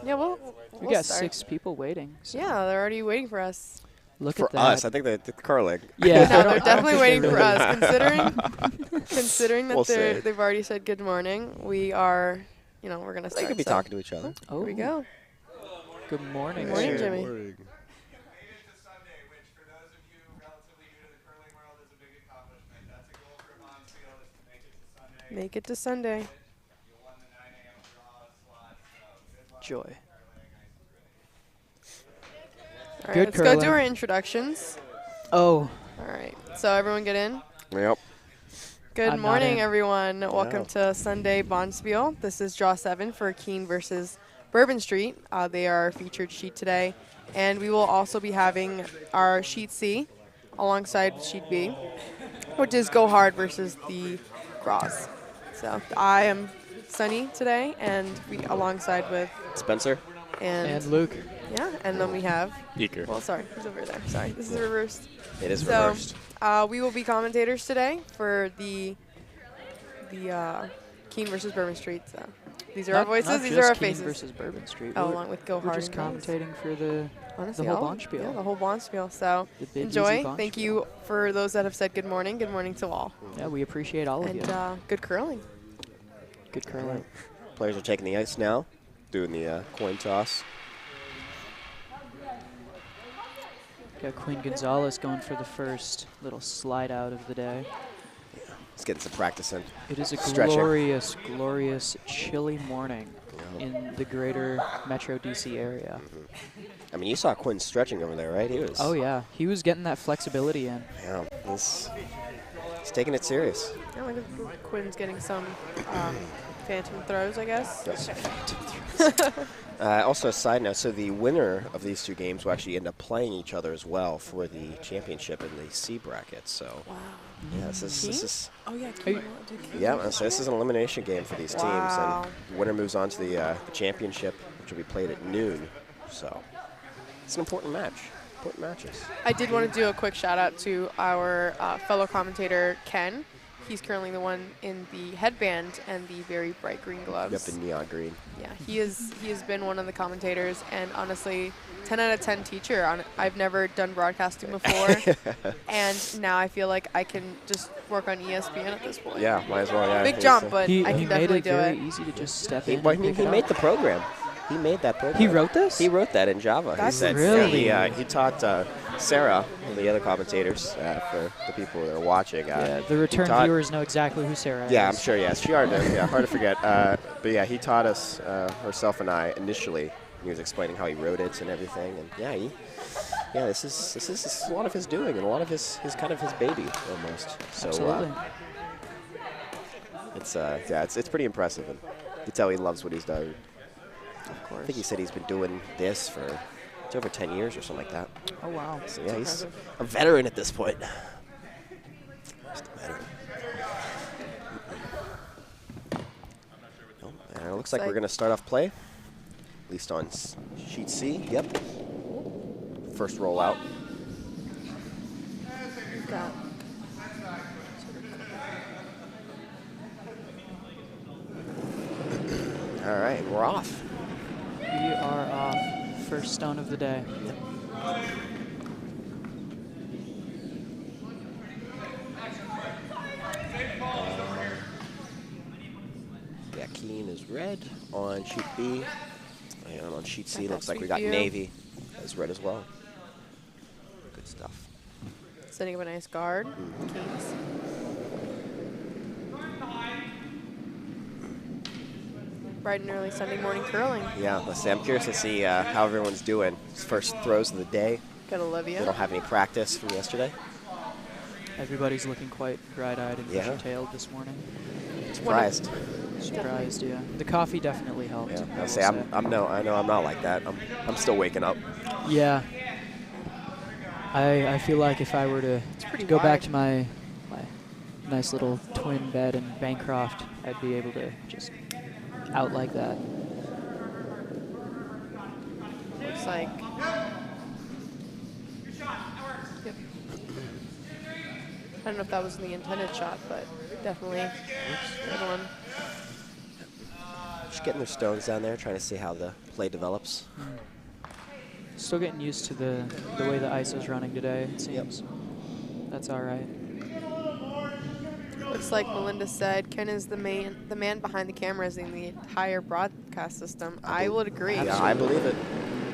Yeah, We got 6 people waiting. So. Yeah, they're already waiting for us. Look for at that. us, I think they're curling. Yeah, No, they're definitely waiting for us. Considering that We'll see. they've already said good morning, we are, we're gonna They start. could be talking to each other. Oh, Here we go. Good morning. Good morning, sir. Jimmy. Make it to Sunday, which for those of you relatively new to the curling world is a big accomplishment. That's a goal for Spiel is to make it to Sunday. Make it to Sunday. You won the 9 a.m. draw slot, so good luck. Joy. All right, Good let's go do curling. our introductions. Oh, All right, so everyone get in. Yep. Good I'm not morning, in. everyone. Welcome to Sunday Bond Spiel. This is Draw 7 for Kean versus Bourbon Street. They are our featured sheet today. And we will also be having our Sheet C alongside Sheet B, which is Go Hard versus the Grohs. So I am Sunny today, and alongside with Spencer. and Luke. Yeah, and then we have, Beaker. well, sorry, who's over there? Sorry, this is reversed. It is So, reversed. we will be commentators today for the Kean versus Bourbon Street. So these are our voices, Not these just are our Kean faces. versus Bourbon Street. Oh, We're- along with Go We're Hard. just and Grohs. commentating for the Honestly, whole all- Bond Spiel. Yeah, the whole Bond Spiel. So The big, easy enjoy. Bond Thank Spiel. you for those that have said good morning. Good morning to all. Yeah, we appreciate all of And you. good curling. Good curling. Players are taking the ice now, doing the coin toss. Got Quinn Gonzalez going for the first little slide out of the day. He's getting some practice in. It is a Stretching. glorious, glorious, chilly morning in the greater Metro DC area. I mean, you saw Quinn stretching over there, right? He was. Oh, yeah. He was getting that flexibility in. Yeah, he's taking it serious. Yeah, like Quinn's getting some phantom throws, I guess. Also, a side note, so the winner of these 2 games will actually end up playing each other as well for the championship in the C bracket. So, Wow. yeah, this is Oh, yeah. Hey. yeah. So this is an elimination game for these Wow. teams, and the winner moves on to the championship, which will be played at noon. So, it's an important match. Important matches. I did want to do a quick shout out to our fellow commentator, Ken. He's currently the one in the headband and the very bright green gloves. Yep, the neon green. Yeah, he has been one of the commentators, and honestly, 10 out of 10 teacher. I've never done broadcasting before, and now I feel like I can just work on ESPN at this point. Yeah, might as well. Yeah, Big he's, jump, but He I can made definitely it do very it. easy to just step He, in well, and he, pick he it made up. the program. He made that program. He wrote this? He wrote that in Java. That's he said Really? he taught Sarah and the other commentators for the people that are watching. Yeah, the return viewers know exactly who Sarah Yeah, I'm is. sure. Yes, she hard to forget. But yeah, he taught us herself and I initially. He was explaining how he wrote it and everything, and this is a lot of his doing and a lot of his kind of his baby almost. So Absolutely. it's pretty impressive, and you can tell he loves what he's done. Of course. I think he said he's been doing this for it's over 10 years or something like that. Oh, wow. So yeah, he's a veteran at this point. Just a veteran. It looks like we're going to start off play, at least on sheet C. Yep. First roll out. All right, we're off. We are off. First stone of the day. Yeah, Kean is red on sheet B. And on sheet C, Got looks that like we sweet got view. navy as red as well. Good stuff. Setting up a nice guard. Kings. Bright and early Sunday morning curling. Yeah, let's see. I'm curious to see how everyone's doing. First throws of the day. Got They Olivia. don't have any practice from yesterday. Everybody's looking quite bright-eyed and Yeah. bushy-tailed this morning. Surprised. Surprised, yeah. The coffee definitely helped. Yeah, I I'll will say I know I'm not like that. I'm still waking up. Yeah. I feel like if I were to pretty go back wide. to my nice little twin bed in Bancroft, I'd be able to just out like that. Looks like. Yep. I don't know if that was the intended shot, but definitely good one. just getting their stones down there, trying to see how the play develops. Still getting used to the way the ice is running today, it seems. That's all right. Looks like Melinda said, Ken is the man behind the cameras in the entire broadcast system. I would agree. Yeah, I believe it.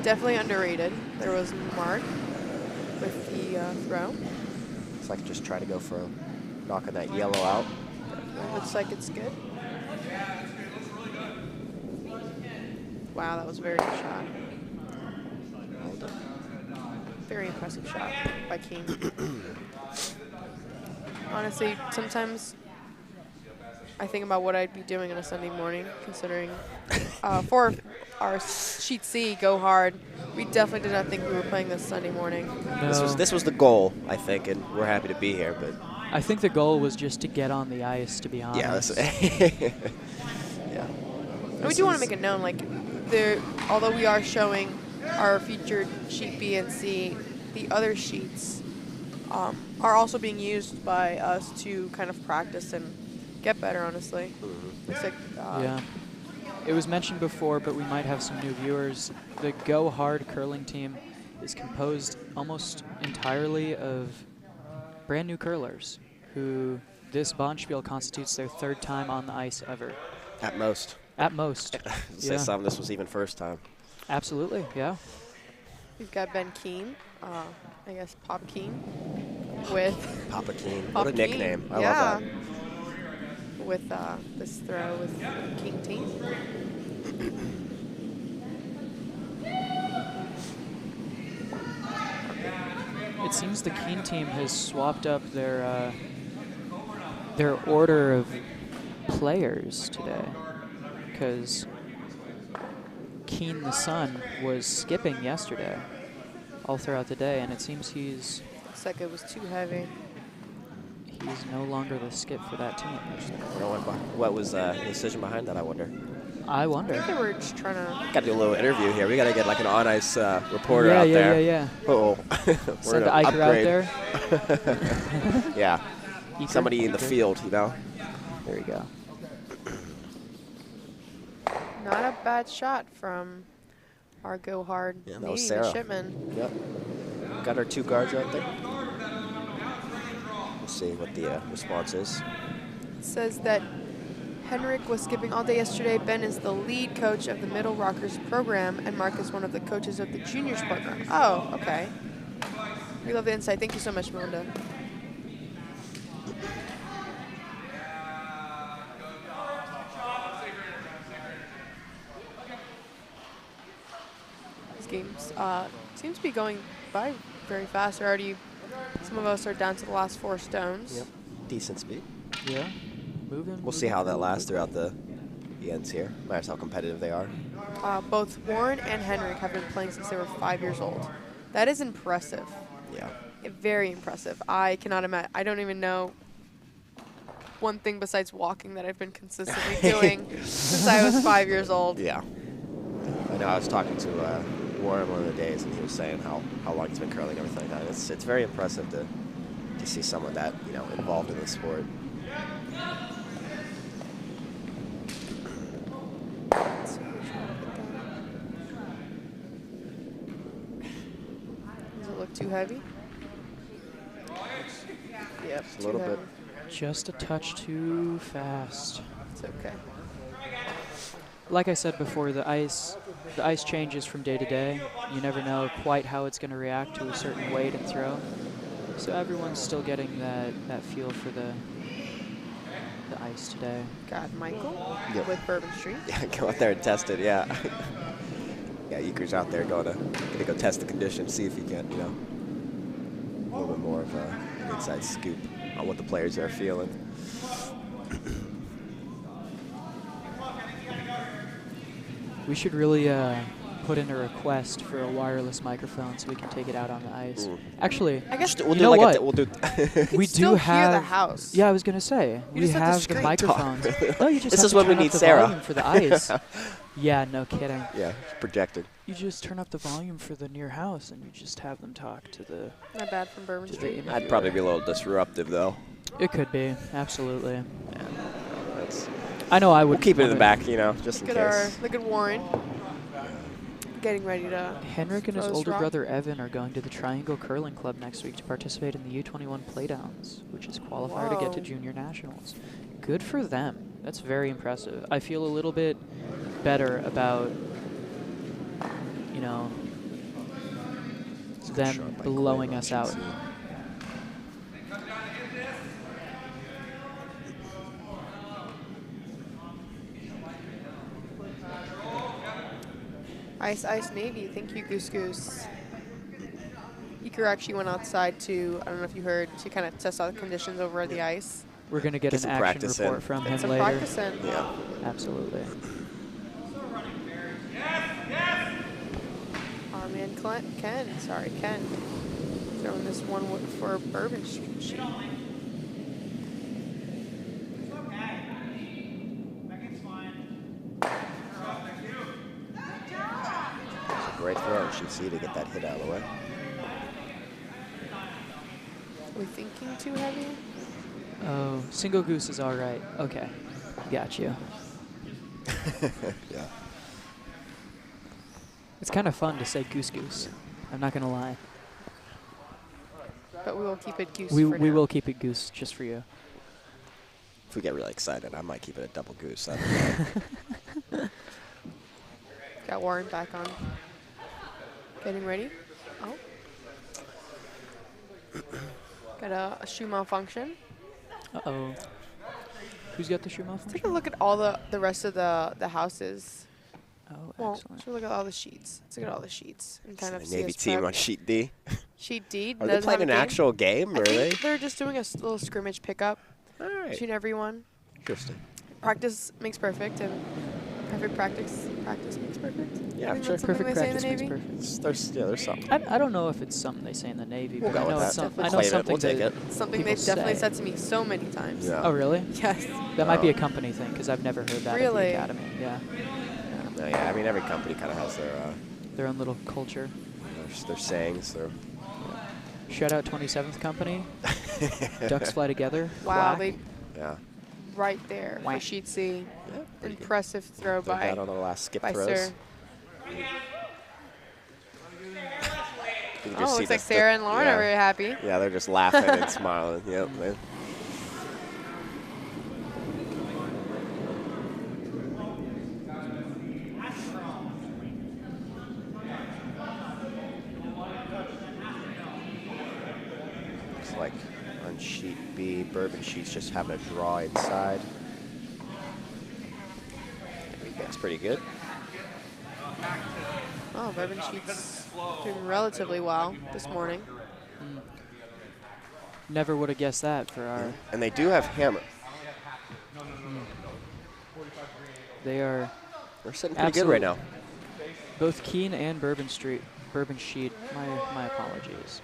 Definitely underrated. There was Mark with the throw. Looks like just try to go for knocking that yellow out. Looks like it's good. Wow, that was a very good shot. Very impressive shot by Kean. Honestly, sometimes I think about what I'd be doing on a Sunday morning, considering for our Sheet C, Go Hard, we definitely did not think we were playing this Sunday morning. No. This was the goal, I think, and we're happy to be here. But I think the goal was just to get on the ice, to be honest. yeah, yeah. And we do want to make it known, like, although we are showing our featured Sheet B and C, the other sheets are also being used by us to kind of practice and get better, honestly. Looks like, Yeah. It was mentioned before, but we might have some new viewers. The Go Hard curling team is composed almost entirely of brand new curlers who this Bonspiel constitutes their 3rd time on the ice ever. At most. At most. Say some of this was even first time. Absolutely, yeah. We've got Ben Kean, I guess Pop Kean, with Papa Kean. Pop What a Kean. nickname. I Yeah. love that. With this throw with King team. It seems the Kean team has swapped up their order of players today, because Kean the son was skipping yesterday all throughout the day, and it seems he's Looks like it was too heavy. no longer the skip for that team. You know what was the decision behind that, I wonder? I I wonder. think they were just trying to. Got to do a little interview here. We got to get like an on-ice reporter out Yeah, there. yeah. Uh-oh. Send the Iker out there. Yeah. Iker? Somebody in the Iker. field, you know? There you go. Not a bad shot from our Go Hard Yeah, that lady, was the Sarah. shipman. Yep. Got our 2 guards out there. We'll see what the response is. It says that Henrik was skipping all day yesterday. Ben is the lead coach of the Middle Rockers program, and Mark is one of the coaches of the juniors program. Oh, okay. We love the insight. Thank you so much, Melinda. This game seems to be going by very fast. Already, some of us are down to the last 4 stones. Yep. Decent speed. Yeah. Moving. We'll see how that lasts throughout the ends here. Matters how competitive they are. Both Warren and Henrik have been playing since they were 5 years old. That is impressive. Yeah. Very impressive. I cannot imagine. I don't even know one thing besides walking that I've been consistently doing since I was 5 years old. Yeah. I know. I was talking to Warren one of the days, and he was saying how long he's been curling and everything like that. It's very impressive to see someone that, you know, involved in the sport. Does it look too heavy? Yep, A little bit. Just a touch too fast. It's okay. Like I said before, the ice changes from day to day. You never know quite how it's going to react to a certain weight and throw. So everyone's still getting that feel for the ice today. Got Michael Yep. with Bourbon Street. Yeah, go out there and test it. Yeah. Yeah, Iker's out there gonna go test the conditions, see if he can, you know, a little bit more of an inside scoop on what the players are feeling. We should really put in a request for a wireless microphone so we can take it out on the ice. Ooh. Actually, I guess We'll you do know like what? we'll do. we still do hear have the house. Yeah, I was gonna say we just have to have the straight microphones. No, you just This have is to when we turn up need the Sarah. volume for the ice. Yeah, no kidding. Yeah, projected. You just turn up the volume for the near house, and you just have them talk to the. Not bad from Bourbon To the Street. image. That'd probably be a little disruptive, though. It could be, absolutely. That's I know I would. We'll keep it in the wanna- back, you know, just in Look at case. look at Warren. Getting ready to. Henrik and his throw this older rock. brother Evan are going to the Triangle Curling Club next week to participate in the U21 Playdowns, which is qualifier to get to Whoa. Junior Nationals. Good for them. That's very impressive. I feel a little bit better about, you know, It's a good them shot by blowing Quinn on us sheet out. C. Ice, ice, navy. Thank you, Goose Goose. Eker actually went outside to, I don't know if you heard, to kind of test out the conditions over the ice. We're going to get Get an some action practice report in. from Get him some later. practice in. Yeah. Absolutely. Our man Ken. Sorry, Ken. Throwing this one for Bourbon sheet. It's a great throw on sheet C to get that hit out of the way. Are we thinking too heavy? Oh, single goose is all right. Okay. Got you. Yeah. It's kind of fun to say goose goose. I'm not going to lie. But we will keep it goose We for now. will keep it goose just for you. If we get really excited, I might keep it a double goose. Got Warren back on. Getting ready. Oh. Got a shoe malfunction. Uh-oh. Who's got the shoe Let's malfunction? take a look at all the rest of the houses. Oh, Well, excellent. let's look at all the sheets. Let's look at all the sheets and kind of the see Navy us team prep. on sheet D. Sheet D. Are they doesn't playing have an a game. actual game, I or are they? think they're just doing a little scrimmage pickup All right. between everyone. Interesting. Practice makes perfect, and perfect practice makes perfect. Yeah, I think sure. that's something Perfect they say in practice the makes Navy. perfect. There's something. I don't know if it's something they say in the Navy, We'll but go I with know that. it's, some, We'll I know claim it. something We'll take that it. It's something people they've definitely say. said to me so many times. Yeah. Oh, really? Yes. That might be a Oh. company thing, because I've never heard that at Really? the academy. Yeah. No, yeah, I mean every company kind of has Their own little culture. their sayings. Their Shout out 27th Company. Ducks fly together. Wow, Quack. they yeah. right there for Whack. sheet C. Yeah, pretty good. Impressive throw They're by bad on the last skip by throws. Sir. You can Oh, just see looks like the- Sarah and Loren yeah. are very happy. Yeah, they're just laughing and smiling. Yep. Looks like on sheet B, Bourbon sheets just having a draw inside. That's pretty good. Oh, Bourbon sheets doing relatively well this morning. Never would have guessed that for our. And they do have hammer. They are They're sitting pretty good right now. both Kean and Bourbon Sheet. My apologies.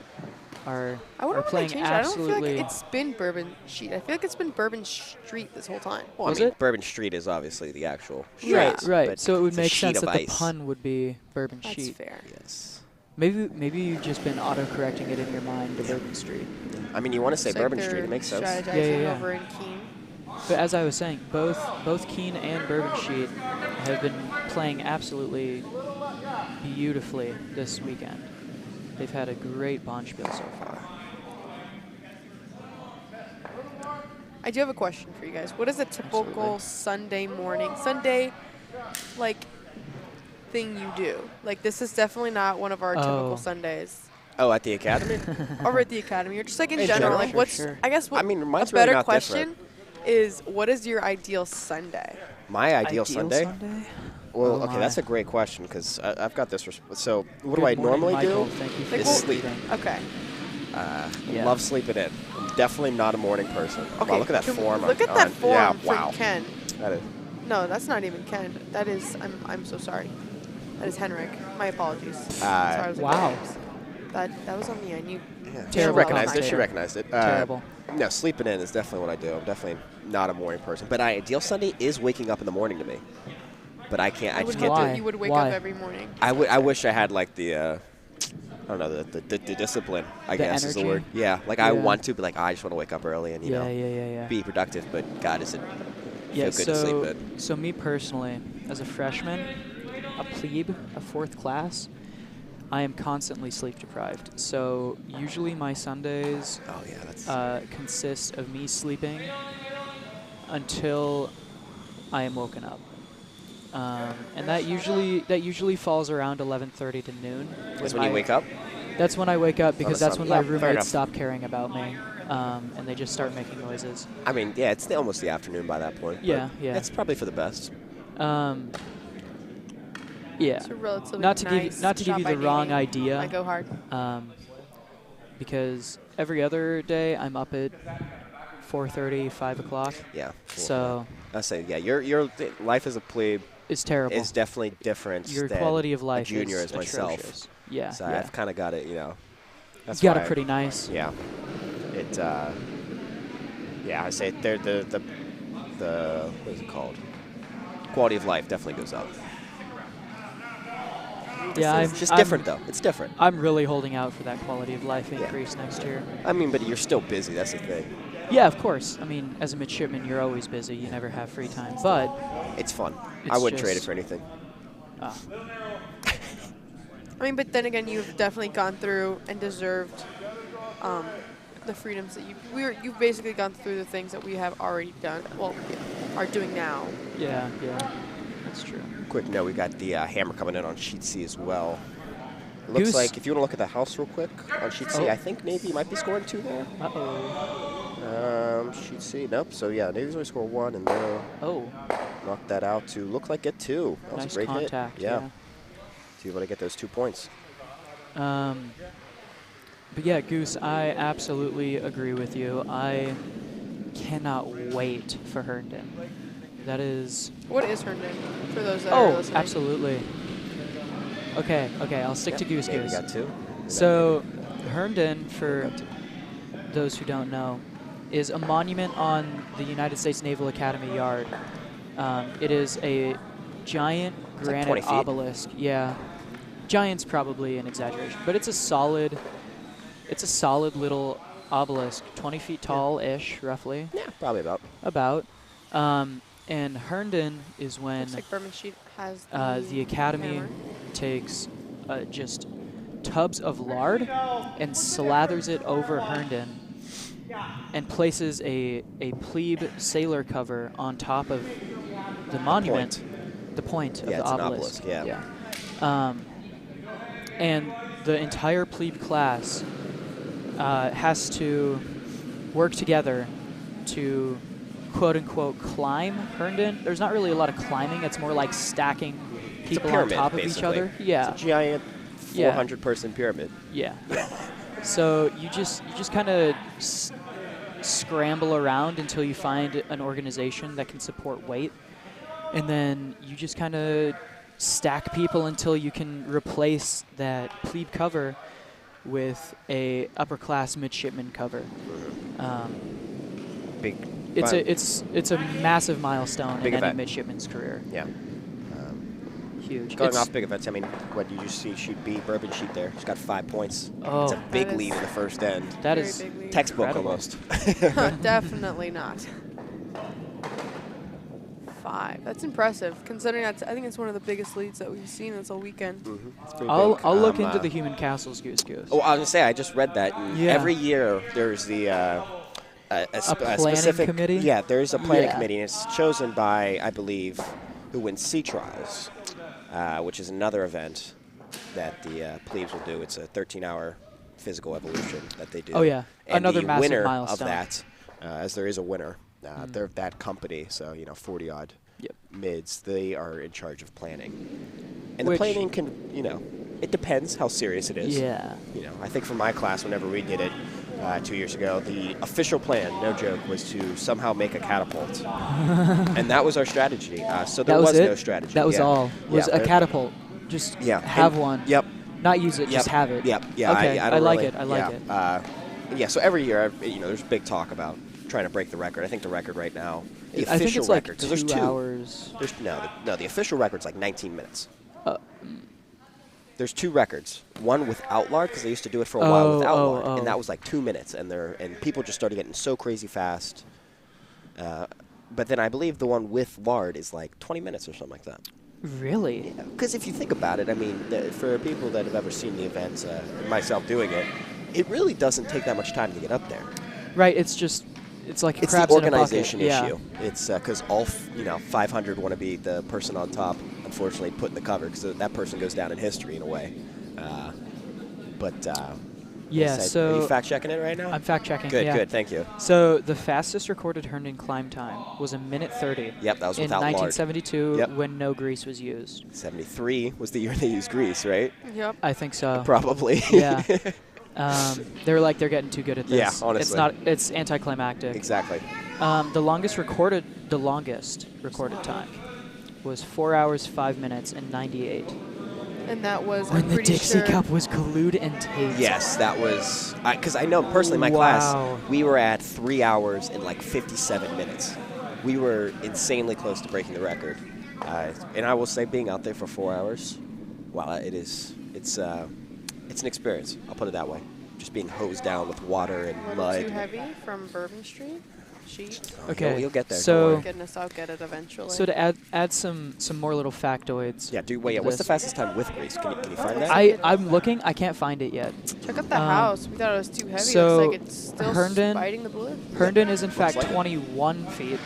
Are I wonder why they playing changed it. I don't absolutely. feel like it's been Bourbon Sheet. I feel like it's been Bourbon Street this whole time. Well, Was I mean, it? Bourbon Street is obviously the actual street. Yeah. Right. but So it would it's a make sheet sense of that the ice. pun would be Bourbon That's Sheet. fair. Yes. Maybe you've just been auto-correcting it in your mind to Bourbon Street. I mean, you want to say Looks like Bourbon they're Street, it makes sense. strategizing Yeah. over in Kean. But as I was saying, both Kean and Bourbon Sheet have been playing absolutely beautifully this weekend. They've had a great Bonspiel so far. I do have a question for you guys. What is a typical Absolutely. Sunday morning, like, thing you do? Like, this is definitely not one of our Oh. typical Sundays. Oh, at the academy? Over at the academy, or just like in In general. general? Like, Sure, what's? sure. I guess what. I mean, mine's a really better not question is, what is your ideal Sunday? My ideal Sunday? Well, Oh okay, that's my. a great question because I've got this. So, what Good do I morning, normally Michael. do? Thank you for Like, Is well- sleep. reading. Okay. Yeah. Love sleeping in. I'm definitely not a morning person. Okay. Wow, look at that can- form. Look on- at that on- form Yeah, from wow. Ken. That is. No, that's not even Ken. That is. I'm so sorry. That is Henrik. My apologies. Sorry, I was Wow. confused. That was on me. I knew. Yeah, she Terrible recognized it. She commentator. recognized it. Terrible. No, sleeping in is definitely what I do. I'm definitely not a morning person. But ideal Sunday is waking up in the morning to me. But I can't. I would just get can't do Why? it. You would wake Why? up every morning. I wish I had like the, I don't know, the discipline, I The guess is the energy? word. Yeah, like I Yeah. want to be like, I just want to wake up early and, you Yeah, know, yeah. be productive. But God, is it Yeah, feel good to sleep in. so me personally, as a freshman, a plebe, a 4th class, I am constantly sleep deprived. So usually my Sundays Oh yeah, that's consist of me sleeping until I am woken up. And that usually falls around 11:30 to noon. that's when you wake up. That's when I wake up because that's when my Yeah, fair roommates enough. stop caring about me, and they just start making noises. I mean, yeah, it's almost the afternoon by that point. but Yeah, yeah. That's probably for the best. Yeah. It's a relatively Not to nice give you the wrong idea. I go hard. Because every other day I'm up at 4:30, 5 o'clock. Yeah. So I say, yeah, your life as a plebe it's terrible. is definitely different. Your than quality of life a junior is as myself. atrocious. Yeah, So yeah. I've kind of got it, That's You got why it pretty nice. Yeah. It. Yeah, I say the what is it called? Quality of life definitely goes up. Yeah, It's just different though. It's different. I'm really holding out for that quality of life increase next year. I mean, but you're still busy. That's the thing. Yeah, of course. I mean, as a midshipman, you're always busy. You never have free time. But It's fun. It's I wouldn't trade it just- for anything. I mean, but then again, you've definitely gone through and deserved the freedoms that you've basically gone through the things that we have already done. Well, are doing now. yeah, that's true. Quick note, we got the hammer coming in on sheet C as well. It looks Goose. like, if you want to look at the house real quick on sheet C, Oh. I think Navy might be scoring 2 there. Uh-oh. Sheet C, nope. So yeah, Navy's only scored 1, and they'll Oh, knock that out to look like get 2. That was nice a great contact. hit. Yeah. See if I get those 2 points. But yeah, Goose, I absolutely agree with you. I cannot wait for Herndon. That is... What is Herndon for those that are Oh, listening? absolutely. Okay, I'll stick to Goose Navy Goose. got 2. So, Herndon, for those who don't know, is a monument on the United States Naval Academy Yard. It is a giant It's like granite 20 feet. obelisk. Yeah, giant's probably an exaggeration, but it's a solid little obelisk, 20 feet tall-ish, roughly. Yeah, probably about. About. And Herndon is when Looks like Bourbon Sheet has the Academy hammer. takes just tubs of lard and slathers it over Herndon and places a plebe sailor cover on top of the monument, the point of Yeah, the it's an obelisk. obelisk, yeah. And the entire plebe class has to work together to quote-unquote climb Herndon. There's not really a lot of climbing. It's more like stacking It's a people pyramid, on top of basically. each other. Yeah. It's a giant Yeah. 400-person pyramid. Yeah. So you just kind of scramble around until you find an organization that can support weight, and then you just kind of stack people until you can replace that plebe cover with a upper class midshipman cover. Big. It's a massive milestone Big in any event. midshipman's career. Yeah. Huge. Going It's- off big events, I mean, what did you see? Sheet B, Bourbon Sheet there. She's got 5 points. Oh. It's a big That lead is- in the first end. that Very is big lead. Textbook incredible. almost. Definitely not. 5. That's impressive, considering I think it's one of the biggest leads that we've seen this whole weekend. It's pretty I'll big. look into the human castles, Goose Goose. Oh, I was gonna say I just read that. And Yeah. Every year there's the a planning specific committee? Yeah, there's a planning Yeah. committee, and it's chosen by, I believe, who wins sea trials, which is another event that the plebes will do. It's a 13-hour physical evolution that they do. Oh, yeah. And Another the massive winner milestone. of that, as there is a winner, they're that company. So 40-odd Yep. mids. They are in charge of planning, and Which- the planning can it depends how serious it is. Yeah. I think for my class, whenever we did it 2 years ago, the official plan, no joke, was to somehow make a catapult. And that was our strategy. So there That was it? no strategy. That was Yeah. all. Was Yeah, a there- catapult. Just Yeah. have And- one. Yep. Not use it, just Yep. have it. Yep. Yeah. Okay, I don't like really- it. I like it. Yeah. So every year, there's big talk about trying to break the record. I think the record right now, the I think official it's like record, 2 because there's 2. hours. There's no, the official record's like 19 minutes. Uh, There's 2 records. One without lard, because they used to do it for a while without oh, lard, oh. and that was like 2 minutes, and people just started getting so crazy fast. but then I believe the one with lard is like 20 minutes or something like that. Really? Because if you think about it, I mean, for people that have ever seen the events, and myself doing it, it really doesn't take that much time to get up there. Right. It's like It's crabs the in a bucket. organization Yeah. issue. It's because all 500 want to be the person on top. Unfortunately, put in the cover because that person goes down in history in a way. Yeah. are So you fact checking it right now? I'm fact checking. Good, yeah. good, thank you. So the fastest recorded Herndon climb time was 1:30. Yep, that was in without lard. 1972 Yep. when no grease was used. 73 was the year they used grease, right? Yep. I think so. Probably. Yeah. They're getting too good at this. Yeah, honestly. It's anticlimactic. Exactly. The longest recorded time was 4 hours 5 minutes and 98. And that was When I'm the pretty Dixie sure Cup was glued and taped. Yes, that was because I know personally in my Wow. class we were at 3 hours and like 57 minutes. We were insanely close to breaking the record, and I will say being out there for 4 hours, wow, it's an experience. I'll put it that way. Just being hosed down with water and a little mud. too heavy from Bourbon Street. Sheet. Okay. You'll get there. So- don't worry. Goodness, I'll get it eventually. So to add some more little factoids. Yeah, what's the this. fastest time with grease? Can you find that? I'm looking. I can't find it yet. Check out the house. We thought it was too heavy. so Looks like it's still Herndon- biting the blue. Herndon is in fact like it. 21 feet.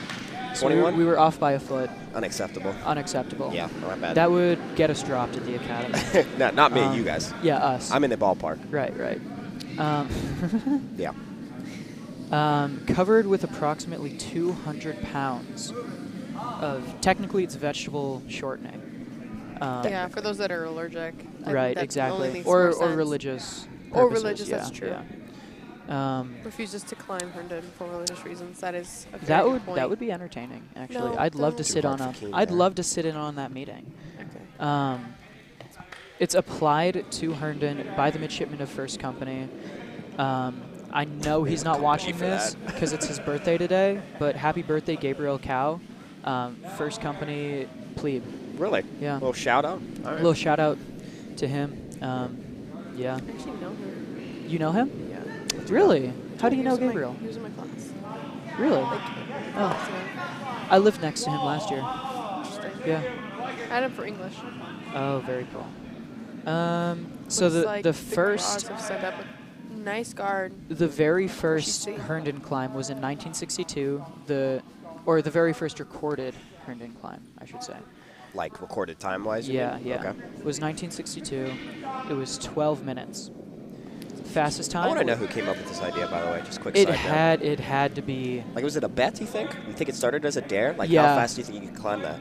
So 21? we were off by a foot. Unacceptable. Unacceptable. Yeah, not bad. That would get us dropped at the academy. no, not me, you guys. Yeah, us. I'm in the ballpark. Right. Yeah. Covered with approximately 200 pounds of, technically it's vegetable shortening. Yeah, for those that are allergic. I think Right, that only exactly. makes Or more sense. religious. Or purposes, religious, that's yeah, true. yeah. Refuses to climb Herndon for religious reasons. That is a That very good would point. be entertaining. Actually, No, I'd love to don't. sit Too on hard a. for Kean I'd there. love to sit in on that meeting. Okay. It's applied to Herndon by the midshipman of First Company. I know he's not watching for this that. because it's his birthday today, but happy birthday, Gabriel Cow. First Company plebe. Really? Yeah. Little shout out. All right. Little shout out to him. Yeah. I actually know him. You know him? Yeah. Really? How do you He know was in Gabriel? He was in my class. Really? Like, Oh. I lived next to him last year. Interesting. Yeah. I had him for English. Oh, very cool. So Looks the like first, Grohs have set up a nice guard. the very first see? Herndon climb was in 1962. The very first recorded Herndon climb, I should say. Like recorded time wise? Yeah. Okay. It was 1962. It was 12 minutes. Fastest time. I want to know who came up with this idea, by the way. Just quick It side note. had to be. Like, was it a bet, you think? You think it started as a dare? Like, Yeah. how fast do you think you could climb that?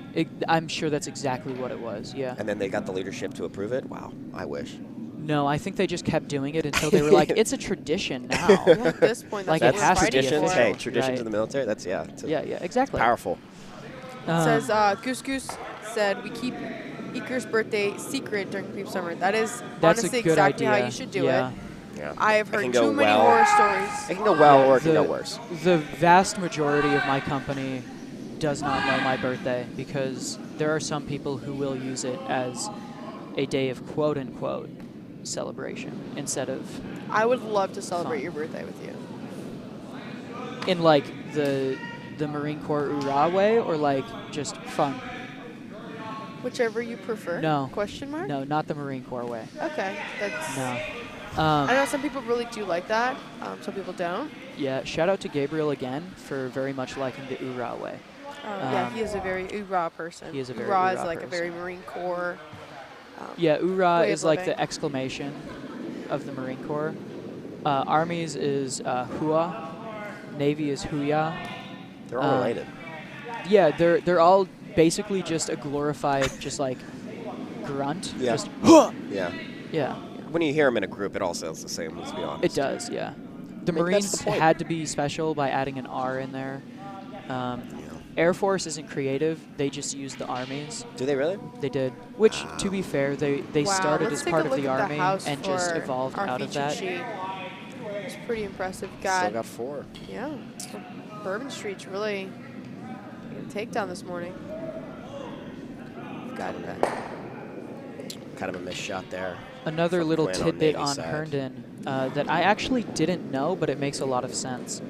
I'm sure that's exactly what it was. Yeah. And then they got the leadership to approve it? Wow, I wish. No, I think they just kept doing it until they were like, it's a tradition now. Yeah, at this point, that's Like, what it we're has to be fighting Traditions, for. hey, official. traditions Right. in the military, that's, yeah. It's Yeah, exactly. powerful. Says Goose Goose said we keep Iker's birthday secret during Creep Summer. That is That's honestly a good exactly idea. how you should do yeah. it. Yeah. I have It heard can too go many well. horror It stories. can go well or it can the- go worse. The vast majority of my company does not know my birthday because there are some people who will use it as a day of quote-unquote celebration instead of I would love to celebrate Fun. your birthday with you. in like the Marine Corps hoorah way or like just fun. Whichever you prefer. No. Question mark? No, not the Marine Corps way. Okay. That's. No. I know some people really do like that. Some people don't. Yeah, shout out to Gabriel again for very much liking the hoorah way. Yeah, he is a very oorah person. He is a very Hoorah is hoorah like a person. very Marine Corps. Yeah, hoorah way of is like living. the exclamation of the Marine Corps. Armies is hua. Navy is huya. They're all related. Yeah, they're all basically just a glorified just like grunt. Yeah. Just Yeah. yeah. When you hear them in a group, it all sounds the same, let's be honest. It does, yeah. The Maybe that's Marines the point. had to be special by adding an R in there. Air Force isn't creative. They just used the armies. Do they really? They did. Which, to be fair, they Wow, started let's as take part a of look the at army house and just for evolved our out of featured that. sheet. It's pretty impressive. Still got 4. Yeah. Bourbon Street's really taking a takedown this morning. Got it. Kind of a missed shot there. Another From little Quinn on tidbit Navy on side. Herndon that I actually didn't know, but it makes a lot of sense.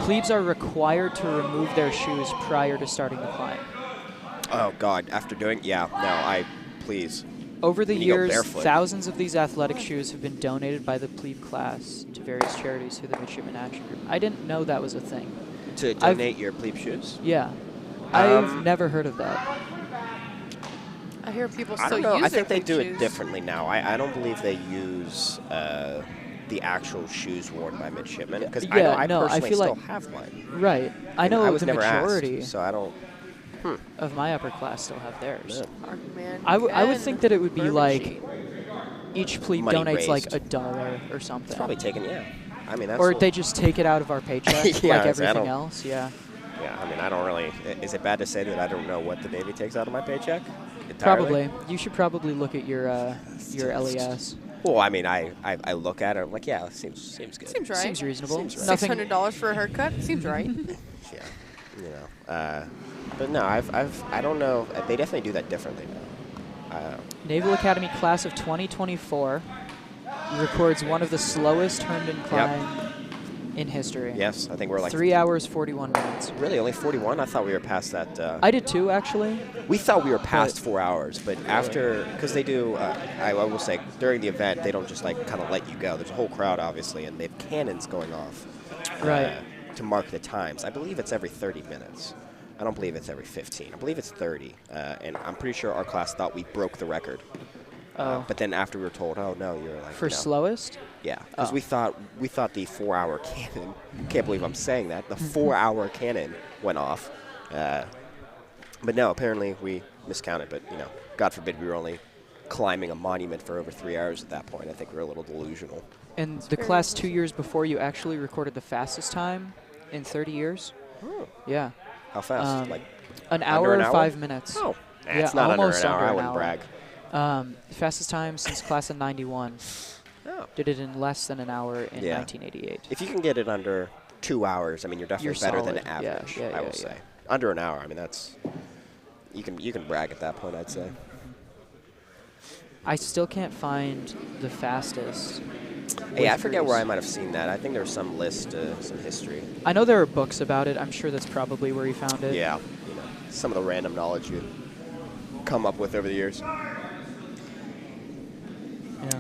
plebes are required to remove their shoes prior to starting the climb. Oh, God. After doing... Yeah. No, please. Over the You go years, barefoot. thousands of these athletic shoes have been donated by the plebe class to various charities through the Midshipman Action Group. I didn't know that was a thing. To donate your plebe shoes? Yeah. I've never heard of that. I hear people I still don't know. use I think their they do plebe it shoes. differently now. I don't believe they use the actual shoes worn by midshipmen. Because I know Yeah, I no, I personally feel still like- have mine. Right. I And know I was the never majority asked, so I don't... of my upper class still have theirs. Yeah. Oh, man. I would Ken, think that it would be Bourbon like sheet. each plebe Money donates like raised. $1 or something. It's probably taken, yeah. I mean, that's... Or they just take it out of our paycheck Yeah, like I everything don't- else. Yeah. Yeah, I mean, I don't really... Is it bad to say that I don't know what the Navy takes out of my paycheck? Entirely? Probably. You should probably look at your LES. Well, I mean, I look at it, I'm like, yeah, it seems good. Seems right. Seems reasonable. Seems right. Nothing. $600 for a haircut? Seems right. Yeah, you know. But no, I don't know. They definitely do that differently now. Naval Academy class of 2024 records one of the slowest Herndon climb in history. Yes, I think we're like 3 hours 41 minutes. Really only 41. I thought we were past that. I did too, actually. We thought we were past 4 hours, but after, because they do, I will say, during the event, they don't just like kind of let you go. There's a whole crowd, obviously, and they have cannons going off Right. to mark the times. I believe it's every 30 minutes. I don't believe it's every 15. I believe it's 30, and I'm pretty sure our class thought we broke the record. Oh. But then after we were told, oh no, you're like For no. slowest? Yeah, because Oh. we thought the 4-hour cannon. Can't believe I'm saying that. The 4-hour cannon went off, but no. Apparently we miscounted. But you know, God forbid we were only climbing a monument for over 3 hours at that point. I think we were a little delusional. And the class 2 years before you actually recorded the fastest time in 30 years? Oh. Yeah. How fast? Like An under hour an and hour? 5 minutes. Oh, Yeah, it's not under almost an hour. under I an wouldn't hour. brag. Fastest time since class of 91. Oh. Did it in less than an hour in Yeah. 1988. If you can get it under 2 hours, I mean, you're definitely You're better than solid. Yeah, average. yeah, I will yeah, say. yeah. Under an hour, I mean, that's you can brag at that point. I'd say. I still can't find the fastest. Hey, I with forget where Grohs. I might have seen that. I think there was some list, some history. I know there are books about it. I'm sure that's probably where you found it. Yeah, you know, some of the random knowledge you come up with over the years. Yeah.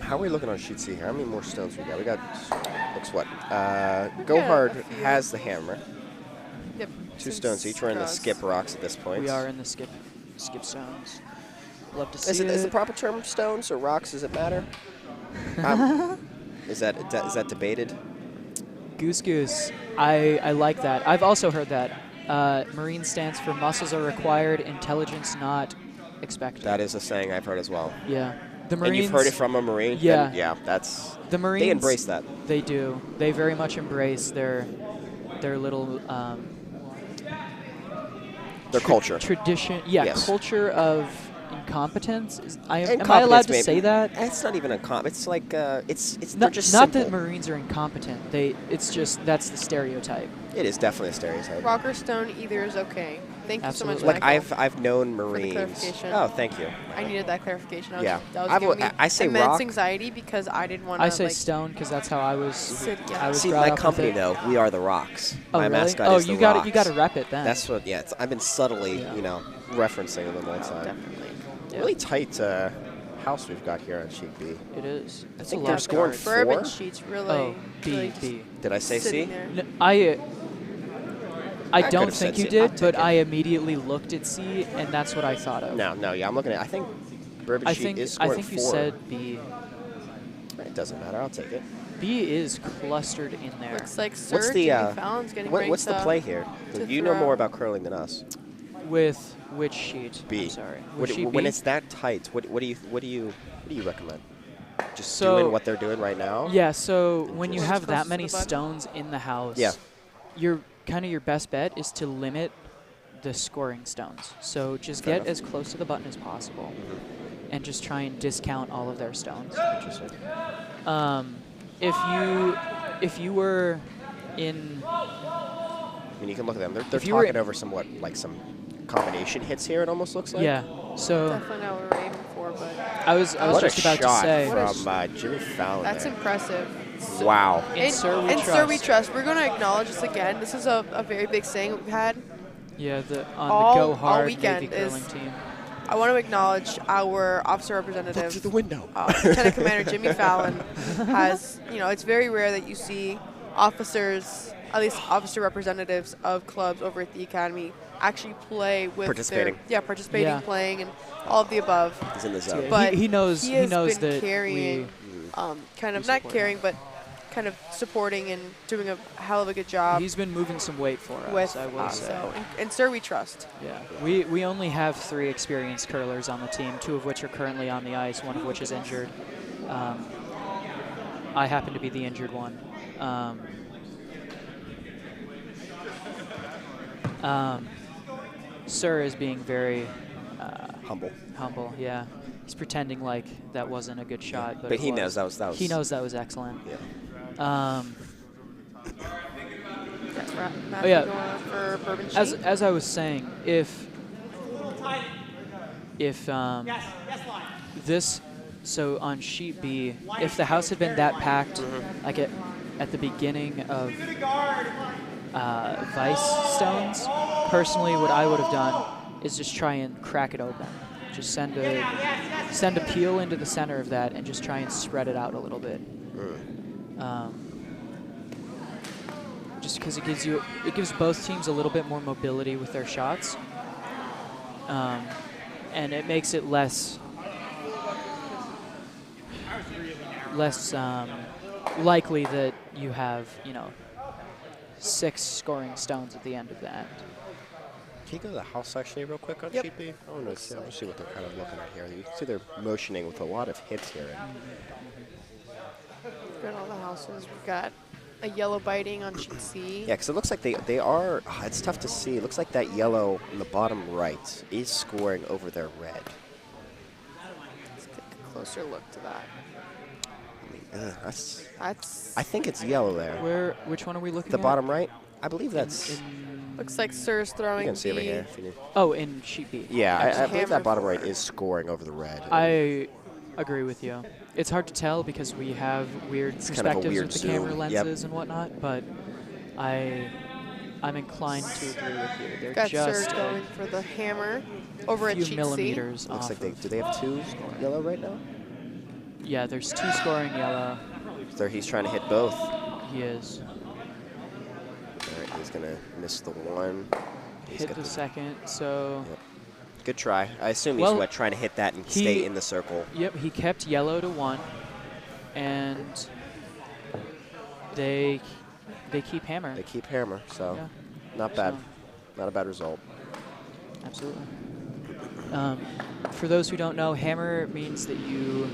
How are we looking on sheet C here? How many more stones we got? We got, looks what? got Go a Hard few. has the hammer. Yep. 2 stones each. We're in the Grohs. skip rocks at this point. We are in the skip stones. Love to see Is it the proper term stones or rocks? Does it matter? Is that debated? Goose. I like that. I've also heard that. Marine stands for muscles are required, intelligence not expected. That is a saying I've heard as well. Yeah. The Marines. And you've heard it from a Marine? Yeah. Then, yeah, that's... The Marines. They embrace that. They do. They very much embrace their little Their culture. tradition. Yeah, Yes. culture of incompetence. Am I Incompetence, allowed to maybe. say that? It's not even it's like it's they're Not, just not simple. that Marines are incompetent. It's just that's the stereotype. It is definitely a stereotype. Rock or stone, either is okay. Thank you so much, Absolutely. Like Michael. I've known the Marines. clarification. Oh, thank you. I needed that clarification. Yeah. That was I've- giving me I say immense rock. anxiety because I didn't want to I say like, stone because that's how I was. sit. Yeah. I was See, brought my up with company it. though, we are the Rocks. Oh, my really? mascot Oh, is the you got Rocks. You got to rep it then. That's what. Yeah, I've been subtly, Yeah. you know, referencing them all the time. Definitely. Yeah. Really tight house we've got here on sheet B. It is. It's think a they're lot. scoring of Bourbon 4? sheets really. Oh, really B just B. Did I say sitting C? there. No, I could've don't said think you C. I'll did, take but it. I immediately looked at C, and that's what I thought of. No, yeah, I'm looking at. I think Bourbon I sheet think is scoring 4. you said B. It doesn't matter. I'll take it. B is clustered in there. Looks like Sir What's the Jimmy Fallon's getting ready what's the to- play here? to You know throw. more about curling than us. With which sheet? B. I'm sorry. What, Which sheet when B? it's that tight, what do you recommend? Just So- doing what they're doing right now? Yeah, so when you Just have close that to many the button. stones in the house, Yeah. your best bet is to limit the scoring stones. So just Fair get enough. as close to the button as possible and just try and discount all of their stones. Interesting. If you were in I mean, you can look at them. They're If you were- talking over somewhat like some combination hits here. It almost looks like. yeah, so Definitely not what we're aiming for, but I was What just a about shot to say What a from Jimmy Fallon that's there. impressive. Wow. In Sir We Trust. Sir We Trust. We're going to acknowledge this again. This is a very big saying we've had. Yeah, on all, the Go Hard all weekend Navy curling team. I want to acknowledge our officer Look representative. through the window. Lieutenant Commander Jimmy Fallon has, it's very rare that you see officers, at least officer representatives of clubs over at the academy, actually play with Participating. participating, playing, and all of the above. He's in the zone. But he knows he knows that carrying, kind of not carrying, but kind of supporting and doing a hell of a good job. He's been moving some weight for us, with I will say. So, and Sir We Trust. Yeah, we only have 3 experienced curlers on the team, 2 of which are currently on the ice, 1 of which is injured. I happen to be the injured one. Sir is being very humble, yeah. He's pretending like that wasn't a good shot, but he knows that was. He knows that was excellent. Yeah. Oh yeah. For Bourbon Street. As I was saying, if this, so on sheet B, if the house had been that packed, like at the beginning of Vice stones, personally, what I would have done is just try and crack it open. Just send a peel into the center of that and just try and spread it out a little bit. Just because it gives both teams a little bit more mobility with their shots, and it makes it less likely that you have 6 scoring stones at the end of that. Can you go to the house actually real quick on sheet B? I want to see what they're kind of looking at here. You see they're motioning with a lot of hits here. We've got all the houses. We've got a yellow biting on sheet C. Yeah, because it looks like they are, it's tough to see. It looks like that yellow in the bottom right is scoring over their red. Let's take a closer look to that. I think it's yellow there. Which one are we looking at? The bottom right? I believe that's... Looks like Sir's throwing you can see over here if you need. Oh, in sheet B. Yeah, I believe that bottom right is scoring over the red. I agree with you. It's hard to tell because we have weird perspectives with the camera lenses and whatnot, but I'm inclined to agree with you. They're got just Sir going for the hammer over at few sheet millimeters C. off. Looks like do they have 2 yellow right now? Yeah, there's 2 scoring yellow. So he's trying to hit both. He is. All right, he's going to miss the one. Hit the second, so... Yep. Good try. I assume he's trying to hit that and stay in the circle. Yep, he kept yellow to 1, and they keep hammer. They keep hammer, so not bad. Not a bad result. Absolutely. For those who don't know, hammer means that you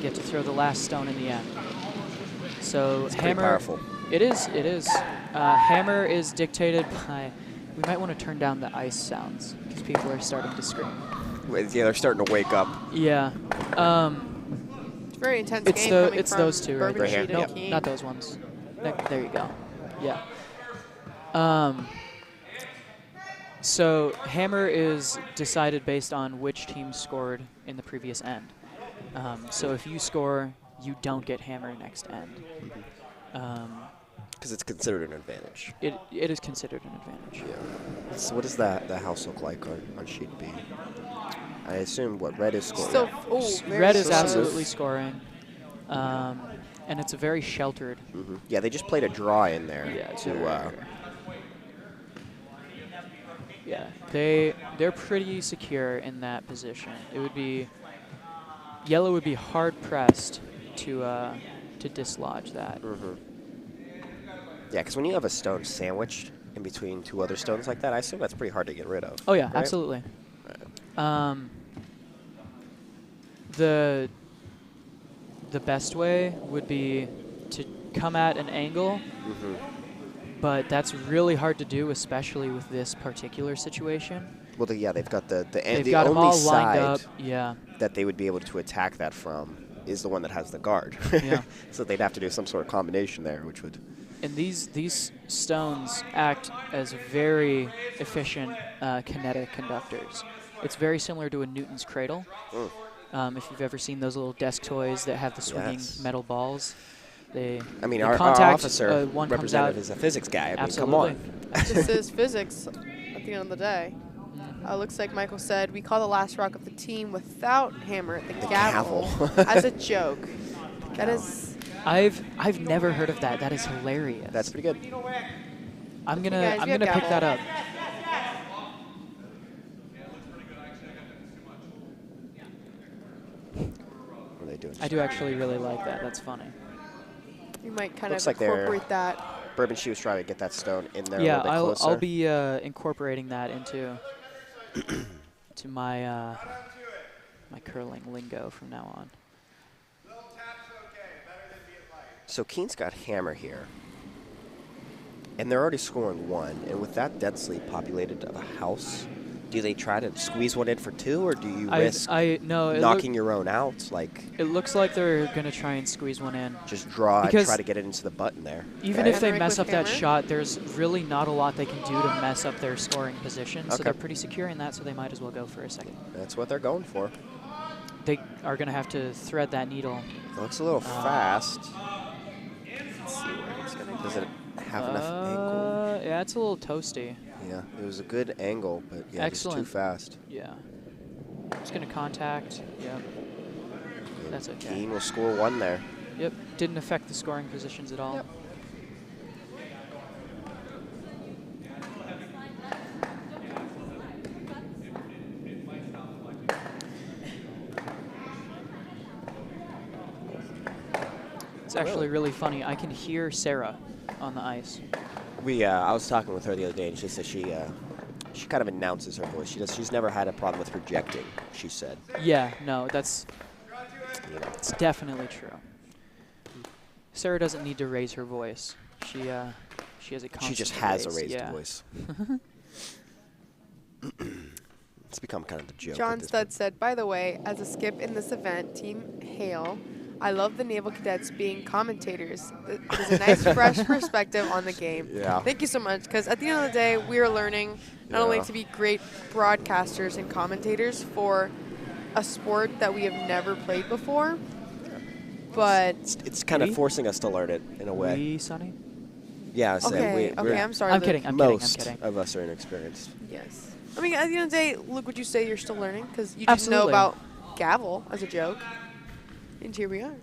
get to throw the last stone in the end. So it's hammer, powerful. It is. Hammer is dictated by. We might want to turn down the ice sounds because people are starting to scream. Yeah, they're starting to wake up. Yeah. It's a very intense game coming it's from those 2 right Bourbon there. Street and Kean. Not those ones. There you go. Yeah. So hammer is decided based on which team scored in the previous end. So if you score, you don't get hammer next end. Because it's considered an advantage. It is considered an advantage. Yeah. So what does the house look like on sheet B? I assume red is scoring. Still, red is absolutely scoring. And it's a very sheltered. Yeah, they just played a draw in there. Yeah, they're pretty secure in that position. It would be yellow would be hard pressed to dislodge that. Yeah, because when you have a stone sandwiched in between 2 other stones like that, I assume that's pretty hard to get rid of. Oh yeah, right? absolutely. The best way would be to come at an angle, but that's really hard to do, especially with this particular situation. Well, they've got They've the got them only all side lined up. Yeah. that they would be able to attack that from is the one that has the guard. Yeah. So they'd have to do some sort of combination there, which would... And these stones act as very efficient kinetic conductors. It's very similar to a Newton's cradle. If you've ever seen those little desk toys that have the swinging metal balls. I mean, the our contact, officer one comes representative out. is a physics guy. I mean, Absolutely. come on. This is physics at the end of the day. Looks like Michael said, we call the last rock of the team without hammer the gavel as a joke. That is... I've never heard of that. That is hilarious. That's pretty good. I'm guys, gonna we have pick gavel. that up. What are they doing? I do actually really like that. That's funny. You might kind Looks of like they're- incorporate that. Bourbon, she was trying to get that stone in there Yeah, a little bit closer. I'll be incorporating that into to my my curling lingo from now on. So Kean's got hammer here. And they're already scoring 1. And with that densely populated of a house, do they try to squeeze one in for 2, or do you risk No, knocking your own out? Like, it looks like they're going to try and squeeze one in. just draw and Because try to get it into the button there. Even Okay. if they Henrik mess with up that hammer? shot, there's really not a lot they can do to mess up their scoring position. So Okay. they're pretty secure in that, so they might as well go for a second. That's what they're going for. They are going to have to thread that needle. It looks a little fast. Let's see where he's going to Does it have enough angle? Yeah, it's a little toasty. Yeah, it was a good angle, but yeah, it's too Excellent. fast. Yeah. Just going to contact. Yep. And That's okay. Kean will score 1 there. Yep. Didn't affect the scoring positions at all. Yep. It's actually really funny. I can hear Sarah on the ice. I was talking with her the other day, and she said she kind of announces her voice. She's never had a problem with projecting, she said. Yeah, no, that's You know. it's definitely true. Sarah doesn't need to raise her voice. She has a constant She just has a raise, raised yeah. voice. It's become kind of a joke. John at this Stud point. said, by the way, as a skip in this event, Team Hale, I love the Naval Cadets being commentators. It is a nice, fresh perspective on the game. Yeah. Thank you so much, because at the end of the day, we are learning not only Yeah. to be great broadcasters and commentators for a sport that we have never played before, but... It's kind of We? forcing us to learn it in a way. We, Sonny? Yeah, I was saying Okay, I'm sorry. I'm Luke. kidding. I'm most kidding. of us are inexperienced. Yes. I mean, at the end of the day, Luke, would you say you're still learning? Because you didn't know Absolutely. about gavel as a joke. And here we are.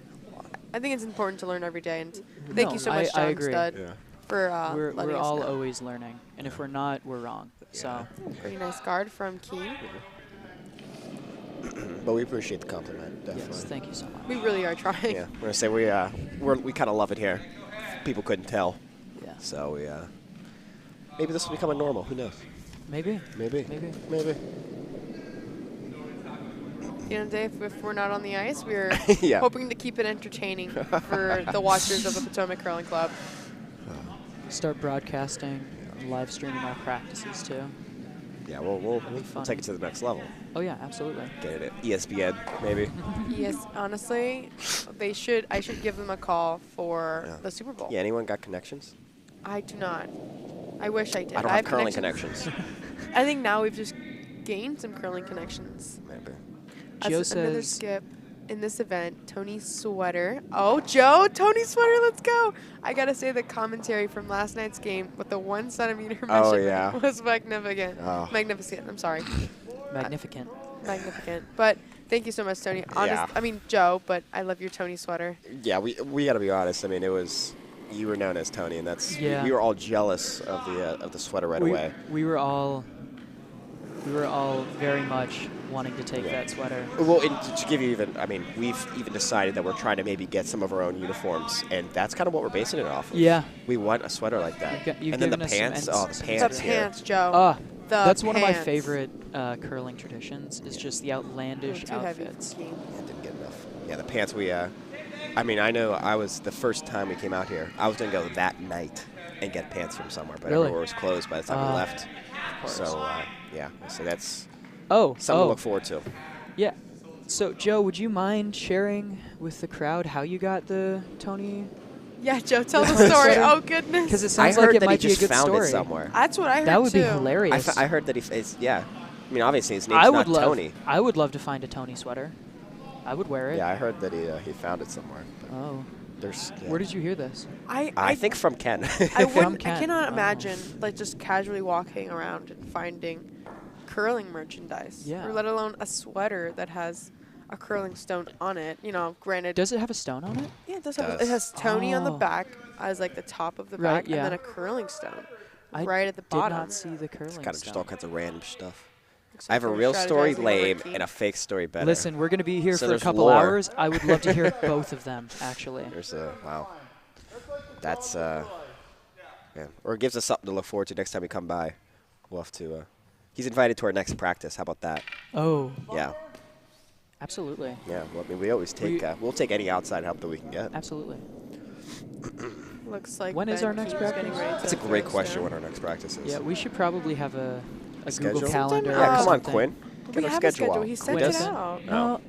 I think it's important to learn every day. And thank No, you so much, John I agree. Stud, for We're letting us all know. always learning, and if we're not, we're wrong. So Pretty nice guard from Kean. But we appreciate the compliment, definitely. yes, thank you so much. We really are trying. Yeah, we're gonna say we kind of love it here. People couldn't tell, Yeah, so we maybe this will become a normal. Who knows? maybe. Maybe. Maybe. Maybe. At the end of the day, if we're not on the ice, we're Yeah. hoping to keep it entertaining for the watchers of the Potomac Curling Club. Start broadcasting, live streaming our practices too. Yeah, we'll be fun. take it to the next level. Oh yeah, absolutely. Get it at ESPN, maybe. Yes, honestly, I should give them a call for Yeah. the Super Bowl. Yeah, anyone got connections? I do not. I wish I did. I don't have curling connections. I think now we've just gained some curling connections. Maybe. Joe Another says skip in this event, Tony Sweater. Oh, Joe, Tony Sweater, let's go. I got to say the commentary from last night's game with the 1 centimeter Oh, measurement yeah. was magnificent. Oh. Magnificent, I'm sorry. magnificent. Magnificent. But thank you so much, Tony. Yeah. I mean, Joe, but I love your Tony Sweater. Yeah, we got to be honest. I mean, you were known as Tony, and that's Yeah. we were all jealous of the sweater right away. We were all very much wanting to take Yeah. that sweater. Well, and to give you we've even decided that we're trying to maybe get some of our own uniforms, and that's kind of what we're basing it off of. Yeah. We want a sweater like that. You've and then the given us some pants, ends- the some pants The here. pants, Joe. The That's one of my pants. favorite curling traditions. Is just the outlandish Too heavy for outfits. Kean. Yeah, didn't get enough. Yeah, the pants I know I was the first time we came out here, I was going to go that night and get pants from somewhere, but Really? everywhere was closed by the time we left. course. So, yeah, so that's Oh, something to look forward to. Yeah. So, Joe, would you mind sharing with the crowd how you got the Tony? Yeah, Joe, tell the story. Oh, goodness. Because it I sounds heard like it that might he be a just good found story. it somewhere. That's what I heard, That would be too. hilarious. I heard that yeah. I mean, obviously his name's not Tony. I would love to find a Tony sweater. I would wear it. Yeah, I heard that he found it somewhere. But Oh. There's. Yeah. Where did you hear this? I think from Ken. I From wouldn't. I Ken. cannot Oh. imagine like just casually walking around and finding curling merchandise. Yeah. Or let alone a sweater that has a curling stone on it. You know, granted. Does it have a stone on it? Yeah, it does have. It Does. has Tony on the Oh. back as like the top of the Right, back, yeah. and then a curling stone I right at the did bottom. not see the curling Kind of just stone. all kinds of random stuff. Looks I have a like real they're story strategizing over lame Kean. and a fake story better. Listen, we're going to be here So for a there's couple lore. hours. I would love to hear both of them, actually. There's a wow. That's yeah. Or it gives us something to look forward to next time we come by. We'll have to. He's invited to our next practice. How about that? Oh, Yeah. absolutely. Yeah. Well, I mean, we always take. We'll take any outside help that we can get. Absolutely. Looks like When is Ben our next Kean's getting practice? ready That's a to great throw question. stone. When our next practice is. Yeah, we should probably have a Schedule? Google Calendar. Sometime, or Yeah, come on, something. Quinn. We Get our have a schedule schedule. out. He sent Quinn it sent- out. No,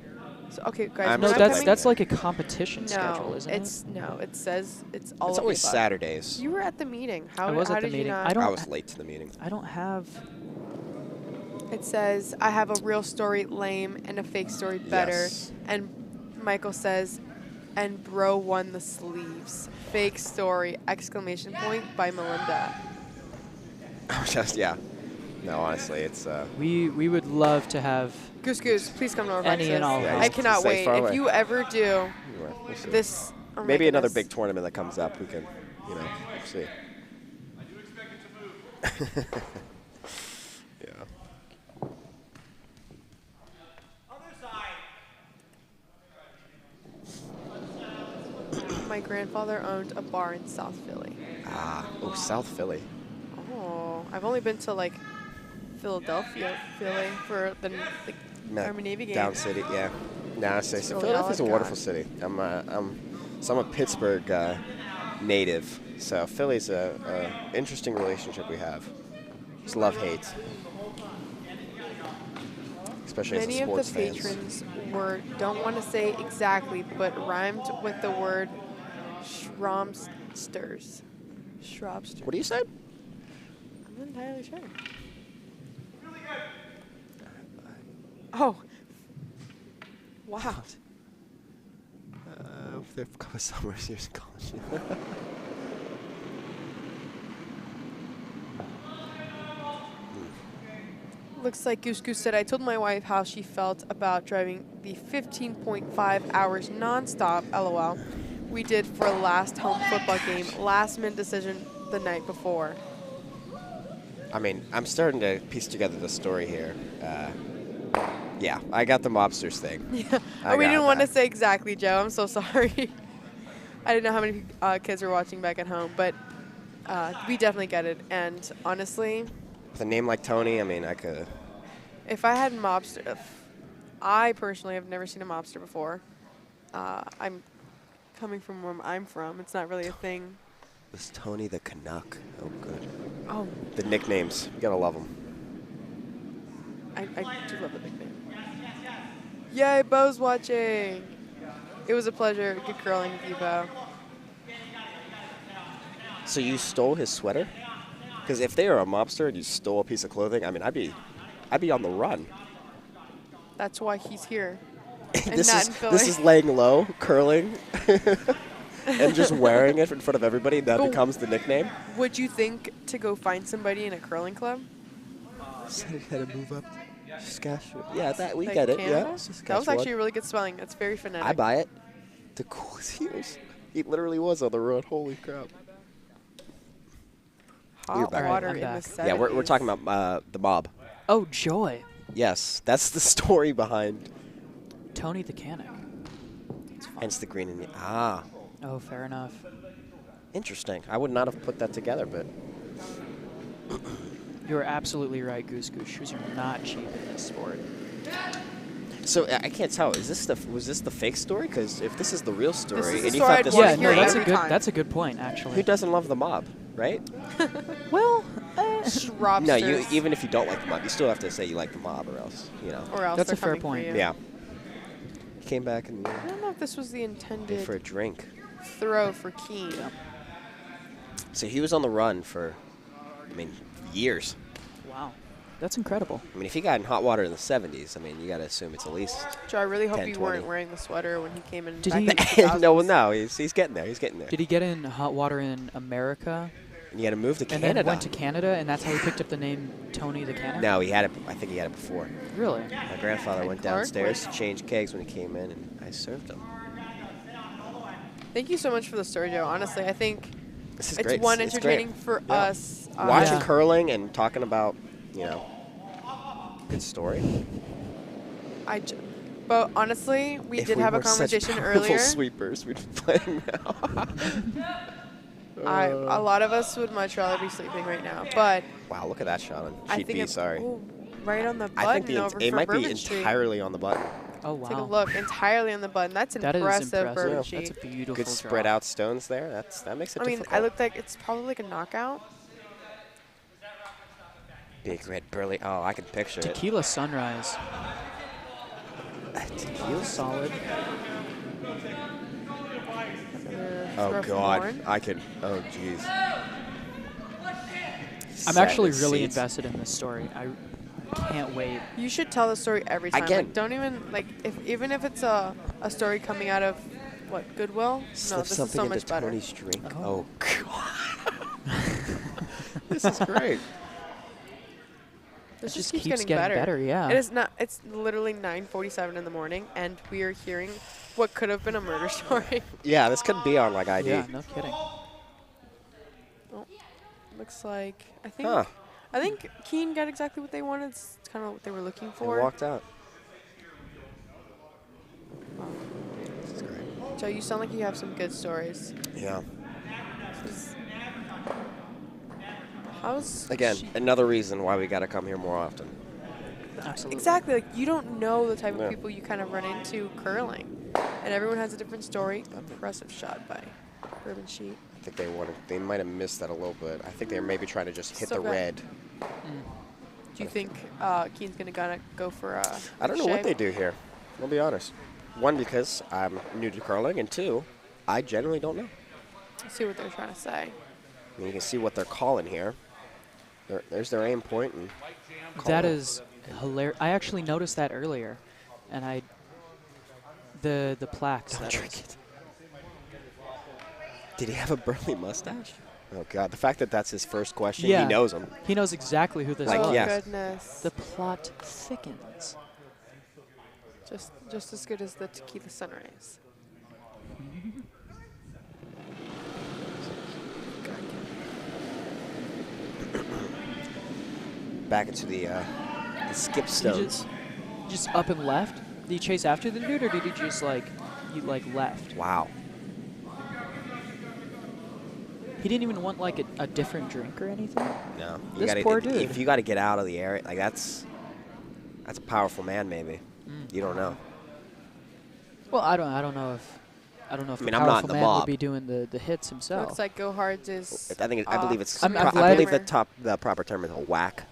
So, okay, guys. I'm we're no, not still that's coming- like a competition schedule, No, isn't it's no. It says it's all. It's of the always above. Saturdays. You were at the meeting. How, I was how at the did you meeting. not? I don't- I was late to the meeting. I don't have. It says I have a real story lame and a fake story better. Yes. And Michael says, and bro won the sleeves. Fake story! Exclamation point by Melinda. Just yeah. No, honestly, it's. We would love to have. Goose Goose, please come to our Any and practice. all Yeah, help. I he's cannot safe wait. far If away. you ever do We'll see. this, oh my Maybe another goodness. big tournament that comes up. We can, we'll see. I do expect it to move. Yeah. Other side. My grandfather owned a bar in South Philly. Oh, South Philly. Oh, I've only been to like Philadelphia, Philly for the Army Navy game. Down city, yeah. Nah, I say That's so. really Philadelphia's a all I've wonderful got. city. I'm a Pittsburgh native, so Philly's a interesting relationship we have. It's love-hate, especially Many as of a the sports fans. patrons don't want to say exactly, but rhymed with the word Schraubsters. Schraubsters. What do you say? I'm not entirely sure. Oh. Wow. They've come somewhere serious in college. Looks like Goose Goose said, I told my wife how she felt about driving the 15.5 hours nonstop, LOL, we did for last home football game. Last minute decision the night before. I mean, I'm starting to piece together the story here. Yeah, I got the mobsters thing. Yeah. I We got didn't want to that. say exactly, Joe. I'm so sorry. I didn't know how many kids were watching back at home, but we definitely get it. And honestly, With a name like Tony, I mean, I could. if I had mobster, I personally have never seen a mobster before. I'm coming from where I'm from. It's not really a thing. Was Tony the Canuck? Oh, good. Oh, The nicknames, you gotta love them. I do love the nickname. Yay, Bo's watching. It was a pleasure. Good curling with you, Bo. So you stole his sweater? Because if they are a mobster and you stole a piece of clothing, I mean, I'd be on the run. That's why he's here. And this not is in Philly. this is laying low, curling, and just wearing it in front of everybody. That But becomes the nickname. Would you think to go find somebody in a curling club? Had to move up. Saskatchewan. Yeah, that we Like get it. Canada? Yeah, That was Saskatchewan. actually a really good spelling. It's very phonetic. I buy it. The coolest heels. He literally was on the road. Holy crap. You're Hot back. water I'm in back. the 70s. Yeah, we're talking about the mob. Oh, joy. Yes, that's the story behind. Tony the Canic. It's fun. Hence the green and the Oh, fair enough. interesting. I would not have put that together, but You are absolutely right, Goose Goose. Shoes are not cheap in this sport. so I can't tell. Was this the fake story? Because if this is the real story, is the and you story thought I'd this wanna Yeah, was hear no, real, that's a every good. time. That's a good point, actually. who doesn't love the mob, right? Well, Schraubsters. No, you even if you don't like the mob, you still have to say you like the mob, or else, Or else That's they're a fair coming for point. you. Yeah. Came back and I don't know if this was the paid intended for a drink. throw for Kean. So he was on the run for, I mean, years. wow. That's incredible. I mean, if he got in hot water in the 70s, I mean, you got to assume it's at least. Joe, I really hope 10, you 20. weren't wearing the sweater when he came in. Did back he- in the 2000s. no, he's getting there. He's getting there. Did he get in hot water in America And you got to move to and Canada. then went to Canada, and that's how he picked up the name Tony the Cannon? No, he had it. I think he had it before. Really? My grandfather went Clark downstairs to change kegs when he came in, and I served him. Thank you so much for the story, Joe. Honestly, I think This is it's great. one It's entertaining great. for Yeah. us. Watching Yeah. curling and talking about, good story. But honestly, we If did have a were such conversation powerful earlier. sweepers, we'd be playing now. A lot of us would much rather be sleeping right now, but Wow, look at that shot on I sheet think B. it, Sorry. ooh, right on the button I think over it for might Bourbon be Street. entirely on the button. Oh, wow. Take a look, entirely on the button. That's That is impressive, impressive. Bourbon Yeah. Street. That's a beautiful Good draw. spread out stones there. That makes it I mean, difficult. I looked like it's probably like a knockout. Big red burly. Oh, I can picture it. Tequila Sunrise. Tequila? Solid. Oh, God. I could. Oh, jeez. I'm actually really invested in this story. I can't wait. You should tell the story every time. Again. Like, don't even like even if it's a story coming out of what Goodwill. No, Slip this is something so into much better. Tony's drink. Oh. Oh, God. This is great. This It just keeps keeps getting better. yeah. It is not. It's literally 9:47 in the morning, and we are hearing what could have been a murder story. Yeah, this could be on like ID. Yeah, no kidding. Oh, looks like I Huh. think Kean got exactly what they wanted. It's kind of what they were looking He for. walked out. This is great. Joe, you sound like you have some good stories. Yeah. How's Again, another reason why we got to come here more often. Absolutely. Exactly. Like, you don't know the type Yeah. of people you kind of run into curling, and everyone has a different story. Impressive shot by Bourbon Sheet. I think they might have missed that a little bit. I think they were maybe trying to just hit Still the got- red. Do you think Kean's gonna go for a? I don't know what shave? they do here. I'll be honest. One, because I'm new to curling, and two, I generally don't know. Let's see what they're trying to say. I mean, you can see what they're calling here. There's their aim point, and That is hilarious. I actually noticed that earlier, and the plaques. don't that drink is. it. Did he have a burly mustache? Oh God! The fact that that's his first question, Yeah. he knows him. He knows exactly who this Like, was. Oh yes. goodness! The plot thickens. Just as good as the Tequila Sunrise. Back into the skip stones. Just up and left. Did he chase after the dude, or did he just left? Wow. He didn't even want like a different drink or anything. No. This poor dude. If you got to get out of the area, like that's a powerful man, maybe. You don't know. Well, I don't know if I mean, the I'm not in powerful the man mob. would be doing the hits himself. Looks like Go Hard's is. I think I believe it's. I'm I glad- believe the proper term is a whack.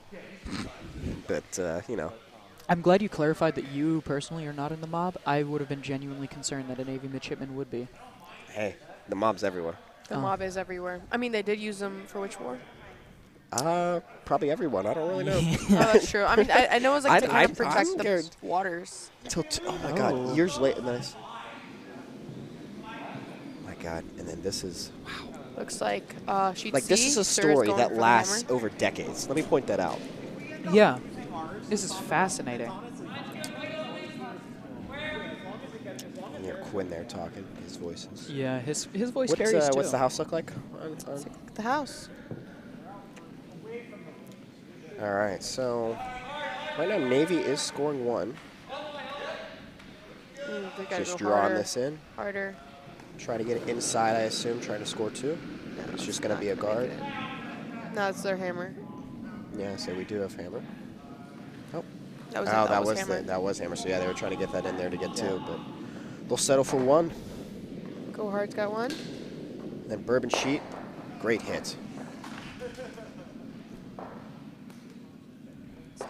But I'm glad you clarified that you personally are not in the mob. I would have been genuinely concerned that a Navy midshipman would be. hey, the mob's everywhere. The Oh. mob is everywhere. I mean, they did use them for which war? Probably everyone. I don't really know. Oh, that's true. I mean, I know it was like to kind of I'm protect the scared. waters. Oh my Oh. God! Years later, nice. My God! And then this is Looks like she'd like this is a story that lasts over decades. Let me point that out. Yeah, this is fascinating. And you hear Quinn there talking. His voices. Yeah, his voice carries too. What's the house look like? The house. All right, so right now Navy is scoring one. They gotta Just go drawing harder, this in. harder. Try to get it inside, I assume, trying to score two. No, It's just going to not be a gonna guard. make it in. No, it's their hammer. Yeah, so we do have hammer. Oh, That was that was hammer. that was hammer. So yeah, they were trying to get that in there to get two, but they'll settle for one. Go Hard's got one. Then Bourbon Sheet, great hit.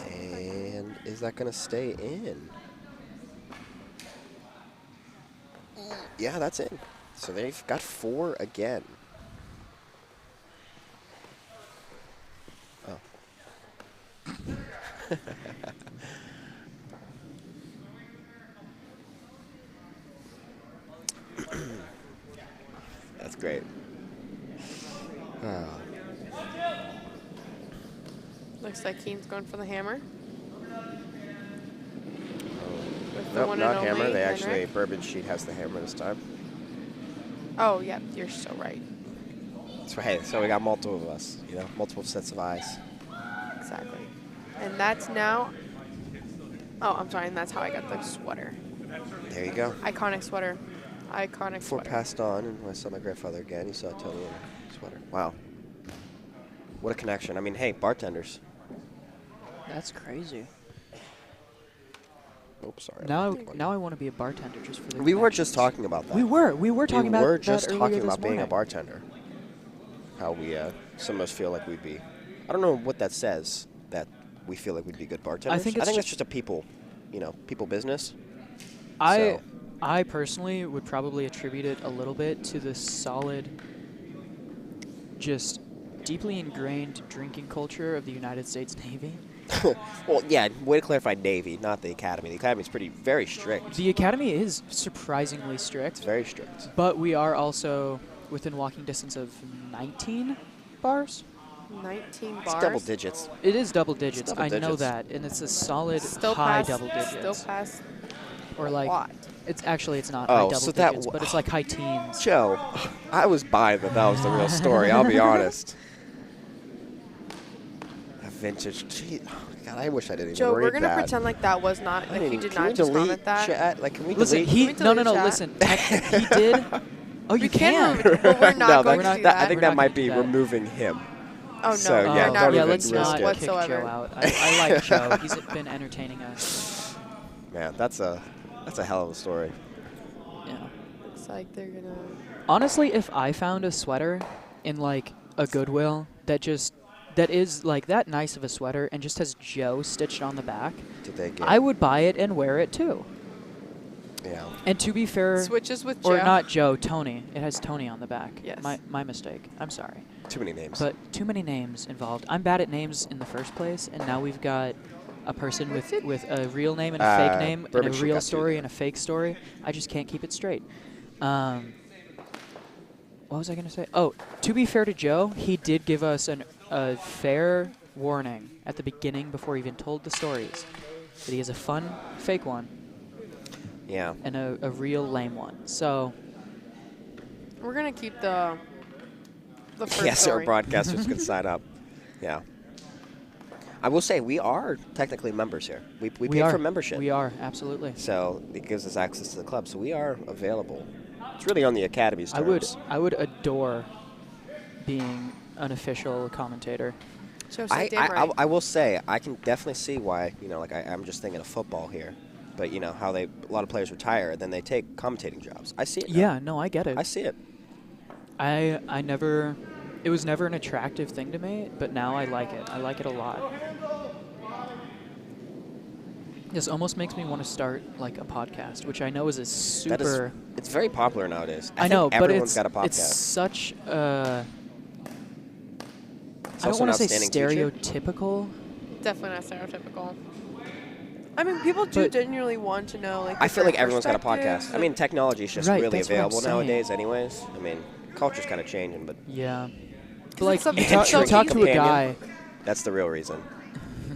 And is that going to stay in? Yeah, that's in. So they've got four again. Oh. That's great. Oh. Looks like Kean's going for the hammer. With the Nope, one not and hammer. only They Henrik. actually, Bourbon Sheet has the hammer this time. Oh, yeah, you're so right. That's right. So we got multiple of us, multiple sets of eyes. Exactly. And that's now. Oh, I'm sorry, and that's how I got the sweater. There you go. Iconic sweater. Iconic Before sweater. passed on, and I saw my grandfather again. He saw Tony in a sweater. Wow. What a connection. I mean, hey, bartenders. That's crazy. Oops, sorry. Now I want to be a bartender just for the We were just connections. talking about that. We were talking about We were that just earlier talking this about being a morning. bartender. How we, some of us feel like we'd be. I don't know what that says, that we feel like we'd be good bartenders. I think that's just a people business. So. I personally would probably attribute it a little bit to the solid, just deeply ingrained drinking culture of the United States Navy. Well, yeah, way to clarify Navy, not the Academy. The Academy's very strict. The Academy is surprisingly strict. It's very strict. But we are also within walking distance of 19 bars. 19 bars. It's double digits. It is double digits. double I know digits. that, and it's a solid Still high past, double digits. Still past or like what? it's not Oh, high double so that digits, but it's like high teens. Joe, I was buying that was the real story, I'll be honest. A vintage. Gee, oh God, I wish I didn't Joe, even read we're going to that. pretend like that was not, like you did Can not we just delete comment that. Chat? Like, can we Listen, delete? Can we delete chat? listen. He did. Oh, you We can. remove it, but we're not No, going that- to do that- that. I think We're that not might gonna be do that. removing him. Oh, no, So, we're yeah, not don't yeah, even let's risk not it. kick whatsoever. Joe out. I like Joe. He's been entertaining us. Man, that's a hell of a story. Yeah. Looks like they're going to. Honestly, if I found a sweater in like a Goodwill that is like that nice of a sweater and just has Joe stitched on the back, Did they get? I would buy it and wear it too. Yeah. And to be fair, Switches with Joe. or not Joe, Tony. It has Tony on the back. Yes. My mistake. I'm sorry. Too many names. But too many names involved. I'm bad at names in the first place, and now we've got a person with a real name and a fake name, and Bourbon a Street real got you story there. and a fake story. I just can't keep it straight. What was I going to say? Oh, to be fair to Joe, he did give us a fair warning at the beginning before he even told the stories that he has a fun fake one Yeah. and a real lame one. So We're going to keep the first Yes, our story. broadcasters can sign up. Yeah. I will say we are technically members here. We pay are for membership. We are, absolutely. So it gives us access to the club. So we are available. It's really on the Academy's terms. I would adore being an official commentator. Joe, say damn right. I will say I can definitely see why, I'm just thinking of football here. But how a lot of players retire and then they take commentating jobs. I see it now. Yeah, no, I get it. I see it. I never, it was never an attractive thing to me, but now I like it. I like it a lot. This almost makes me want to start like a podcast, which I know is a super. It's very popular nowadays. I think know, but everyone's got a podcast. it's such a. It's I don't also want to an say outstanding teacher. stereotypical. Definitely not stereotypical. I mean, people do But- genuinely want to know, like, I feel like different everyone's got a perspectives podcast. I mean, technology is just Right, really that's what I'm available saying. nowadays anyways. I mean, culture's kind of changing, but Yeah. it's But like so- you it's talk, so you talk to a easy. guy. that's the real reason.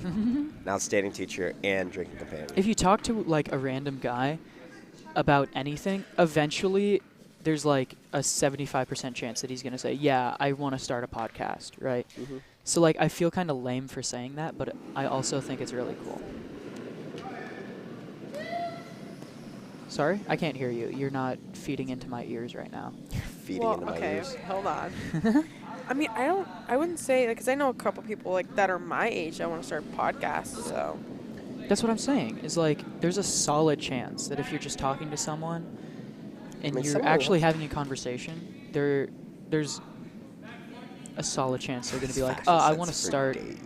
An outstanding teacher and drinking companion. If you talk to like a random guy about anything, eventually there's like a 75% chance that he's going to say, yeah, I want to start a podcast, right? Mhm. So like I feel kind of lame for saying that, but I also think it's really cool. Sorry? I can't hear you. You're not feeding into my ears right now. Feeding Well, into my okay, ears. hold on. I mean, I wouldn't say, because I know a couple people like that are my age that want to start podcasts, so. That's what I'm saying. Is like there's a solid chance that if you're just talking to someone and mean, you're someone actually will- having a conversation, there's a solid chance they're going to be like, Fashion I sense want to for start days.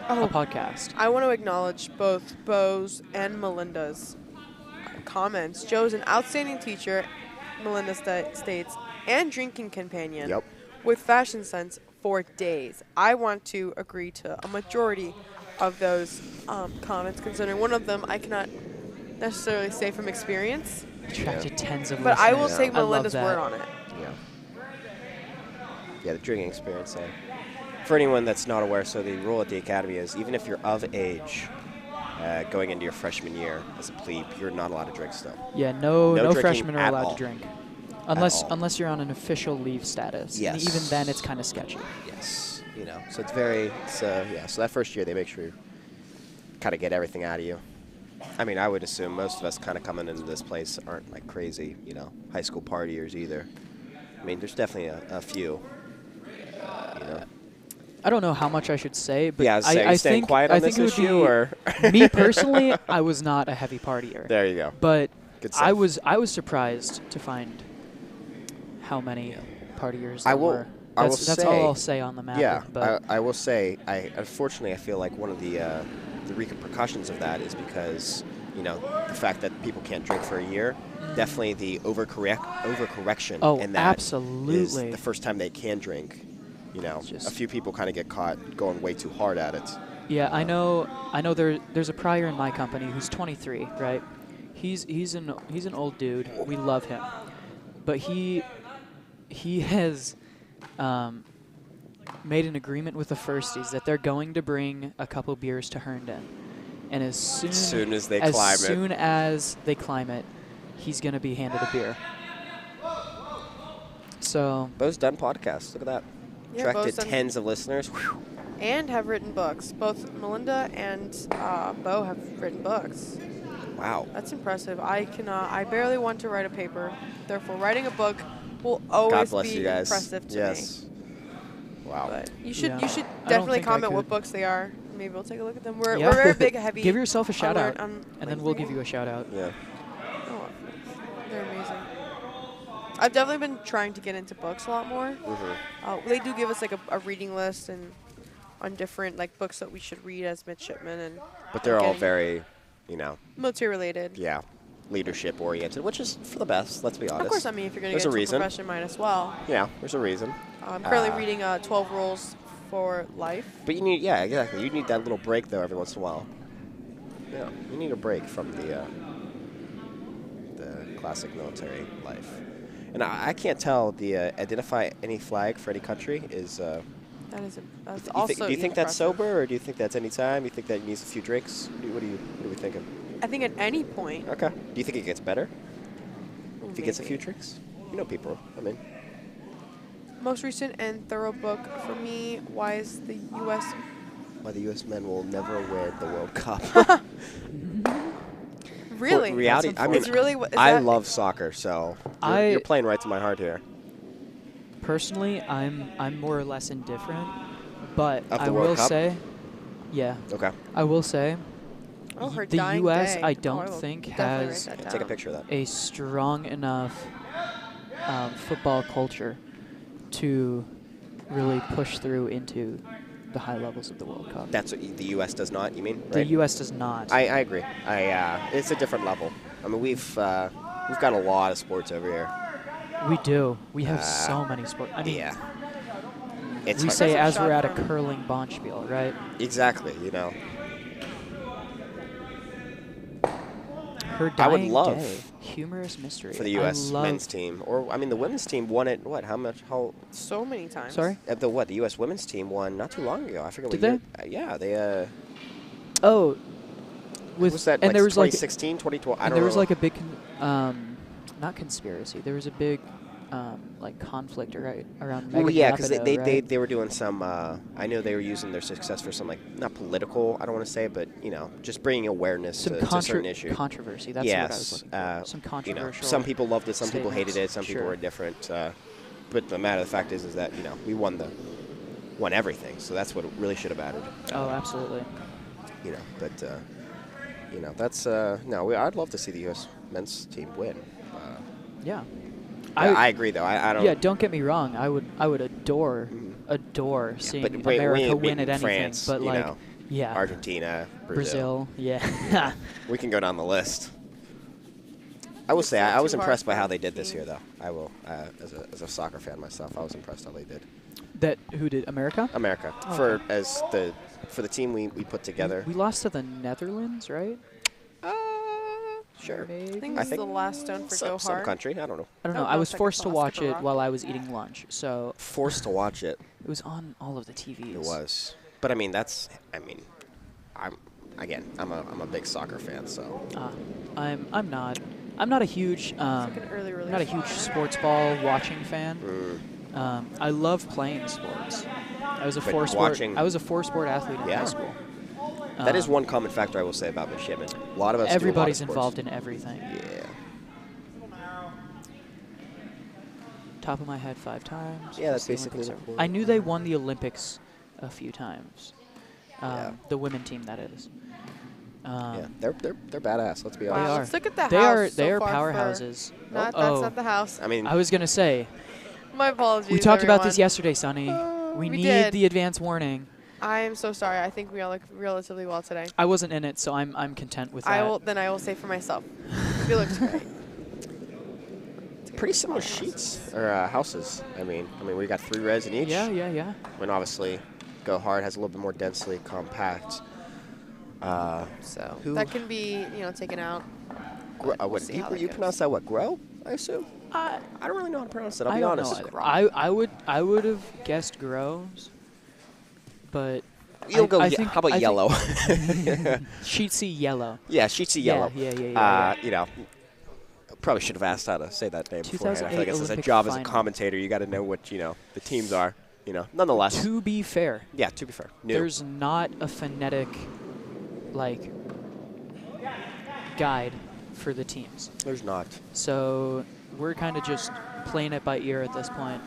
a podcast. I want to acknowledge both Bo's and Melinda's comments. Joe's an outstanding teacher, Melinda states, and drinking companion Yep. with fashion sense for days. I want to agree to a majority of those comments, considering one of them I cannot necessarily say from experience, Attracted tens of but listeners. I will take I love Melinda's that. word on it. Yeah. Yeah, the drinking experience. For anyone that's not aware, so the rule at the academy is even if you're of age, going into your freshman year as a plebe, you're not allowed to drink still. Yeah, no drinking freshmen are at allowed all. to drink. all. Unless you're on an official leave status. Yes. And even then, it's kind of sketchy. Yes. So it's very, so that first year they make sure you kind of get everything out of you. I mean, I would assume most of us kind of coming into this place aren't like crazy, high school partiers either. I mean, there's definitely a few, I don't know how much I should say, but Yeah, are you staying quiet on this issue, or? Me personally, I was not a heavy partier. There you go. But Good I stuff. was surprised to find how many partiers I there will- were. I will That's say- all I'll say on the matter. Yeah, but I will say, unfortunately, I feel like one of the repercussions of that is because, the fact that people can't drink for a year, definitely the overcorrection Oh, in that absolutely. is the first time they can drink. Just- A few people kind of get caught going way too hard at it. yeah, I know there's a prior in my company who's 23, right? He's an old dude. We love him. But he has made an agreement with the firsties that they're going to bring a couple beers to Herndon. And as soon as they climb it. soon as they climb it, he's going to be handed a beer. So, Bo's done podcasts. Look at that. Yeah, Bo's Attracted done- tens of listeners. Whew. And have written books. Both Melinda and Beau have written books. Wow. That's impressive. I barely want to write a paper. Therefore, writing a book will God always bless be you guys. impressive to me. Yes. Wow. But you should Yeah. you should I don't definitely think I comment what could. books they are. Maybe we'll take a look at them. We're Yeah. we're very big, heavy. give yourself a shout learn- out, on and then we'll give you a shout out. Yeah. Oh, they're amazing. I've definitely been trying to get into books a lot more. Mm-hmm. They do give us like a reading list and on different like books that we should read as midshipmen, and But they're all getting very, military related. yeah, leadership oriented, which is for the best. Let's be honest. Of course, I mean if you're going to There's get a into a reason. profession, might as well. Yeah, there's a reason. I'm currently reading 12 Rules for Life. But you need, yeah, exactly. You need that little break though every once in a while. Yeah, you need a break from the classic military life. And I can't tell the identify any flag for any country is. That's do also you think that's impressive. sober, or do you think that's any time? You think that needs a few drinks? What are we thinking? I think at any point. Okay. Do you think it gets better if he gets a few maybe. drinks? People. I mean, Most recent and thorough book for me, why is the U.S. why the U.S. men will never win the World Cup. Really? Well, reality. I mean, It's really what- is I that- love soccer, so I- you're playing right to my heart here. Personally, I'm more or less indifferent, but Of the I World will Cup? say, yeah, Okay. I will say, Oh, her the dying U.S. day. I Oh, don't will think definitely has write that Take a down. picture of that. a strong enough football culture to really push through into the high levels of the World Cup. That's what the U.S. does not. You mean? The Right? U.S. does not. I agree. It's a different level. I mean, we've got a lot of sports over here. We do. We have so many sports. I mean, Yeah. It's we hard. say That's a as we're shot at a from- curling bonspiel, right? Exactly. Her I would dying love day. Humorous mystery. for the I U.S. love- men's team, or I mean, the women's team won it. What? How much? How? So many times. Sorry? The U.S. women's team won not too long ago. I forget Did what year. Yeah, they. Oh. Was that and like there was 2016, 2012? I and don't there know. was like a big, not conspiracy. There was a big, like conflict around. Well, Megan yeah, because Rapinoe, right? they were doing some. I know they were using their success for some, like, not political. I don't want to say, but just bringing awareness Some to certain issues. controversy. That's what I was looking for. Some controversial. some people loved it, some people hated it, statements. some people Sure. were indifferent. But the matter of the fact is that we won everything. So that's what it really should have mattered. Oh, absolutely. But that's no. I'd love to see the U.S. men's team win. Yeah. I agree, though. I don't. Yeah, don't get me wrong. I would adore seeing but America we win at anything. France, but like, yeah, Argentina, Brazil, yeah. We can go down the list. I will say not I was too hard impressed by for how they did this team. year, though. I will, as a soccer fan myself, I was impressed how they did. That who did America? America Oh, for okay. as the for the team we put together. We lost to the Netherlands, right? Sure. I think Maybe? this is the last stone for Go Some Hard. country. I don't know. I don't Oh, know. I no, was second forced to loss, watch second it rock. while I was eating lunch, so Forced to watch it. it was on all of the TVs. It was. But I mean, I'm a big soccer fan, so. I'm not a huge It's like an early release. not a huge sports ball watching fan. Mm. I love playing sports. I was a But four-sport athlete in Yeah. high school. That is one common factor I will say about midshipmen. A lot of us. Everybody's do a lot of involved sports. in everything. Yeah. Top of my head 5 times. Yeah, that's The basically Olympics the are- I knew they won the Olympics a few times. Yeah. The women team, that is. Yeah, they're badass. Let's be Wow, honest. are. let's look at the They house. are so they are far for- powerhouses. That's Oh. not the house. I mean, I was gonna say My apologies. we talked about this everyone. yesterday, Sonny. We we need did. the advance warning. I am so sorry. I think we all look relatively well today. I wasn't in it, so I'm content with that. I will say for myself. We looked great. pretty similar sheets or houses. I mean, we got 3 reds in each. Yeah. When obviously, Go Hard has a little bit more densely compact. So Who- that can be taken out. What see how that you goes. pronounce that? What, Grow? I assume. I don't really know how to pronounce it. I'll I be don't honest. know either. I would have guessed Grohs, but You'll go. I think, How about I think yellow? Sheet C yellow. Yeah, sheetsy yellow. Yeah. Probably should have asked how to say that name beforehand. I feel like 2008 it's a Olympic job as a final. commentator. You got to know what the teams are. Nonetheless. To be fair, Yeah, to be fair. New. there's not a phonetic guide for the teams. There's not. So we're kind of just playing it by ear at this point.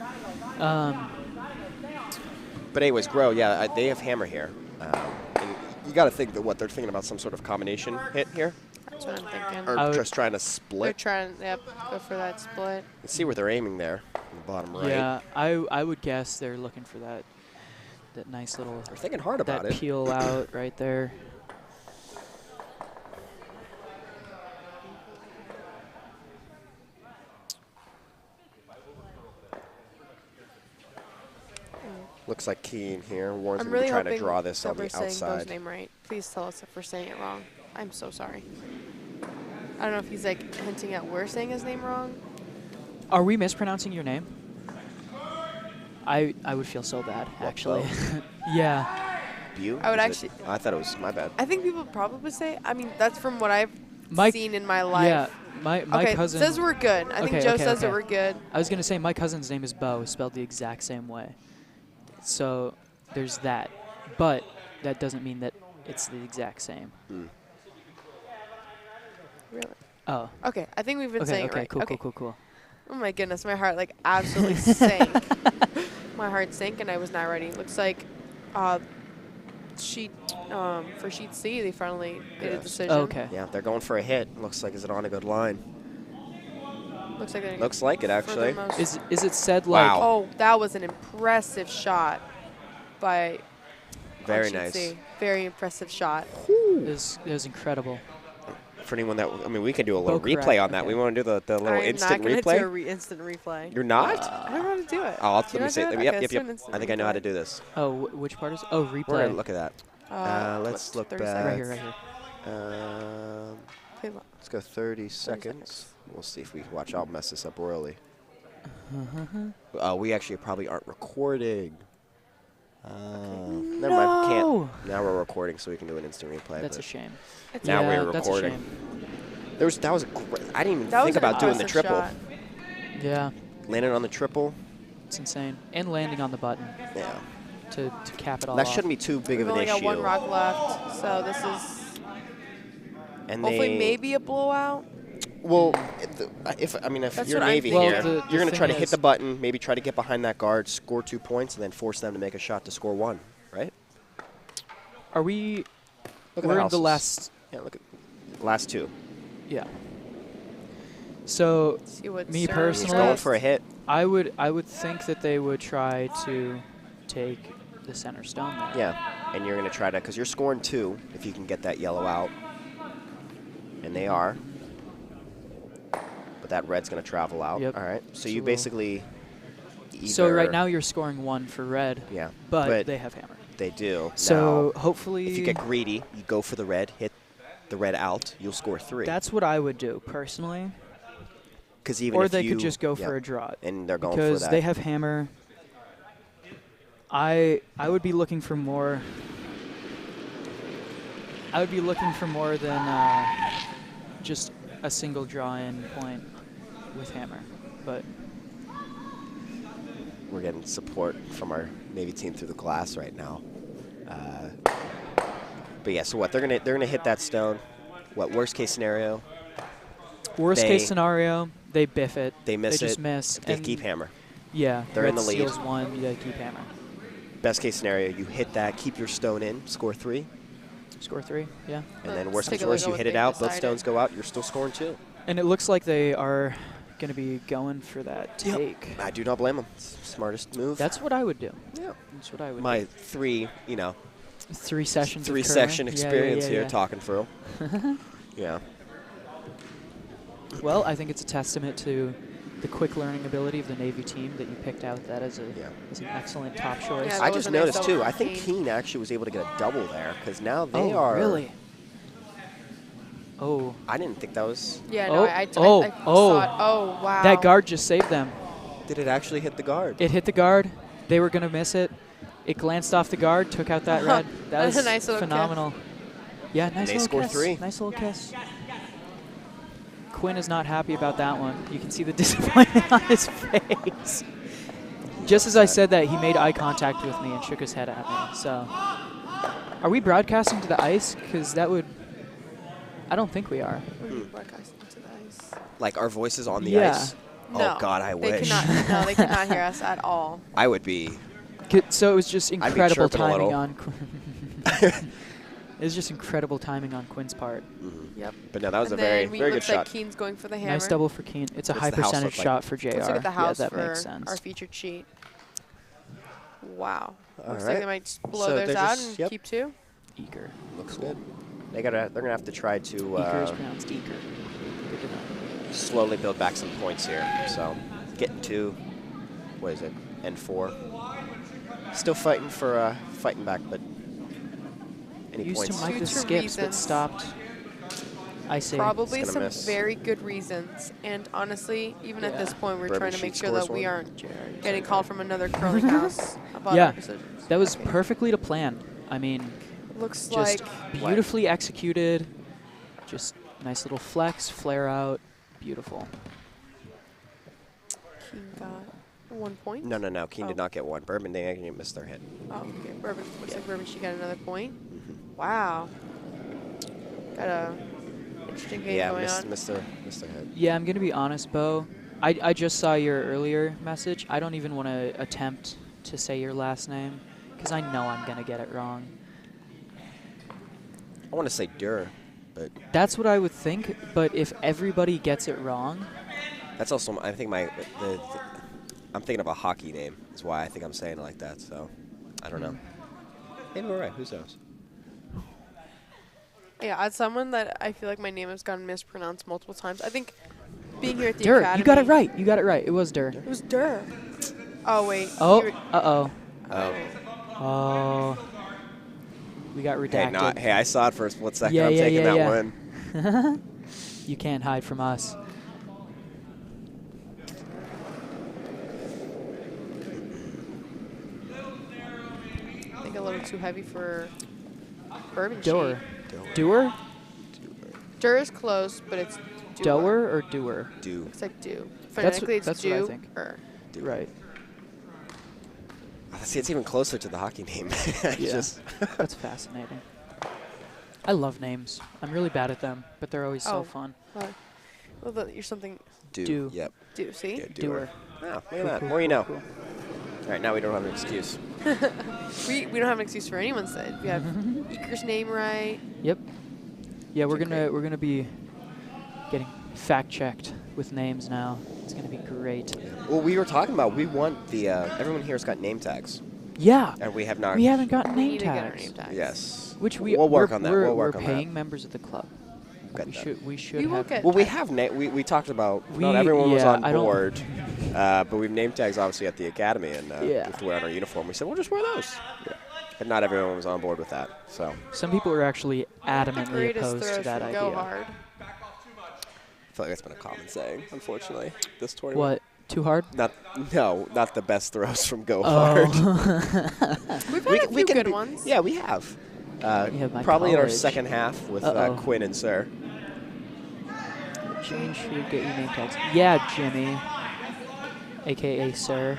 But anyways, Grow, yeah, they have hammer here. And you got to think that they're thinking about some sort of combination hit here. That's what I'm thinking. Or I would- just trying to They're split. trying to go for that split. Let's see where they're aiming there in the bottom right. Yeah, I would guess they're looking for that nice little They're thinking hard about that it. peel out right there. Looks like Kean here. Warren's I'm going to really be trying to hoping draw this that on we're the saying Beau's outside. name right. Please tell us if we're saying it wrong. I'm so sorry. I don't know if he's hinting at we're saying his name wrong. Are we mispronouncing your name? I would feel so bad, What, actually. Beau? Yeah. Beau? I would Is it? actually- I thought it was my bad. I think people probably say. I mean, that's from what I've My- seen in my life. Yeah, my okay, cousin says we're good. I think Okay, Joe okay, says that okay. we're good. I was gonna say my cousin's name is Beau, spelled the exact same way. So there's that, but that doesn't mean that it's the exact same. Really? Oh. Okay, I think we've been Okay. saying Okay. it right. Cool. okay. Cool. Oh my goodness, my heart absolutely sank. My heart sank and I was not ready. Looks like sheet for sheet C they finally made a Yes. decision. Oh, okay. Yeah, they're going for a hit. Looks like is it on a good line? Looks like they're Looks like it, for the actually. most- Is it said like? Wow. Oh, that was an impressive shot by Very sheet nice. C. Very impressive shot. It was incredible. For anyone that, we can do a little Both replay correct, on that. okay. We want to do the little I'm instant not gonna replay. do a instant replay. You're not? I don't know how to do it. Oh, let Do you me know say. how to do it? Yep. Okay, let's do an I instant think I know how to replay. do this. Oh, which part is? Oh, We're replay. gonna look at that. Let's look 30 back. seconds. Right here. Play lo- Let's go 30 seconds. We'll see if we watch. I'll mess this up royally. We actually probably aren't recording. Never mind. No. Can't. Now we're recording, so we can do an instant replay. That's a but shame. It's Now yeah, we're that's a recording. shame. that was a great. I didn't even That think was an about doing the impressive triple. shot. Yeah, Landing on the triple. it's insane. And landing on the button Yeah. to cap it all That off. shouldn't be too big We've of an only issue. got one rock left, so this is And hopefully they, maybe a blowout. Well, if That's you're what I'm Navy thinking. here, Well, the you're going to try to thing hit is- the button, maybe try to get behind that guard, score 2 points, and then force them to make a shot to score 1, right? Are we? Look at We're the in the houses. last. Yeah, look at last 2. Yeah. So See what Me Stern personally- He's does. going for a hit. I would think that they would try to take the center stone there. Yeah, and you're going to try to, because you're scoring 2 if you can get that yellow out. And they are. But that red's going to travel out. Yep. All right. So It's you a little- basically So right either- now you're scoring 1 for red. Yeah. But they have hammer. They do. So Now, hopefully, if you get greedy, you go for the red, hit the red out, you'll score 3. that's what I would do personally. Because even Or if they you, could just go for a draw. and they're going for Because that. they have hammer. I would be looking for more. I would be looking for more than just a single draw-in point with hammer. But We're getting support from our Navy team through the glass right now. But yeah, so what? They're gonna hit that stone. What? Worst case scenario? worst case scenario, they biff it. They miss it. They just miss. They and keep hammer. Yeah, They're in red the lead. steals 1, you gotta keep hammer. Best case scenario, you hit that, keep your stone in, score 3, Score 3, yeah. and then worst take comes a look worst, at you what hit it they out, both decided. stones go out, you're still scoring 2. And it looks like they are going to be going for that take. I do not blame them. Smartest move. That's what I would do. yeah. That's what I would My do. 3, 3 sessions of 3 curling. session Yeah, experience yeah, here yeah. talking through. Yeah. Well, I think it's a testament to the quick learning ability of the Navy team that you picked out that as an excellent top choice. Yeah, I that was just a nice noticed double too. for I think Kean. Kean actually was able to get a double there because now they Oh, are. really? Oh. I didn't think that was. Yeah, Oh, no, I oh, saw it. Oh, wow. That guard just saved them. Did it actually hit the guard? It hit the guard. They were going to miss it. It glanced off the guard, took out that red. That That's was a nice little phenomenal. Yeah, nice they little score kiss. 3. Nice little kiss. Quinn is not happy about that one. You can see the disappointment on his face. Just as I said that, he made eye contact with me and shook his head at me. So, are we broadcasting to the ice? Because that would. I don't think we are. Broadcasting to the ice. Like our voices on the Yeah. ice. No, Oh God, I they wish. Cannot, no, they cannot hear us at all. I would be. So it was just be incredible chirping a timing little. on Quinn. It was just incredible timing on Quinn's part. Yep. But no, that was And a very, then very good looks like shot. Kean's going for the hammer. Nice double for Kean. It's a What's high the house percentage look like? shot for JR. Let's look at the house yeah, that for makes sense. our featured sheet. Wow. All Looks right. like they might just blow So theirs they're out just- and yep. keep 2. Eager. Looks good. They're gonna have to try to Eager is pronounced Eager. Good to know. slowly build back some points here. So getting to, what is it, N4. Still fighting for fighting back, but any Used points? to mic Due the to skips, but reasons. stopped. I see. Probably It's some gonna miss. very good reasons. And honestly, even at Yeah. this point, we're Bourbon trying to make sheet sure that scores we one. aren't JR, getting called from another curling house about Yeah. our decisions. That was Okay. perfectly to plan. I mean, Looks just like beautifully executed. Just nice little flex, flare out. Beautiful. Kean got 1 point. No. Kean Oh. did not get 1. Bourbon, they actually missed their hit. Oh, okay. Bourbon. Looks like Bourbon, she got another point. Mm-hmm. Wow. Got a interesting game Yeah, going missed on. their hit. Yeah, I'm going to be honest, Bo. I just saw your earlier message. I don't even want to attempt to say your last name because I know I'm going to get it wrong. I want to say Dur, but That's what I would think, but if everybody gets it wrong, that's also, I think I'm thinking of a hockey name. Is why I think I'm saying it like that. So I don't know. Maybe we're right. Who knows? Yeah, as someone that I feel like my name has gotten mispronounced multiple times, I think being here at the Dur, academy. you got it right. You got it right. It was Dur. It was Dur. Oh, wait. Oh, You were- uh-oh. Oh. Oh. We got redacted. Hey, I saw it for a split second. Yeah, I'm yeah, taking yeah, that yeah. one. You can't hide from us. I think a little too heavy for Bourbon Doer. sheet. Doer? Dur is close, but it's Doer or doer? Do. Looks like do. That's Phonetically, it's that's what I do. think. Or. Right. See, it's even closer to the hockey name. Yeah. Just That's fascinating. I love names. I'm really bad at them, but they're always so Oh. fun. Well, you're something Do. Yep. do. See? Yeah, Doer. Oh, look at Cool, that. cool, More you cool, know. cool. All right, now we don't have an excuse. We don't have an excuse for anyone's side. We have Eaker's name right. Yep. Yeah, we're Which are gonna great. be getting fact checked with names now. It's gonna be great. Well, we were talking about we want the everyone here's got name tags, Yeah. and we have not. We haven't gotten We name need to get our tags. name tags. Yes. Which we'll work on that. We'll work we're on paying that. members of the club. Get that. We should We will have. get Well, we tags. have we talked about not We- everyone was yeah, on I don't- board, but we've name tags obviously at the academy, and we Yeah. have to wear on our uniform. We said we'll just wear those. And not everyone was on board with that. So Some people were actually adamantly Greatest opposed to throws that from idea. Go Hard. I feel like that's been a common saying, unfortunately, this tournament. What? Too hard? Not the best throws from Go Oh. Hard. We've had a few good ones. Yeah, we have. My Probably in our college. second half with Quinn and Sir. Jimmy should get your name tags. Yeah, Jimmy, a.k.a. Sir.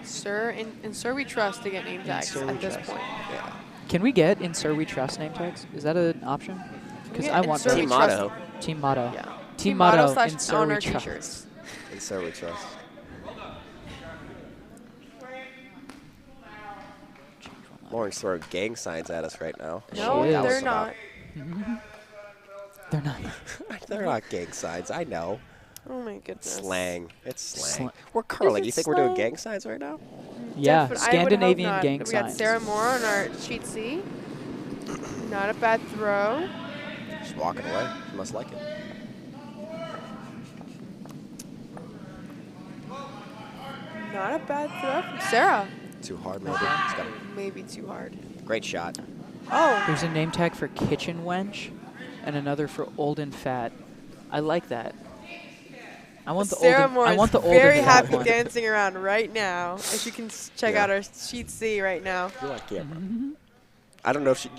Sir, and Sir We Trust to get name tags Sir We at this Trust. point. Yeah. Can we get in Sir We Trust name tags? Is that an option? Because Yeah, I in want Sir those. We Team Trust. motto. Team motto. Yeah. Team motto / in Sir on We our Trust. t-shirts. And Sir We Trust. Loren's throwing gang signs at us right now. No, She is. they're not. They're not. They're not gang signs. I know. Oh my goodness. Slang. It's slang. Sla- We're curling. it You think we're doing slang? gang signs right now? Yeah, I would hope Scandinavian not. gang We signs. got Sarah Moore on our sheet C. Not a bad throw. Just walking away. You must like it. Not a bad throw from Sarah. Too hard, maybe. It's got Maybe too hard. a great shot. Oh, There's a name tag for kitchen wench and another for old and fat. I like that. I want the Sarah old and, Moore I is want the old very and fat happy one. dancing around right now. As you can check Yeah. out our sheet C right now. You're on camera. I don't know if she.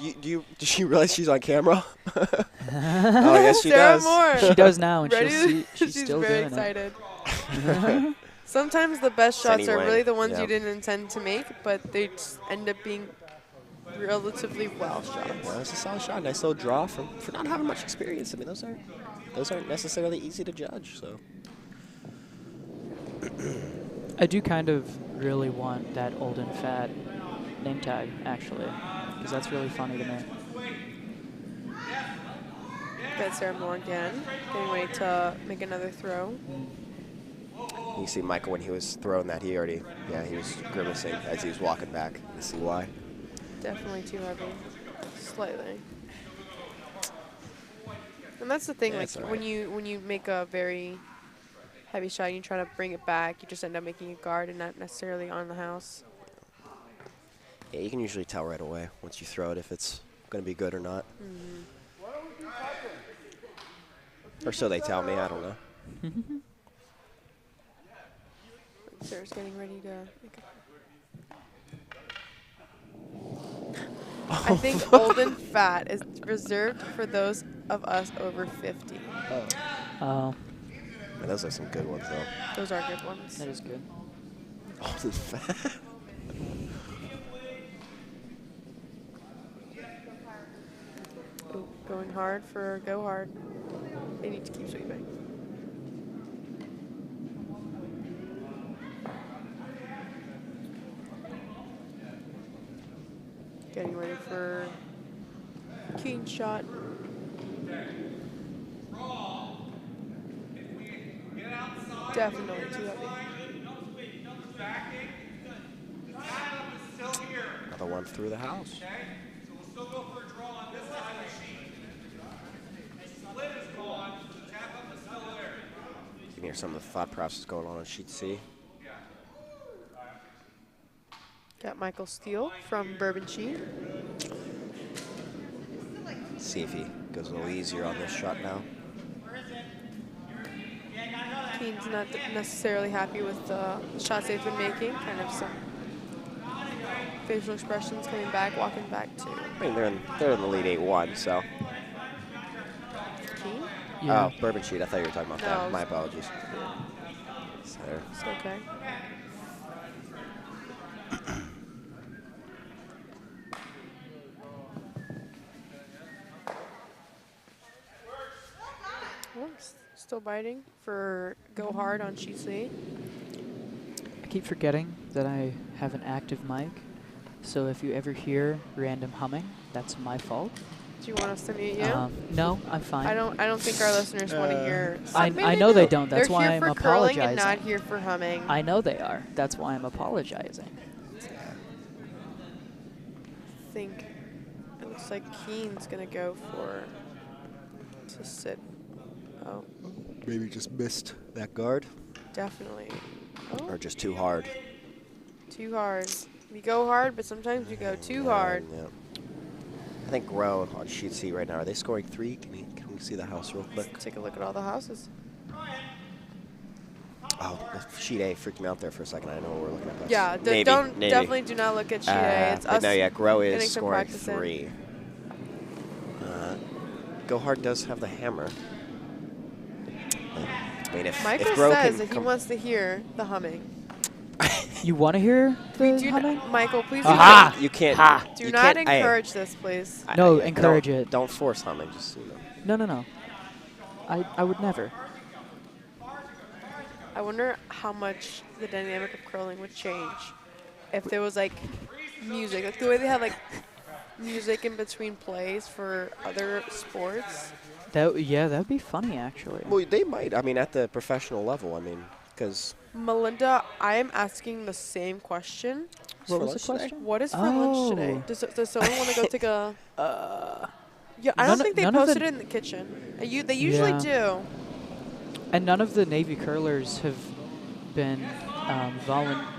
Does she realize she's on camera? Oh yes, she Sarah does. Moore. She does now, and Ready she'll to- see, she's still very doing excited. Sometimes the best It's shots are anyway, really the ones yeah. you didn't intend to make, but they just end up being relatively well shot. Well, that's a solid shot. Nice little draw for not having much experience. I mean, those aren't necessarily easy to judge. So it. I do kind of really want that old and fat name tag, actually, because that's really funny to me. Got Sarah Moore again. Getting ready to make another throw. you see Michael when he was throwing that, he was grimacing as he was walking back. You see why? Definitely too heavy. Slightly. And that's the thing, Yeah, like it's all when right. you make a very heavy shot and you try to bring it back, you just end up making a guard and not necessarily on the house. Yeah, you can usually tell right away once you throw it if it's going to be good or not. Or so they tell me. I don't know. Sarah's getting ready to make I think old and fat is reserved for those of us over 50. Oh, Man, those are some good ones, though. Those are good ones. that is good. Oh, the fat. Ooh, going hard for Go Hard. They need to keep sweeping. Getting ready for Kean shot. Definitely too heavy. Another one through the house. So we'll still go for a draw on this side of the sheet. Split is gone, so the tap up is still there. You can hear some of the thought process going on sheet C. Got Michael Steele from Bourbon Sheet. See if he goes a little easier on this shot now. Kean's not necessarily happy with the shots they've been making. Kind of some facial expressions coming back, walking back to I mean, they're in the lead 8-1, so. Kean. Yeah. Oh, Bourbon Sheet. I thought you were talking about No, that. My apologies. So, It's okay. Oh, still biting for Go Hard on sheet C. I keep forgetting that I have an active mic, so if you ever hear random humming, that's my fault. Do you want us to mute you? No, I'm fine. I don't think our listeners want to hear. I know they don't. That's They're why here I'm for curling apologizing. and not here for humming. I know they are. That's why I'm apologizing. I think it looks like Kean's gonna go for to sit. Oh, maybe just missed that guard. definitely. Oh, Or just too hard. too hard. We go hard, but sometimes we go too hard. Yeah. I think Grohs on sheet C right now. Are they scoring 3? Can we see the house real quick? Let's take a look at all the houses. Oh, sheet A freaked me out there for a second. I know what we're looking at. That's Yeah, Navy, Navy. definitely do not look at sheet A. It's but us. no, yeah, Grohs getting is some scoring practice in. 3. Go Hard does have the hammer. I mean, if Michael Grohs says can that he come- wants to hear the humming. You want to hear the Do humming? not, Michael, please Aha! You can't. do you not can't- hey, encourage this, please. No, encourage it. Don't force humming. Just No. I would never. I wonder how much the dynamic of curling would change if there was like music, like the way they have like music in between plays for other sports. That'd be funny actually. Well, they might. I mean, at the professional level. I mean, because. Melinda, I am asking the same question. What for was the lunch today? question? What is for lunch today? Oh. Does someone want to go take a? Yeah, I don't think they none of posted the- it in the kitchen. They usually Yeah. do. And none of the Navy curlers have been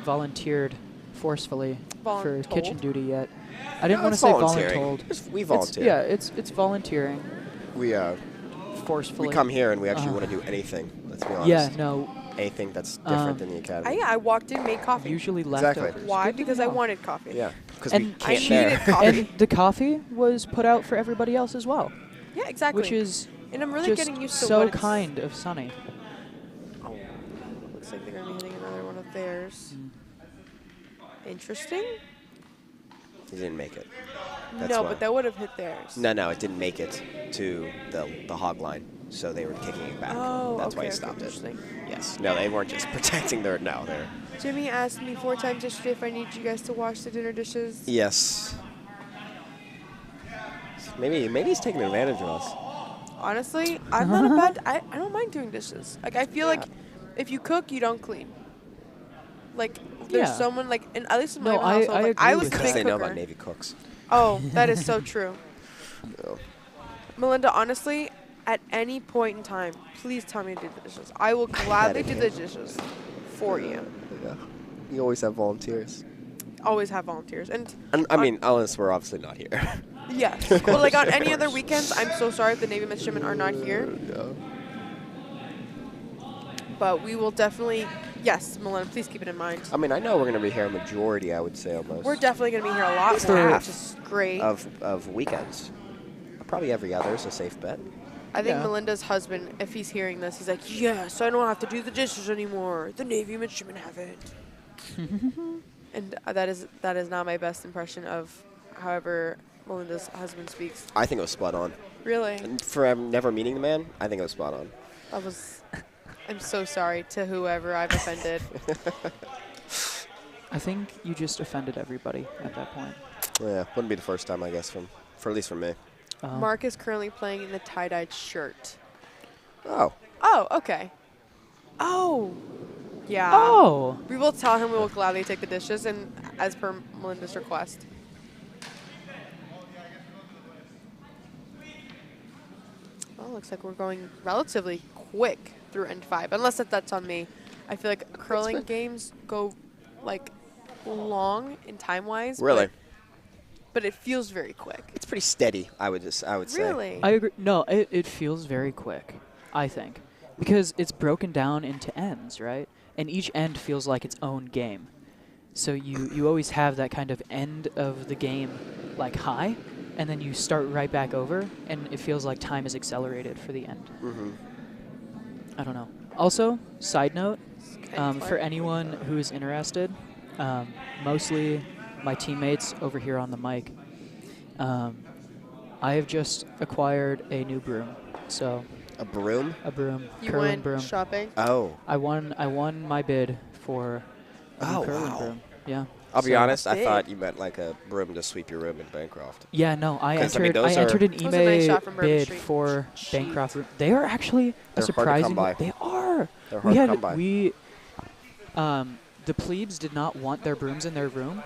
volunteered forcefully for Voluntold? kitchen duty yet. I didn't No, want to it's say volunteering. voluntold. We volunteer. It's volunteering We forcefully. come here and we actually Uh-huh. want to do anything. Let's be honest. Yeah, no. Anything that's different than the academy. I walked in, made coffee. Usually Exactly. leftovers. Why? Good to Because I know. wanted coffee. Yeah, because we And can't I bear. needed coffee. And the coffee was put out for everybody else as well, Yeah, exactly. which is and I'm really just getting used to so what it's- kind of Sunny. Oh, looks like they're gonna be hitting another one of theirs. Interesting. He didn't make it. That's No, why. but that would have hit theirs. No, it didn't make it to the hog line, so they were kicking it back. Oh, That's why okay, he stopped it. interesting. Yes. No, they weren't just protecting their. No, they're. Jimmy asked me 4 times yesterday if I need you guys to wash the dinner dishes. Yes. Maybe he's taking advantage of us. Honestly, I'm not a bad. I don't mind doing dishes. Like I feel like if you cook, you don't clean. Like there's Yeah. someone like, and at least in my No, I household, like agree I was with the that. Because big they know cooker. about Navy cooks. Oh, that is so true. No. Melinda, honestly, at any point in time, please tell me to do the dishes. I will gladly do the dishes for you. Yeah. You always have volunteers. Always have volunteers. And I mean, unless we're obviously not here. yes. Well, like on any other weekends, I'm so sorry if the Navy midshipmen are not here. Yeah. But we will definitely, yes, Melinda, please keep it in mind. I mean, I know we're going to be here a majority, I would say almost. We're definitely going to be here a lot Least more, half which is great. of weekends. Probably every other is a safe bet. I think Yeah. Melinda's husband, if he's hearing this, he's like, yes, I don't have to do the dishes anymore. The Navy midshipmen have it. And that is not my best impression of however Melinda's husband speaks. I think it was spot on. Really? And for never meeting the man, I think it was spot on. I'm so sorry to whoever I've offended. I think you just offended everybody at that point. Yeah, wouldn't be the first time, I guess, for at least for me. Mark is currently playing in the tie-dyed shirt. Oh, Oh, okay. Oh. Yeah. Oh! We will tell him we will gladly take the dishes, and as per Melinda's request. Well, looks like we're going relatively quick through N5, unless that's on me. I feel like curling games go like long in time-wise. really? But it feels very quick. It's pretty steady, I would say. Really? I agree. No, it feels very quick, I think. Because it's broken down into ends, right? And each end feels like its own game. So you always have that kind of end of the game like high, and then you start right back over, and it feels like time is accelerated for the end. Mm-hmm. I don't know. Also, side note, Okay, for fine. anyone who is interested, mostly my teammates over here on the mic, I have just acquired a new broom. So A broom? a broom, You curling went broom. shopping? Oh. I won my bid for a new Oh, curling wow. broom. Yeah. I'll be So- honest, I Big. thought you meant like a broom to sweep your room in Bancroft. Yeah, no, I 'Cause, I mean, entered. those I are- entered an That was a nice eBay shot from Bourbon bid Street. for Jeez. Bancroft. They are actually They're hard a to come surprising. by. They are. They're We hard to come had by. the plebes did not want their brooms in their room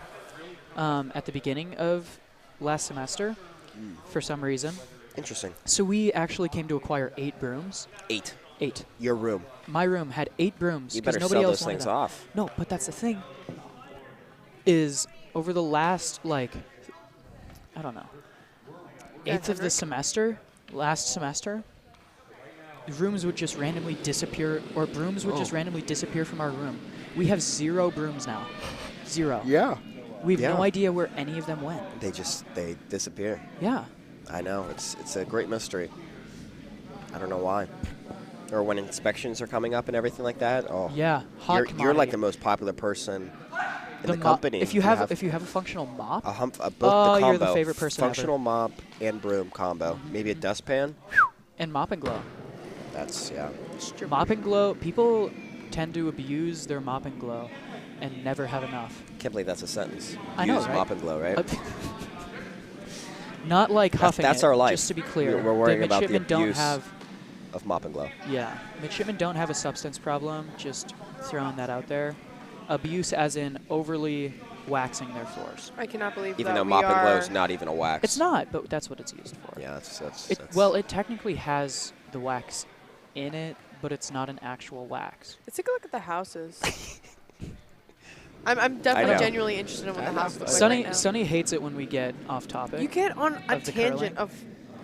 at the beginning of last semester for some reason. Interesting. So we actually came to acquire 8 brooms. 8. 8. Your room. My room had 8 brooms You because better nobody sell else those wanted things them. off. No, but that's the thing. Is over the last, like, I don't know, eighth of the semester, last semester, rooms would just randomly disappear, or brooms would just randomly disappear from our room. We have 0 brooms now. 0. Yeah. We have no idea where any of them went. They disappear. Yeah. I know. It's a great mystery. I don't know why. Or when inspections are coming up and everything like that. Oh. Yeah. You're like the most popular person in the company. If you have a functional mop. Both the Oh, combo. you're the favorite person Functional ever. mop and broom combo. Maybe a dustpan. And mop and glow. That's, yeah. Mop and glow, people tend to abuse their mop and glow and never have enough. Can't believe that's a sentence. I know, Use right? mop and glow, right? Not like huffing That's it, our life. just to be clear. We're worrying the about the midshipmen don't abuse have, of mop and glow. yeah, midshipmen don't have a substance problem, just throwing that out there. Abuse as in overly waxing their floors. I cannot believe Even that though we mop and glow are. is not even a wax. It's not, but that's what it's used for. Yeah, that's Well, it technically has the wax in it, but it's not an actual wax. Let's take a look at the houses. I'm definitely know. genuinely interested in what the house looks like Sunny right now. Sunny hates it when we get off topic. You get on a of the tangent curling. of,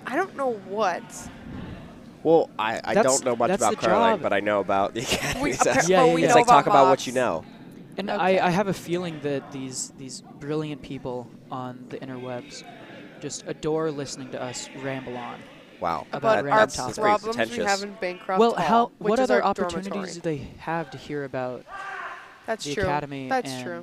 I don't know what. Well, I That's- don't know much that's about the curling, job. but I know about the academy. We, That's- Yeah, we yeah, it's know like talk about what mops. you know. And Okay. I have a feeling that these brilliant people on the interwebs just adore listening to us ramble on. Wow. About But random our topics. That's very problems we pretentious. have in Bancroft Well, Hall, which what is other our opportunities dormitory. do they have to hear about That's the true. academy That's and true.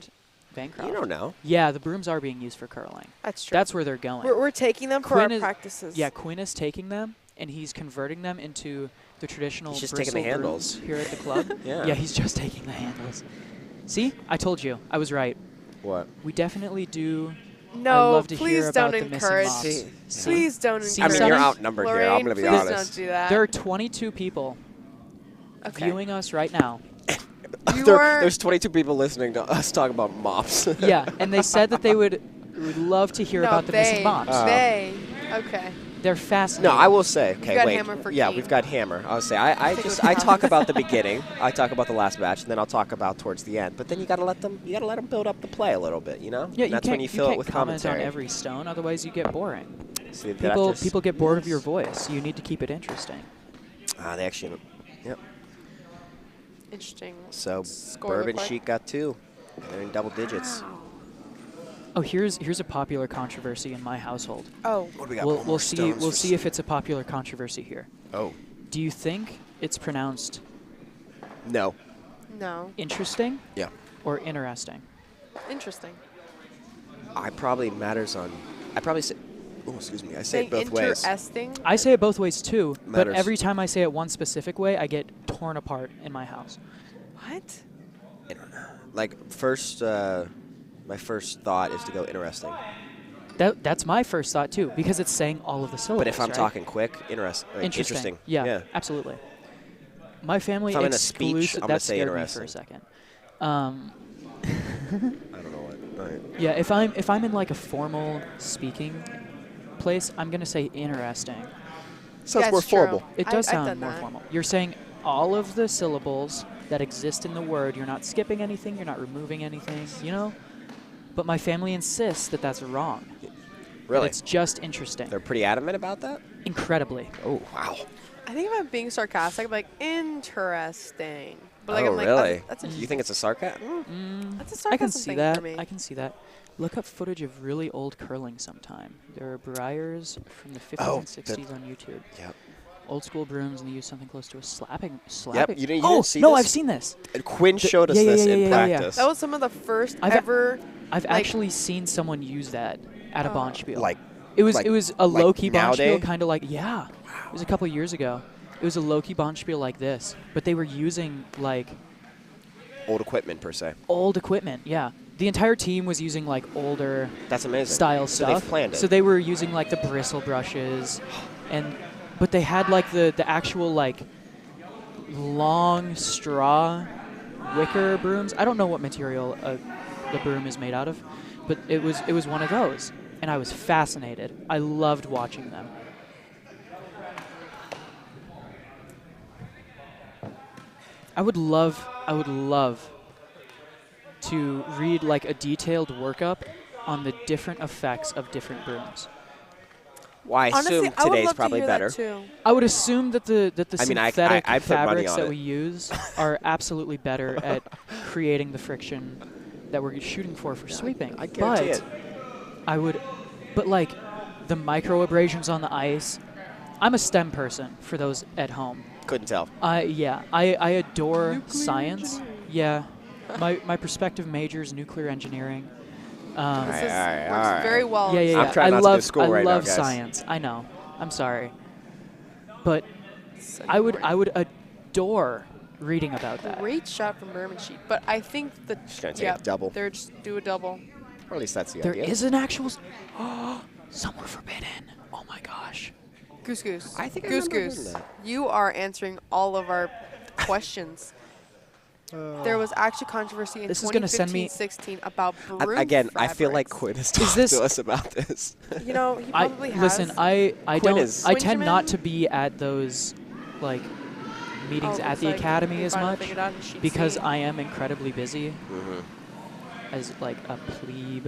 Bancroft? You don't know. Yeah, the brooms are being used for curling. That's true. That's where they're going. We're taking them for Quinn our is- practices. Yeah, Quinn is taking them, and he's converting them into the traditional He's just taking the bristle handles. brooms here at the club. Yeah. He's just taking the handles. See? I told you. I was right. What? We definitely do. No, love to please hear don't about the missing encourage. mops. See, Please don't See, I mean, encourage. you're Sonny? outnumbered here. I'm Lorraine, going to be please honest. don't do that. There are 22 people Okay. viewing us right now. You are- There's 22 people listening to us talk about mops. Yeah, and they said that they would love to hear no, about the they, missing mops. They. Okay. They're fascinating. No, I will say. Okay, got wait. Hammer for Yeah, Kean. we've got Hammer. I'll say I Think just it was I talk Carlson. about the beginning. I talk about the last batch, and then I'll talk about towards the end. But then you got to let them build up the play a little bit, you know? Yeah, And that's when you fill can't it with comment commentary. on every stone, otherwise you get boring. See, that People just- people get bored of your voice. You need to keep it interesting. They actually. Yep. Interesting. So Score Bourbon look like? Chic got 2. They're in double digits. Oh, here's a popular controversy in my household. Oh. What do we got? We'll see if it's a popular controversy here. Oh Do you think it's pronounced no. No. interesting Yeah. or interesting? Interesting. I probably say. Oh, excuse me. I say it both ways. Interesting. I say it both ways too, but Matters. every time I say it one specific way, I get torn apart in my house. What? Like my first thought is to go interesting. That's my first thought too, because it's saying all of the syllables. But if I'm right? talking quick, interesting. Yeah, absolutely. My family If I'm in a excludes. speech, I'm gonna That say scared me for interesting. a second. I don't know what. All right. Yeah, if I'm in like a formal speaking place, I'm gonna say interesting. Sounds Yeah, more it's true. formal. It I've does done sound more that. formal. You're saying all of the syllables that exist in the word. You're not skipping anything. You're not removing anything. You know. But my family insists that that's wrong. That Really? it's just interesting. They're pretty adamant about that? Incredibly. Oh, wow. I think if I'm being sarcastic, I'm like, interesting. But like, Oh, I'm like, really? That's You think it's a sarcasm? That's a I sarcasm can see thing that. for me. I can see that. Look up footage of really old curling sometime. There are Briars from the 50s Oh, and 60s on YouTube. Yep. Old school brooms, and they use something close to a slapping. You didn't oh, see no, this? I've seen this. And Quinn showed us yeah, this yeah, in yeah, yeah, yeah. practice. That was some of the first I've- ever. I've Like- actually seen someone use that at a Bonspiel. Like, it was like- a like low key Bonspiel, nowadays? kind of like It was a couple years ago. It was a low key Bonspiel like this, but they were using like old equipment, per se. old equipment. Yeah, the entire team was using like older That's amazing. style So stuff. they've planned it. So they were using like the bristle brushes, but they had like the actual like long straw wicker brooms. I don't know what material the broom is made out of, but it was one of those, and I was fascinated. I loved watching them. I would love to read like a detailed workup on the different effects of different brooms. Well, I Honestly, assume I would today's love probably to hear better. That too. I would assume that the I mean, synthetic I put money fabrics on that it. we use are absolutely better at creating the friction that we're shooting for sweeping. I guarantee but it. I would, but like the micro abrasions on the ice. I'm a STEM person for those at home. Couldn't tell. Yeah, I adore Nuclear science. engineering. Yeah, my prospective major is nuclear engineering. This Alright, is, alright, works alright. very well. Yeah, yeah, yeah. I'm trying I not love, to do school I right now, love guys. science. I know. I'm sorry, but Sunday I would morning. adore reading about that. Great shot from Bourbon Sheet, but I think the Just gonna take a double. They're just do a double. Or at least that's the There idea. is an actual. Some were forbidden. Oh my gosh. Goose Goose. I think I Goose remember Goose. hearing that. You are answering all of our questions. There was actually controversy in This is gonna send me- 2015-16 about broom Again, I feel like fabrics. Quinn has talked this- to us about this. You know, he probably has. Listen, I Quinn don't. is- I tend not Quinjamin? to be at those like meetings Oh, at looks the like academy we as finally much figured out the sheet because C. I am incredibly busy Mhm. as like a plebe.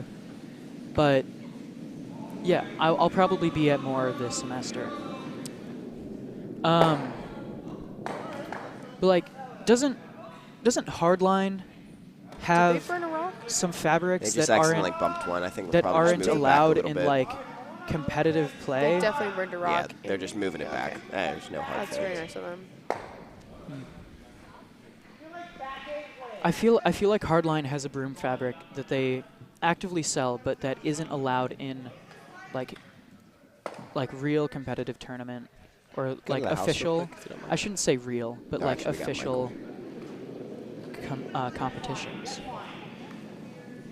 But yeah, I'll probably be at more this semester. But like, doesn't Hardline Did have they burn a rock? some They fabrics just that accidentally aren't bumped one. I think that we'll probably just aren't move it back a allowed little in bit. like competitive play? They definitely burned a Yeah, rock. they're just moving it back. Okay. There's no hard That's very feelings. nice of them. I feel like Hardline has a broom fabric that they actively sell, but that isn't allowed in like real competitive tournament or to like the house real official. quick, if you don't mind. I shouldn't say real, but No, like actually, we got official competitions.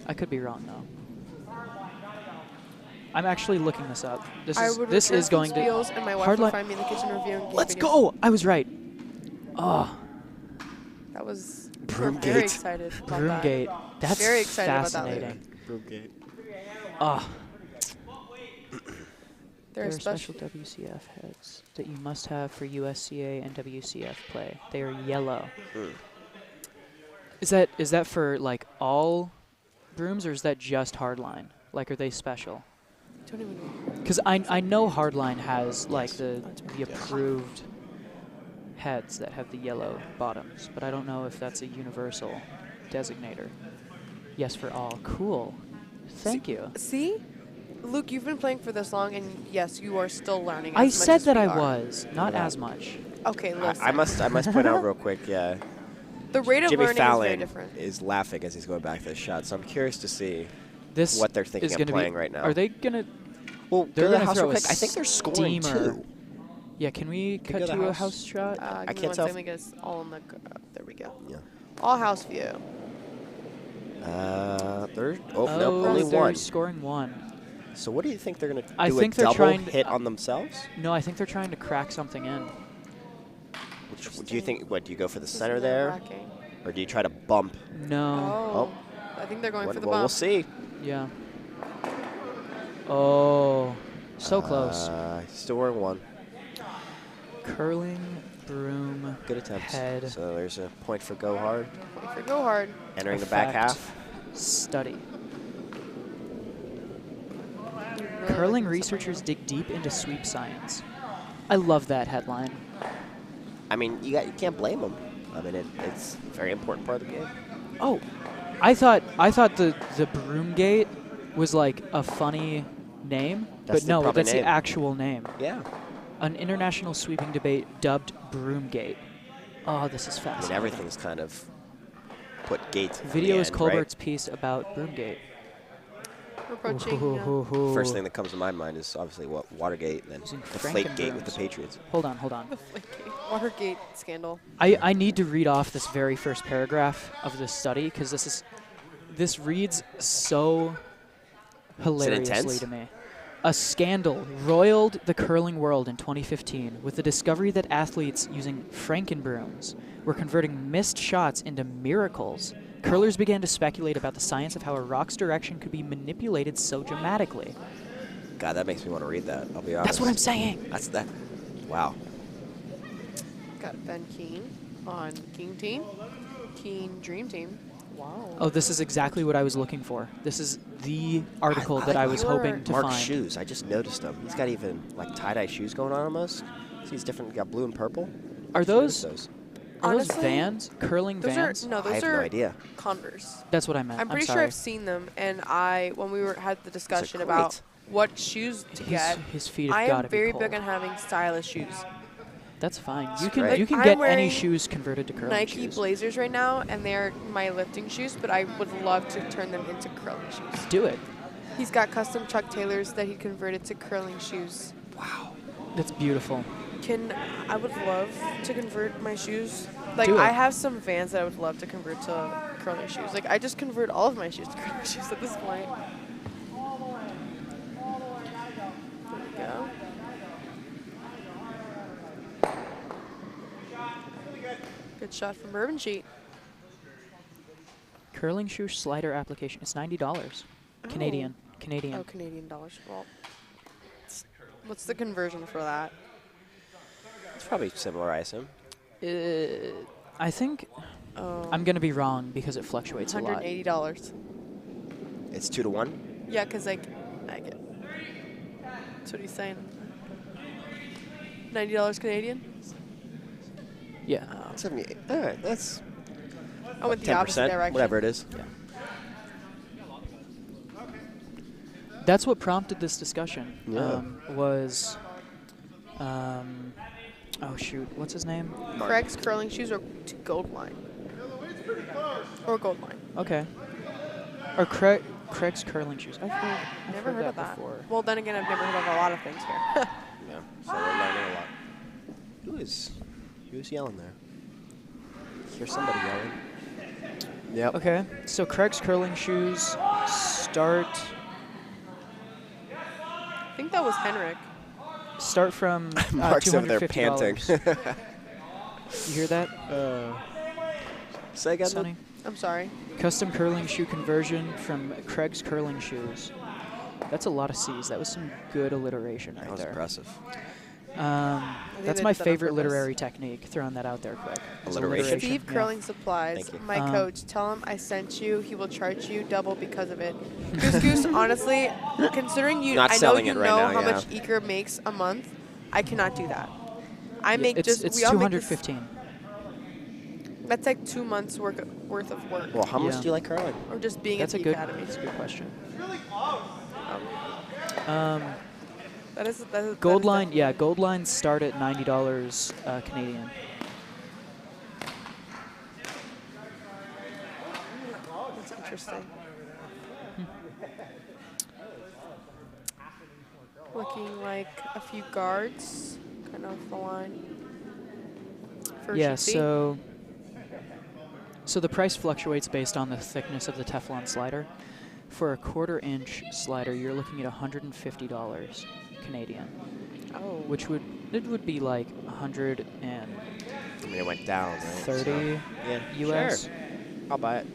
I could be wrong though. I'm actually looking this up. This I is would this return is from going to Spiel's and my wife would Hardline. find me in the kitchen reviewing game Let's videos. go! I was right. Oh, That was Broom we're very gate. excited about that. Broomgate. That's Very excited about that. fascinating. Broomgate. Oh, There there are are special. special WCF heads that you must have for USCA and WCF play. They are yellow. Mm. Is that for like all brooms or is that just Hardline? Like, are they special? Don't even know. Because I know Hardline has like the Yes. approved heads that have the yellow bottoms, but I don't know if that's a universal designator. Yes, for all. Cool. Thank you. See? Luke, you've been playing for this long, and yes, you are still learning. I as much said as that we I are. was, not Yeah. as much. Okay, listen. I must point out real quick, yeah. The rate of Jimmy learning is very Fallon different. is laughing as he's going back to the shot, so I'm curious to see This what they're thinking is of gonna playing be, right now. Are they gonna? Well, They're go to the gonna house throw real a quick. I think they're scoring steamer. too. Yeah, can we Can cut go to to a house. house shot? Give me I one can't tell. second, let me get us all in the. There we go. Yeah. All house view. There's nope, only they're one. scoring one. So what do you think they're gonna do? I think a they're double trying to- hit on themselves? No, I think they're trying to crack something in. Do you think? What do you go for the center Isn't that there, racking? or do you try to bump? No. I think they're going Well, for the we'll bump. see. Yeah. Oh, so close. Still wearing one. Curling, broom, Good attempts. head, So there's a point for go hard. If we go hard. Entering the back effect, half. study. really Curling looking at researchers something. dig deep into sweep science. I love that headline. I mean, you can't blame them. I mean, it's a very important part of the game. Oh, I thought the Broomgate was like a funny name, That's but the no, proper that's name. the actual name. Yeah. An international sweeping debate dubbed Broomgate. Oh, this is I fascinating. mean, everything's kind of put gate. on the Video is end, Colbert's piece about Broomgate. We're approaching. right? First thing that comes to my mind is obviously what Watergate and then Using Deflategate with the Frankenbrooms. Patriots. Hold on. The Watergate scandal. I need to read off this very first paragraph of this study because this reads so hilariously intense? to me. A scandal roiled the curling world in 2015 with the discovery that athletes using Frankenbrooms were converting missed shots into miracles. Curlers began to speculate about the science of how a rock's direction could be manipulated so dramatically. God, that makes me want to read that. I'll be honest. That's what I'm saying. That's that. Wow. Got Ben Kean on King Team. Kean Dream Team. Wow. Oh, this is exactly what I was looking for. This is the article that I was your hoping to Mark's find. shoes. I just noticed them. He's got even like tie-dye shoes going on almost. See, he's different. Got blue and purple. Are Just noticed those Honestly, Vans? Curling Those Vans? are no, I those have are no idea. Converse. That's what I meant. I'm pretty sure sorry. I've seen them, and when we had the discussion great. about what shoes to get, His feet have I got am to be very cold. big on having stylish shoes. That's fine. That's You can great. you can Like, get I'm any wearing shoes converted to curling Nike shoes. Blazers right now, and they're my lifting shoes, but I would love to turn them into curling shoes. Do it. He's got custom Chuck Taylors that he converted to curling shoes. That's beautiful. I would love to convert my shoes. Like, Do it. I have some Vans that I would love to convert to curling shoes. Like, I just convert all of my shoes to curling shoes at this point. There we go. Good shot from Bourbon Sheet. Curling shoe slider application. It's $90. Canadian. Canadian. Oh, Canadian dollars. Well, what's the conversion for that? It's probably similar, I assume. I think I'm going to be wrong because it fluctuates a lot. $180. It's 2 to 1. Yeah, because I get. That's what he's saying. $90 Canadian? Yeah. 78. All right, that's I went the opposite 10%, direction. whatever it is. Yeah. That's what prompted this discussion. Yeah. Oh shoot, what's his name? Craig's curling shoes or Gold Line? Or Gold Line. Okay. Or Craig's curling shoes. I've Never heard of that. before. Well, then again, I've never heard of a lot of things here. Yeah, so we're learning a lot. Who's yelling there? Hear somebody yelling. Yep. Okay, so Craig's curling shoes start I think that was Henrik. from Mark's over there $250. panting. You hear that, Say again. Sonny? I'm sorry. Custom curling shoe conversion from Craig's curling shoes. That's a lot of C's. That was some good alliteration right That was there. impressive. That's they my did that on favorite purpose. literary technique. Throwing that out there quick. Is Alliteration? Steve yeah. Curling Supplies, Thank you. my coach. Tell him I sent you. He will charge you double because of it. Goose, honestly, considering you, Not I know selling you it right know now, how yeah. much Eker makes a month. I cannot do that. I make it's we all make this- 215. That's like 2 months worth of work, Well, how much Yeah. do you like curling? or just being That's at a the good. academy. That's a good question. That is Gold line, definitely- yeah, gold lines start at $90 Canadian. That's interesting. Looking like a few guards, kind of the line. For Yeah, sheet C. so the price fluctuates based on the thickness of the Teflon slider. For a 1/4-inch slider, you're looking at $150 Canadian, Oh, which would be like 130 I mean, it went down, right? So, yeah, US. Sure. I'll buy it.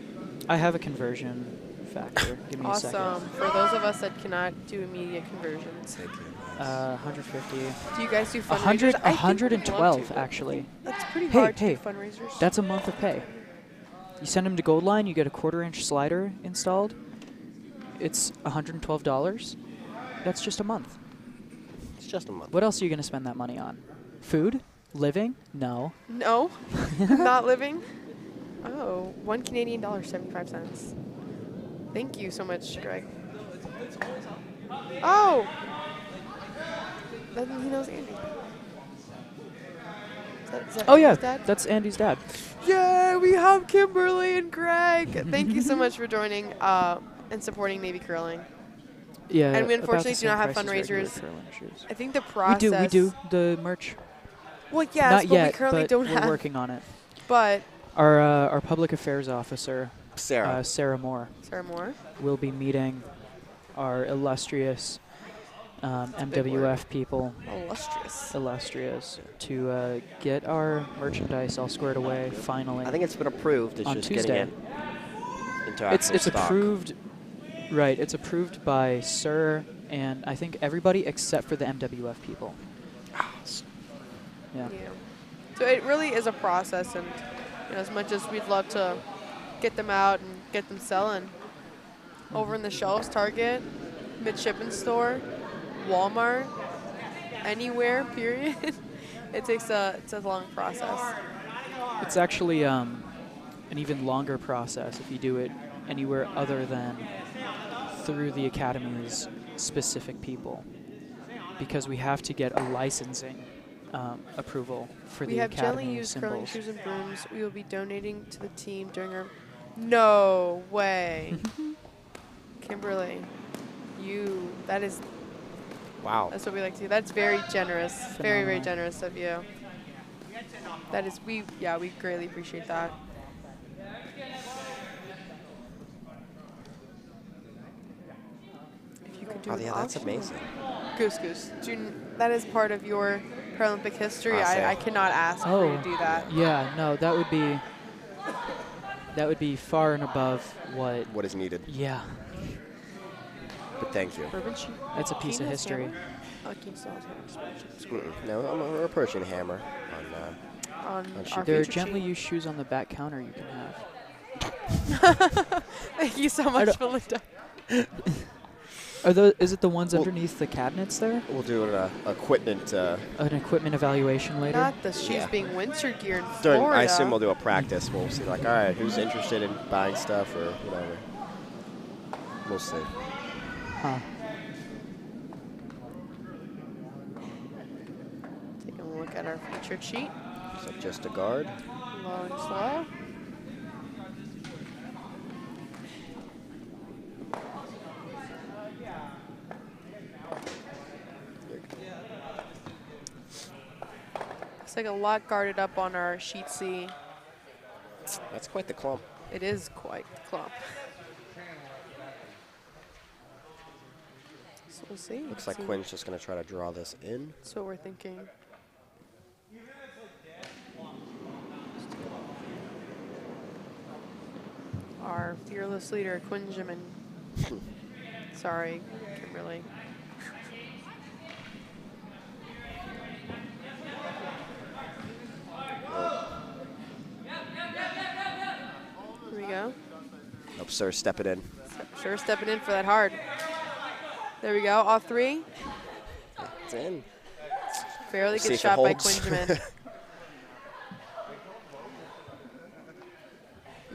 I have a conversion factor. Give me a second. awesome. For those of us that cannot do immediate conversions, Thank you. 150. do you guys do fundraisers? 100, I think we'd love 112 to. actually. That's pretty Hey, hard hey, to do fundraisers. That's a month of pay. You send them to Gold Line, you get a 1/4-inch slider installed. It's $112. That's just a month. It's just a month. What else are you going to spend that money on? Food? Living? No. No, not living. Oh, $1 Canadian, 75 cents. Thank you so much, Greg. Oh, he knows Andy. Is that Oh yeah, Andy's dad? that's Andy's dad. Yay, we have Kimberly and Greg. Thank you so much for joining and supporting Navy Curling. Yeah. And we about unfortunately the do not same have price as regular fundraisers. curling shoes. I think the process. We do the merch. Well, yes, Not but yet, we currently but don't we're have. working on it. But Our public affairs officer, Sarah. Sarah Moore, Sarah Moore. will be meeting our illustrious MWF people, Illustrious. to get our merchandise all squared away finally. I think it's been approved. It's on just Tuesday. getting it into It's actual stock. approved, right? It's approved by Sir and I think everybody except for the MWF people. Yeah. Yeah. So it really is a process, and as much as we'd love to get them out and get them selling. Over in the shelves, Target, midshipman store, Walmart, anywhere, period. It's a long process. It's actually an even longer process if you do it anywhere other than through the Academy's specific people, because we have to get a licensing approval for We the have gently Academy used curling symbols. shoes and brooms. We will be donating to the team during our... No way. Kimberly, that is, Wow. that's what we like to do. That's very generous. Very, very Phenomenal. generous of you. That is, we greatly appreciate that. If you could do Oh, an yeah, that's auction. amazing. Goose. That is part of your Paralympic history. I'll say. I cannot ask for you to do that. Yeah, no, that would be far and above what. What is needed. Yeah, But thank you. Bourbon sheet. that's a piece Kean of has history. hammer. Oh, Kean still has hammer. No, we're approaching hammer On sheet. our There are feature gently sheet. used shoes on the back counter you can have. Thank you so much, Belinda. Is it the ones Well- underneath the cabinets there? We'll do an equipment An equipment evaluation later? Not the shoes Yeah. being winter gear in during. Florida. I assume we'll do a practice. We'll see, like, all right, who's interested in buying stuff or whatever. We'll see. Huh. Taking a look at our featured sheet. So just a guard. Low and slow. Looks like a lot guarded up on our sheet C. That's quite the clump. It is quite the clump. So we'll see. Looks like Quinn's just going to try to draw this in. That's what we're thinking. Our fearless leader, Quinn Jimin. Sorry, Kimberly. Here we go. Nope, sir, step it in. Sure, stepping in for that hard. There we go, all three. It's in. Fairly See good if it shot by holds. Quinn Jimin.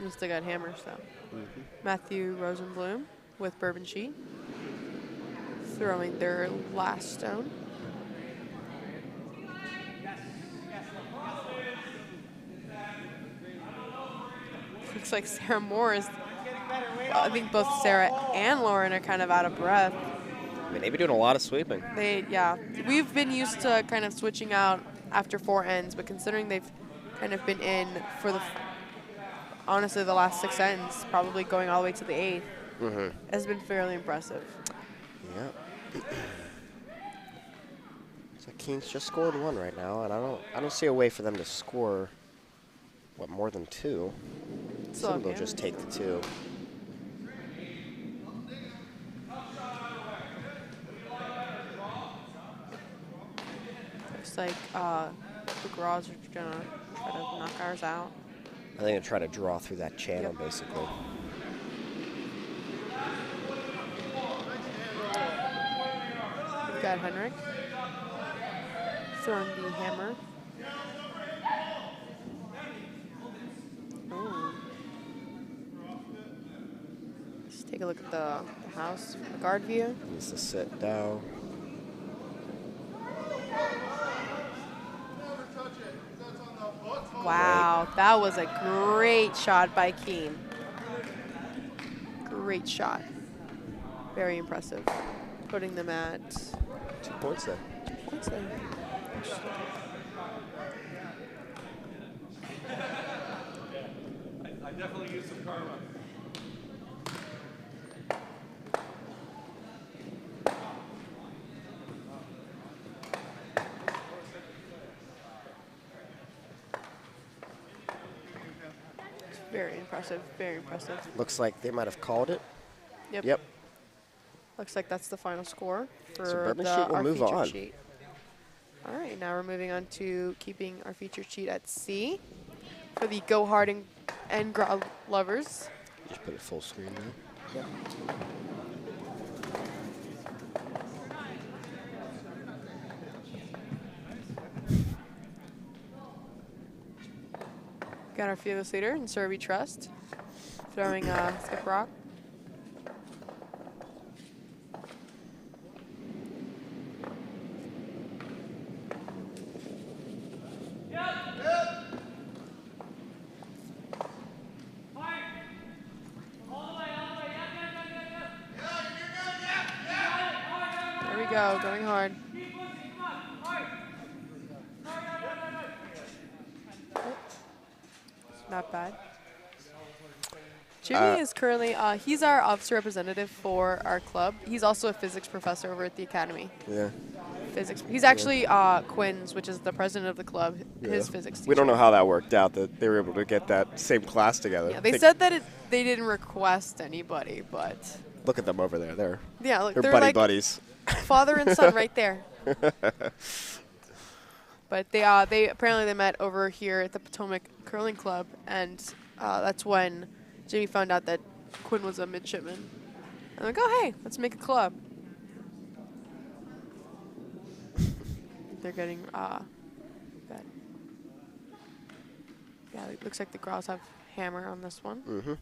We still got hammers though. Matthew Rosenbloom with Bourbon sheet. Throwing their last stone. Looks like Sarah Moore is, I think both Sarah and Loren are kind of out of breath. I mean, they've been doing a lot of sweeping. Yeah, we've been used to kind of switching out after 4 ends, but considering they've kind of been in for honestly the last 6 ends, probably going all the way to the 8th, has been fairly impressive. Yeah. So Kean's just scored 1 right now, and I don't see a way for them to score more than 2. So Some will just take the 2. Looks like the Grohs are gonna try to knock ours out. I think they try to draw through that channel, basically. We've got Henrik throwing the hammer. Oh. Let's take a look at the house from the guard view. Needs to sit down. Wow, that was a great shot by Kean. Great shot. Very impressive. Putting them at 2 points there. points there. I definitely use some karma. Very impressive, very impressive. Looks like they might have called it. Yep. Yep. Looks like that's the final score for So Bourbon the, sheet will our move featured on. sheet. All right, now we're moving on to keeping our featured sheet at C for the Go Hard and and Grohs lovers. Just put it full screen now. Yep. Got our fearless leader, and Sir We Trust, throwing skip rock. There we go, going hard. Not bad. Jimmy is currently, he's our officer representative for our club. He's also a physics professor over at the academy. Yeah. Physics. He's actually Quinn's, which is the president of the club, his physics teacher. We don't know how that worked out, that they were able to get that same class together. Yeah, they said that they didn't request anybody, but... Look at them over there. They're look, they're they're buddy like buddies. father and son right there. But they apparently they met over here at the Potomac Curling Club, and that's when Jimmy found out that Quinn was a midshipman. I'm like, oh hey, let's make a club. They're getting good. Yeah, it looks like the Grohs have hammer on this one. Mm-hmm.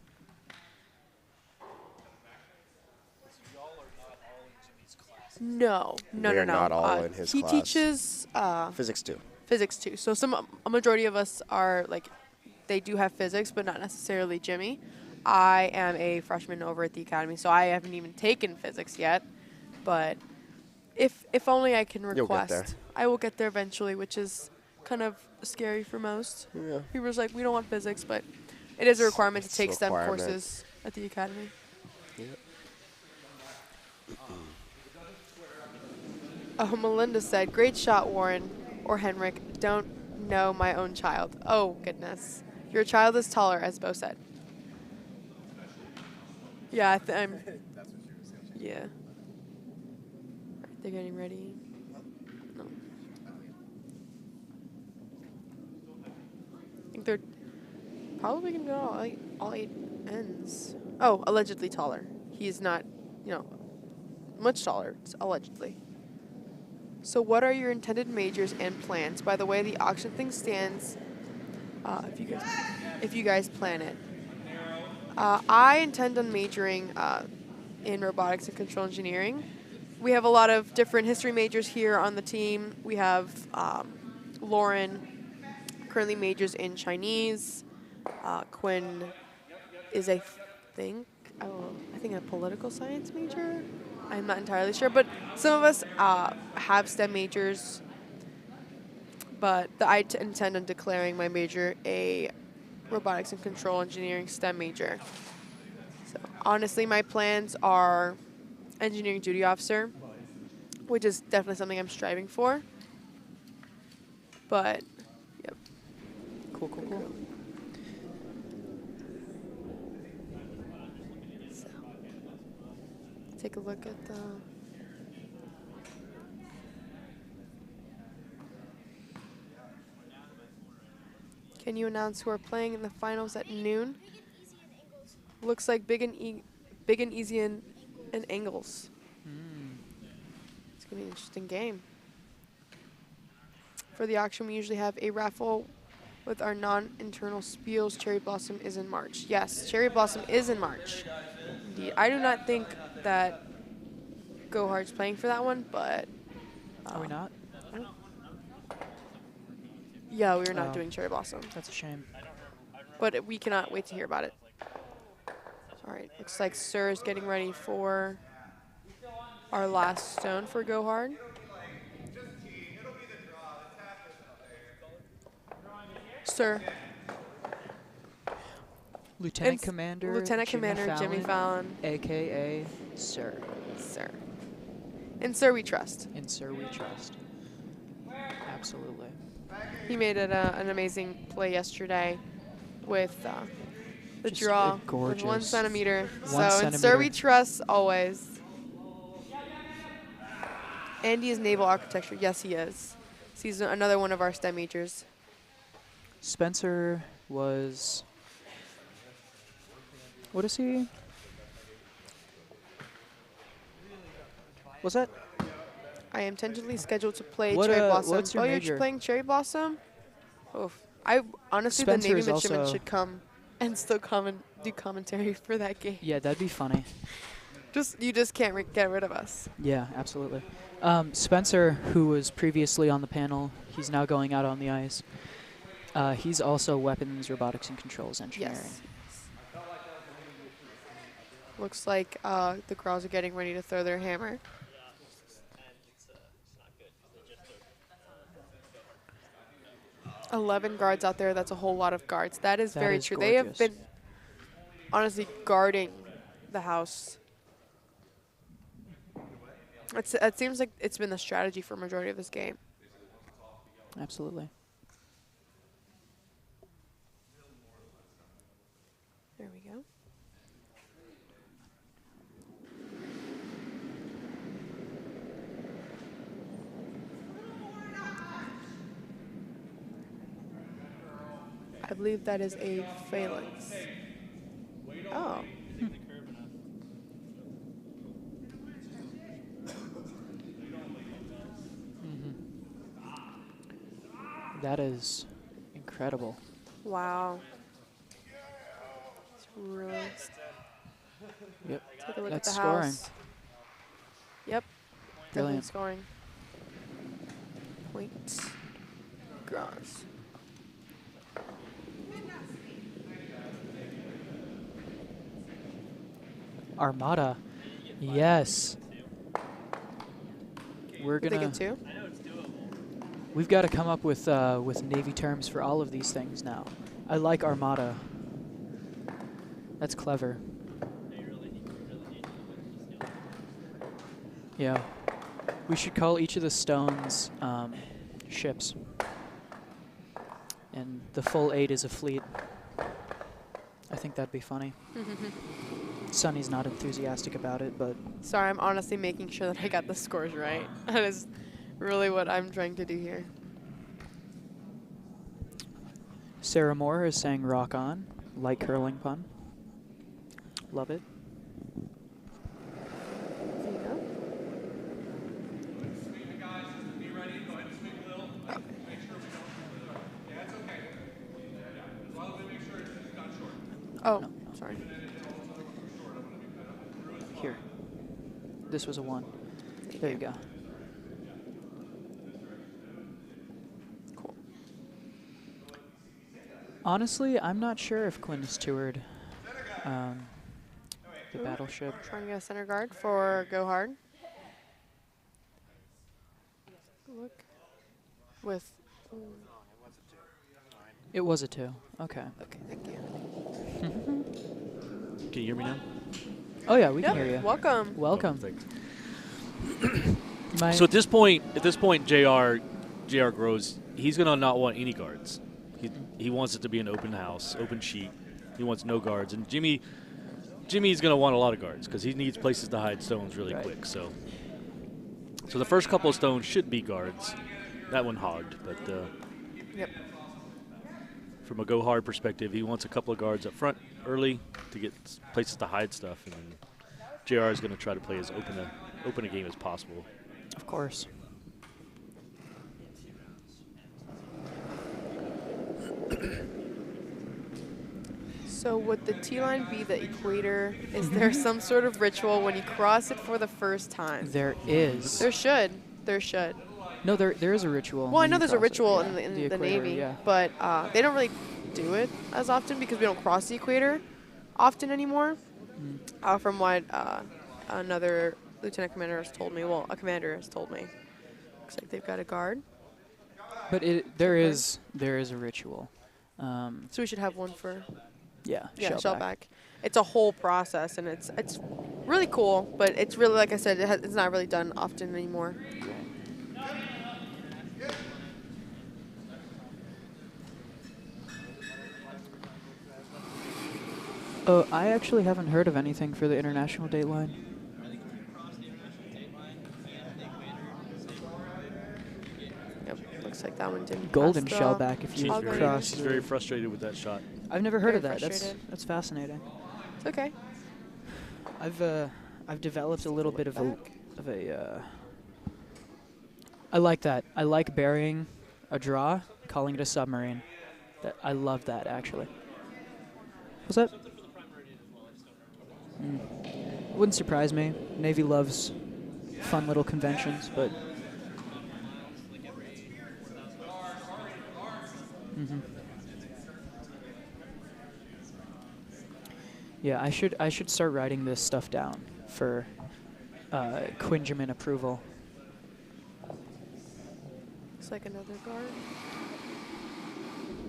No. We are not all in his he class. teaches Physics too. physics too. So a majority of us are like, they do have physics, but not necessarily Jimmy. I am a freshman over at the academy, so I haven't even taken physics yet. But if only I can You'll get request, there. I will get there eventually, which is kind of scary for most. Yeah. People's like, we don't want physics, but it is a requirement to It's a take STEM requirement. courses at the academy. Yep. Oh, Melinda said, great shot, Warren or Henrik. Don't know my own child. Oh, goodness. Your child is taller, as Bo said. Yeah, I'm. Yeah. They're getting ready. No. I think they're probably going to go all eight ends. Oh, allegedly taller. He's not, much taller, allegedly. So what are your intended majors and plans? By the way, the auction thing stands if you guys plan it. I intend on majoring in robotics and control engineering. We have a lot of different history majors here on the team. We have Loren currently majors in Chinese. Quinn is I think a political science major. I'm not entirely sure, but some of us have STEM majors. But I intend on declaring my major a robotics and control engineering STEM major. So honestly, my plans are engineering duty officer, which is definitely something I'm striving for. But, yep. Cool. So, take a look at the... Can you announce who are playing in the finals at noon? Looks like Big and Easy and Engels. It's going to be an interesting game. For the auction, we usually have a raffle with our non-internal Spiels. Cherry Blossom is in March. Yes, Cherry Blossom is in March. Indeed. I do not think that Go Hard's playing for that one, but... Are we not? Yeah, we are not doing Cherry Blossom. That's a shame. But we cannot wait to hear about it. All right, looks like Sir is getting ready for our last stone for Go Hard. Sir. Lieutenant Commander Jimmy Fallon. A.K.A. Sir. Sir. In Sir We Trust. In Sir We Trust. Absolutely. He made it an amazing play yesterday with the Just draw gorgeous. with 1 centimeter. 1 So in Sir centimeter. We Trust always. And he is naval architecture. Yes, he is. So he's another one of our STEM majors. Spencer was What is he? What's that? I am tentatively scheduled to play What, Cherry Blossom. what's your you're major? playing Cherry Blossom? Oof. I honestly, Spencer the is Navy midshipmen also- should come and still come and do commentary for that game. Yeah, that'd be funny. You just can't get rid of us. Yeah, absolutely. Spencer, who was previously on the panel, he's now going out on the ice. He's also weapons, robotics, and controls engineering. Yes. Looks like the Grohs are getting ready to throw their hammer. "11 guards out there, that's a whole lot of guards." That is That very is true. They have gorgeous. been honestly guarding the house. It seems like it's been the strategy for a majority of this game. Absolutely. There we go. I believe that is a phalanx. Oh. That is incredible. Wow. It's really Yep. take a look That's at the scoring. house. Yep. Definitely Brilliant. scoring. Point. Grohs. Armada. Yes. We're Did they gonna. get two? We've got to come up with Navy terms for all of these things now. I like Armada. That's clever. Yeah. We should call each of the stones ships. And the full 8 is a fleet. I think that'd be funny. Sonny's not enthusiastic about it, but Sorry, I'm honestly making sure that I got the scores right. That is really what I'm trying to do here. Sarah Moore is saying rock on. Light curling pun. Love it. There you go. Sweep it, guys. Be ready. Go ahead and sweep a little. Make sure we don't. Yeah, it's okay. As long as we make sure it's not short. Oh, sorry. Here. This was a 1. There you go. Cool. Honestly, I'm not sure if Quinn has toured the battleship. Trying to get a center guard for Go Hard. Look. With. It was a 2. Okay. Okay, thank you. Can you hear me now? Oh yeah, we Yep, can hear you. welcome. Welcome. Thanks. My So at this point, JR Grohs, he's gonna not want any guards. He wants it to be an open house, open sheet. He wants no guards. And Jimmy's gonna want a lot of guards because he needs places to hide stones really Right. quick. So the first couple of stones should be guards. That one hogged, but Yep. from a go hard perspective, he wants a couple of guards up front early to get places to hide stuff, and then JR is going to try to play as open a game as possible. of course. So would the T-line be the equator? Is there some sort of ritual when you cross it for the first time? There is. There should. There should. No, there is a ritual. Well, I when know you there's a cross it, ritual yeah. in the equator, Navy, yeah. but they don't really do it as often because we don't cross the equator often anymore. From what another lieutenant commander has told me, well, a commander has told me. Looks like they've got a guard. But there is a ritual. So we should have one for Yeah, shellback. It's a whole process, and it's really cool, but it's really, like I said, it's not really done often anymore. Oh, I actually haven't heard of anything for the international date line. Yep, looks like that one didn't Golden pass shellback if you She's very- cross. She's very frustrated with that shot. I've never heard of Very that. frustrated. That's fascinating. It's okay. I've developed a little bit of a I like that. I like burying a draw, calling it a submarine. I love that, actually. What's that? Wouldn't surprise me. Navy loves fun little conventions, but yeah, I should start writing this stuff down for Quinjamin approval. Looks like another guard.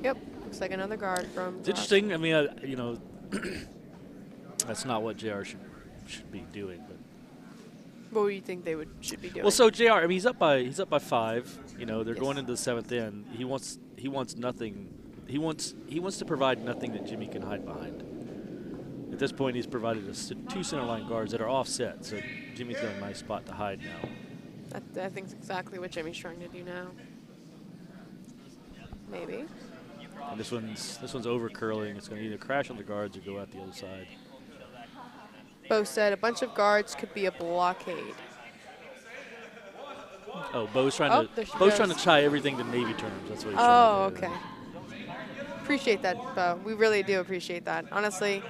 Yep, looks like another guard from. It's interesting. I mean, you know, that's not what JR should be doing. But what do you think they should be doing? well, so JR, I mean, he's up by 5. You know, they're going into the 7th inning. He wants nothing. He wants to provide nothing that Jimmy can hide behind. At this point, he's provided us 2 center line guards that are offset, so Jimmy's got a nice spot to hide now. I think it's exactly what Jimmy's trying to do now. Maybe. And this one's over curling. It's going to either crash on the guards or go out the other side. Bo said a bunch of guards could be a blockade. Oh, Bo's trying there to she Bo's trying goes. to tie everything to Navy terms. That's what he's Oh, trying to do. okay. Appreciate that, Bo. We really do appreciate that. Honestly,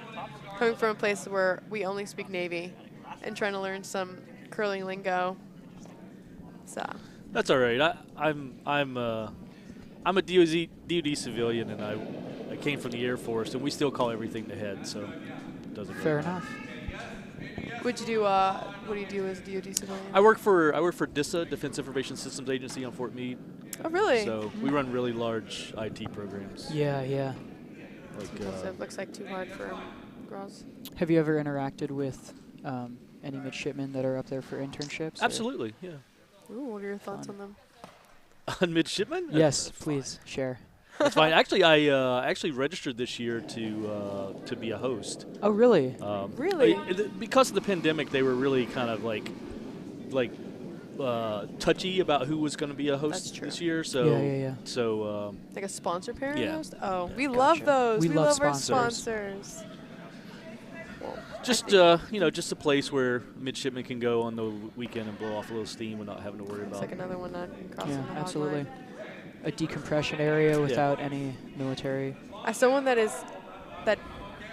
coming from a place where we only speak Navy and trying to learn some curling lingo. So. That's all right. I'm a DoD civilian, and I came from the Air Force, and we still call everything the head, so it doesn't really Fair matter. enough. What do you do as a DoD civilian? I work for DISA, Defense Information Systems Agency on Fort Meade. Oh, really? So we run really large IT programs. Yeah. Like, So it looks like too hard for Grohs. Have you ever interacted with any midshipmen that are up there for internships? or- absolutely, yeah. Ooh, what are your thoughts on them? On midshipman? Yes, please share. That's fine. Actually, I actually registered this year to be a host. Oh, really? Really? Because of the pandemic, they were really kind of like touchy about who was going to be a host That's true. this year. So Yeah. So Like a sponsor parent Yeah. host? Oh, we Gotcha. love those. We love our sponsors. sponsors. Well, just just a place where midshipmen can go on the weekend and blow off a little steam without having to worry it's about. like another one on Carlson. Yeah, the hotline. absolutely. A decompression area without any military. As someone that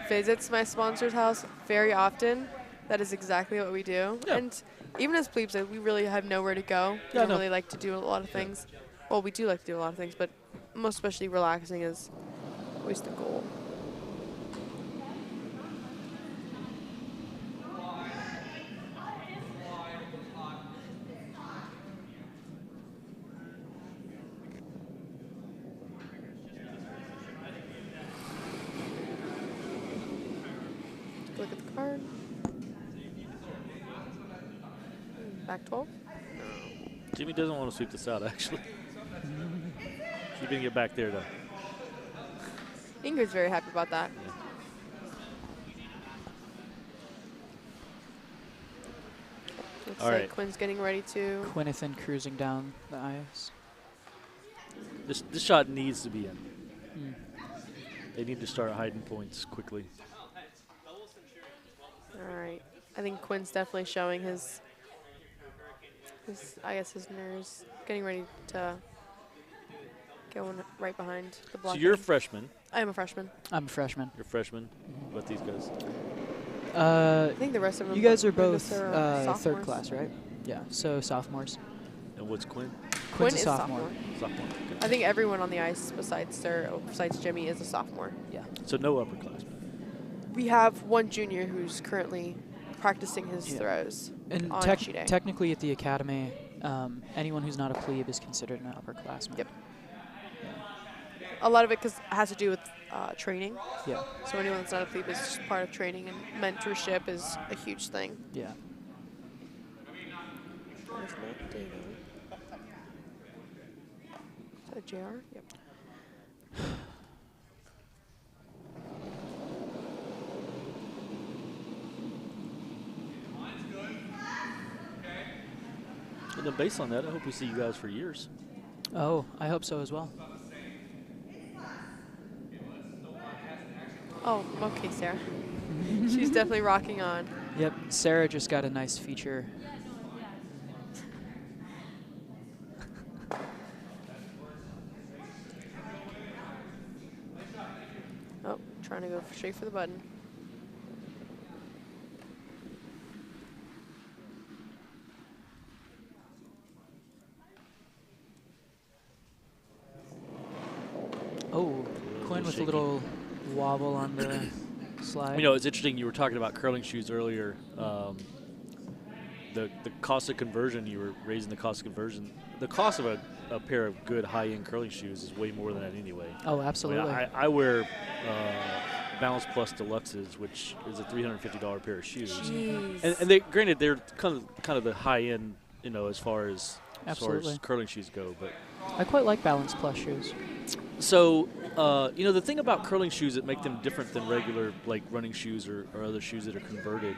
visits my sponsor's house very often, that is exactly what we do. Yeah. And even as plebes, we really have nowhere to go. We Yeah, don't no. really like to do a lot of things. Well, we do like to do a lot of things, but most especially relaxing is always the goal. Look at the card. Back 12. Jimmy doesn't want to sweep this out, actually. He didn't get back there, though. Ingrid's very happy about that. Looks All like right. Quinn's getting ready to. Quinithan cruising down the ice. This shot needs to be in. Mm. They need to start hiding points quickly. All right. I think Quinn's definitely showing his nerves, getting ready to go in right behind the block. So you're a freshman. I am a freshman. I'm a freshman. You're a freshman. What about these guys? I think the rest of them. You guys are I think both they're third sophomores. class, right? Yeah, so sophomores. And what's Quinn? Quinn Quinn's a is sophomore. Sophomore. Okay. I think everyone on the ice besides Jimmy is a sophomore. Yeah. So no upperclassmen. We have one junior who's currently practicing his Yeah. throws And on sheet A. technically at the academy, anyone who's not a plebe is considered an upperclassman. Yep. A lot of it has to do with training. Yeah. So anyone that's not a plebe is just part of training, and mentorship is a huge thing. Yeah. There's no data. Is that JR? Yep. And then based on that, I hope we see you guys for years. Oh, I hope so as well. Oh, okay, Sarah. She's definitely rocking on. Yep, Sarah just got a nice feature. Oh, trying to go straight for the button. Oh, Quinn with a little wobble on the slide. You know, it's interesting. You were talking about curling shoes earlier. The cost of conversion, you were raising the cost of conversion. The cost of a pair of good high-end curling shoes is way more than that anyway. Oh, absolutely. I wear Balance Plus Deluxes, which is a $350 pair of shoes. Jeez. And they, granted, they're kind of the high-end, you know, as far as curling shoes go. But I quite like Balance Plus shoes. so, you know, the thing about curling shoes that make them different than regular, like, running shoes or other shoes that are converted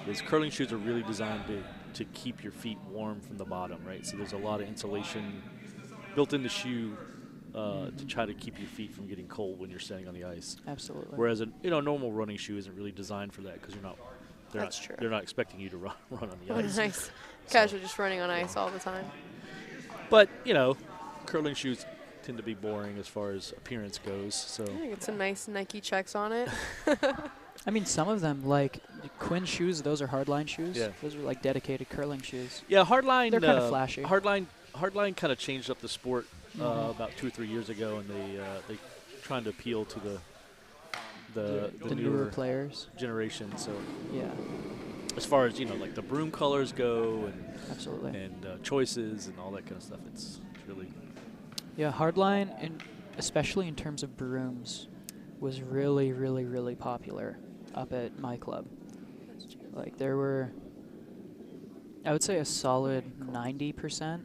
is curling shoes are really designed to keep your feet warm from the bottom, right? So there's a lot of insulation built in the shoe to try to keep your feet from getting cold when you're standing on the ice. Absolutely. Whereas a normal running shoe isn't really designed for that because That's true. they're not expecting you to run on the Oh, ice. nice. Guys are just running on ice all the time. But, you know, curling shoes tend to be boring as far as appearance goes. So Yeah, get some nice Nike checks on it. I mean, some of them, like Quinn shoes, those are hardline shoes. Yeah. Those are like dedicated curling shoes. yeah, hardline. They're kind of flashy. Hardline kind of changed up the sport about 2 or 3 years ago, and they trying to appeal to the newer players generation. So Yeah, as far as, you know, like the broom colors go absolutely. and choices and all that kind of stuff, it's really Yeah, hardline, and especially in terms of brooms, was really, really, really popular up at my club. Like, there were, I would say, a solid 90%